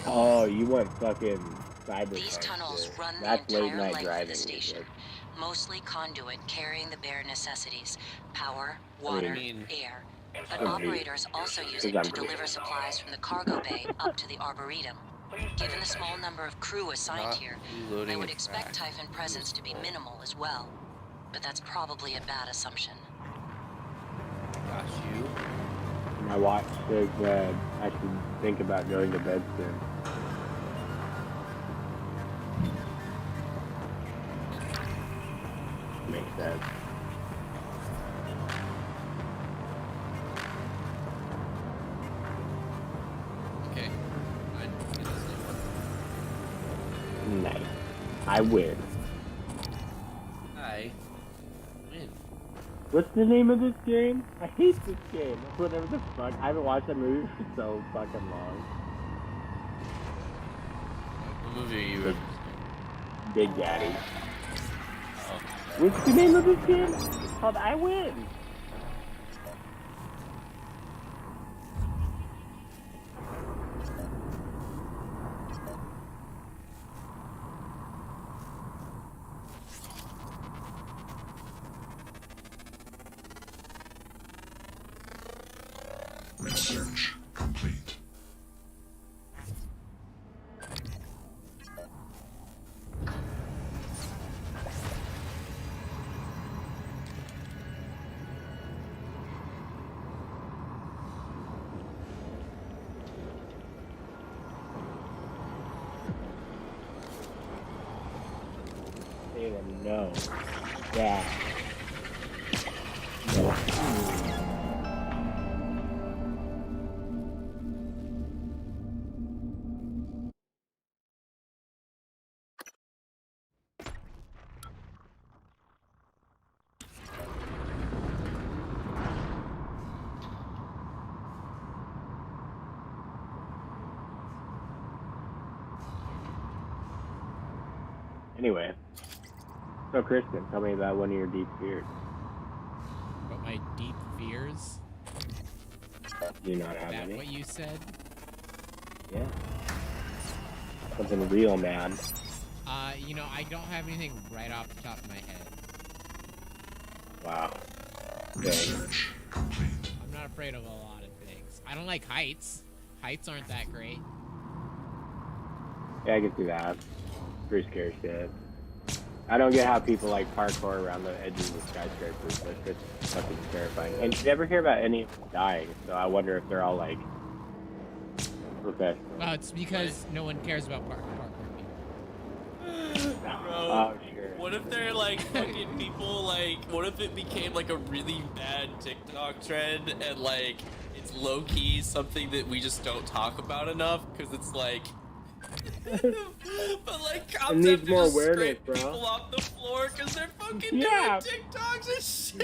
Speaker 3: Oh, you went fucking cyberpunk.
Speaker 5: These tunnels
Speaker 3: shit.
Speaker 5: run the
Speaker 3: That's late
Speaker 5: entire
Speaker 3: night
Speaker 5: length
Speaker 3: driving.
Speaker 5: of the station,
Speaker 3: music.
Speaker 5: mostly conduit carrying the bare necessities: power,
Speaker 3: I
Speaker 5: water,
Speaker 2: mean-
Speaker 5: air. But
Speaker 3: Agreed.
Speaker 5: operators also use it
Speaker 3: Because
Speaker 5: to
Speaker 3: I'm
Speaker 5: deliver
Speaker 3: cool.
Speaker 5: supplies from the cargo bay up to the Arboretum. Given the small number of crew assigned
Speaker 2: Not
Speaker 5: here,
Speaker 2: reloading
Speaker 5: I would
Speaker 2: a
Speaker 5: expect
Speaker 2: track.
Speaker 5: Typhon presence to be minimal as well. But that's probably a bad assumption.
Speaker 2: Got you.
Speaker 3: My watch says that I should think about going to bed soon. Makes sense.
Speaker 2: Okay. Fine. Get the same one.
Speaker 3: Nice. I win.
Speaker 2: I win.
Speaker 3: What's the name of this game? I hate this game. Whatever the fuck. I haven't watched that movie for so fucking long.
Speaker 2: What movie are you referencing?
Speaker 3: Big Daddy.
Speaker 2: Oh.
Speaker 3: What's the name of this game? It's called I Win.
Speaker 9: Research complete.
Speaker 3: Say them no. Yeah. No. Anyway, so Kristen, tell me about one of your deep fears.
Speaker 4: But my deep fears?
Speaker 3: Do you not have
Speaker 4: Is that
Speaker 3: any?
Speaker 4: what you said?
Speaker 3: Yeah. Something real, man.
Speaker 4: I don't have anything right off the top of my head.
Speaker 3: Wow. Okay.
Speaker 9: Research complete.
Speaker 4: I'm not a afraid of a lot of things. I don't like heights. Heights aren't that great.
Speaker 3: Yeah, I can see that. Pretty scary shit. I don't get how people like parkour around the edges of skyscrapers. That's just fucking terrifying. And you never hear about any dying, so I wonder if they're all like professional.
Speaker 4: Well, it's because no one cares about parkour people.
Speaker 2: Bro,
Speaker 3: Oh, sure.
Speaker 2: what if they're like fucking people like? What if it became like a really bad TikTok trend and like it's low key something that we just don't talk about enough because it's like. But like,
Speaker 3: It needs
Speaker 2: concept
Speaker 3: more
Speaker 2: to just
Speaker 3: awareness,
Speaker 2: scrape
Speaker 3: bro.
Speaker 2: people off the floor because they're fucking
Speaker 3: Yeah.
Speaker 2: doing TikToks and shit.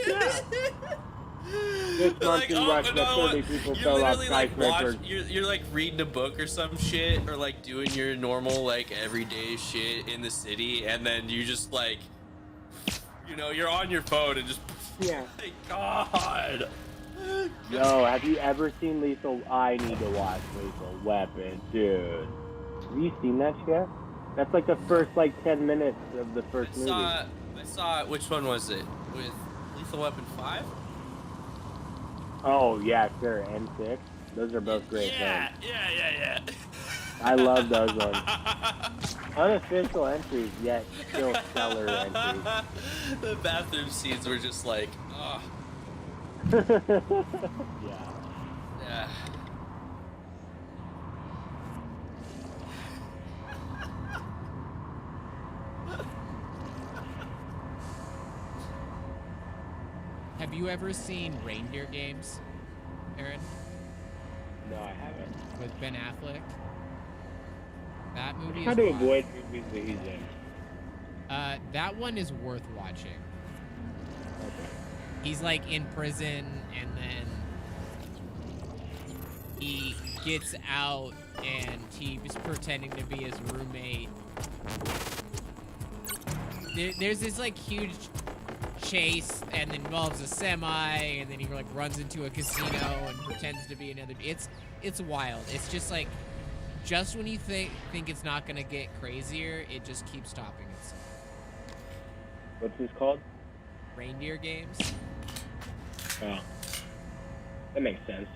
Speaker 3: This
Speaker 2: They're
Speaker 3: month in Russia,
Speaker 2: no,
Speaker 3: 30 people
Speaker 2: you're
Speaker 3: fell off
Speaker 2: literally like
Speaker 3: skyscrapers.
Speaker 2: you're like reading a book or some shit, or like doing your normal like everyday shit in the city, and then you just like, you know, you're on your phone and just,
Speaker 3: Yeah.
Speaker 2: thank God.
Speaker 3: Yo, have you ever seen Lethal? I need to watch Lethal Weapon, dude. Have you seen that shit? That's like the first like 10 minutes of the first movie.
Speaker 2: I saw it. Which one was it? With Lethal Weapon 5?
Speaker 3: Oh yeah, sure. N6. Those are both great
Speaker 2: Yeah,
Speaker 3: films.
Speaker 2: yeah.
Speaker 3: I love those ones. Unofficial entries, yet still stellar entries.
Speaker 2: The bathroom scenes were just like, oh,
Speaker 3: Yeah.
Speaker 2: yeah.
Speaker 4: Have you ever seen Reindeer Games, Aaron,
Speaker 3: No, I haven't.
Speaker 4: with Ben Affleck? That movie
Speaker 3: How
Speaker 4: is
Speaker 3: to
Speaker 4: wild.
Speaker 3: avoid movies that he's in.
Speaker 4: That one is worth watching.
Speaker 3: Okay.
Speaker 4: He's like in prison and then he gets out and he's pretending to be his roommate. There's this like huge chase and involves a semi and then he like runs into a casino and pretends to be another. It's wild. It's just like just when you think it's not gonna get crazier, it just keeps stopping itself.
Speaker 3: What's this called?
Speaker 4: Reindeer Games.
Speaker 3: Oh. That makes sense.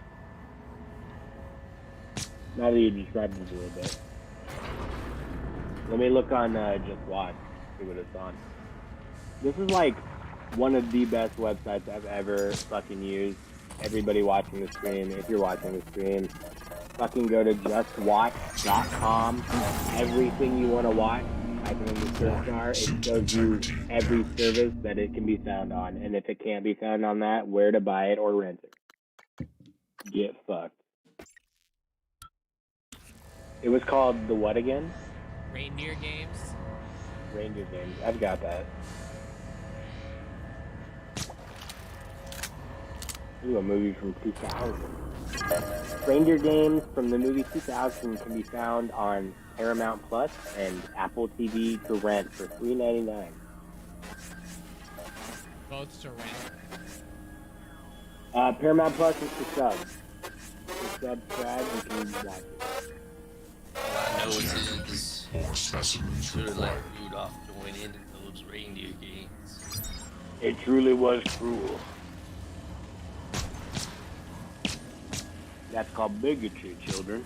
Speaker 3: Now that you described it a little bit. Let me look on Just Watch, see what it's on. This is like one of the best websites I've ever fucking used. Everybody watching the stream, if you're watching the stream, fucking go to justwatch.com. Everything you want to watch, type it in the search bar. It shows you every service that it can be found on. And if it can't be found on that, where to buy it or rent it. Get fucked. It was called the what again?
Speaker 4: Reindeer Games.
Speaker 3: Reindeer Games. I've got that. Ooh, a movie from 2000. Reindeer Games from the movie 2000 can be found on Paramount Plus and Apple TV to rent for $3.99.
Speaker 4: Both to rent.
Speaker 3: Paramount Plus is for subs. For subscribe, you can watch it.
Speaker 2: I know it is.
Speaker 9: More specimens
Speaker 2: Should have let Rudolph join in those reindeer games.
Speaker 3: It truly was cruel. That's called bigotry, children.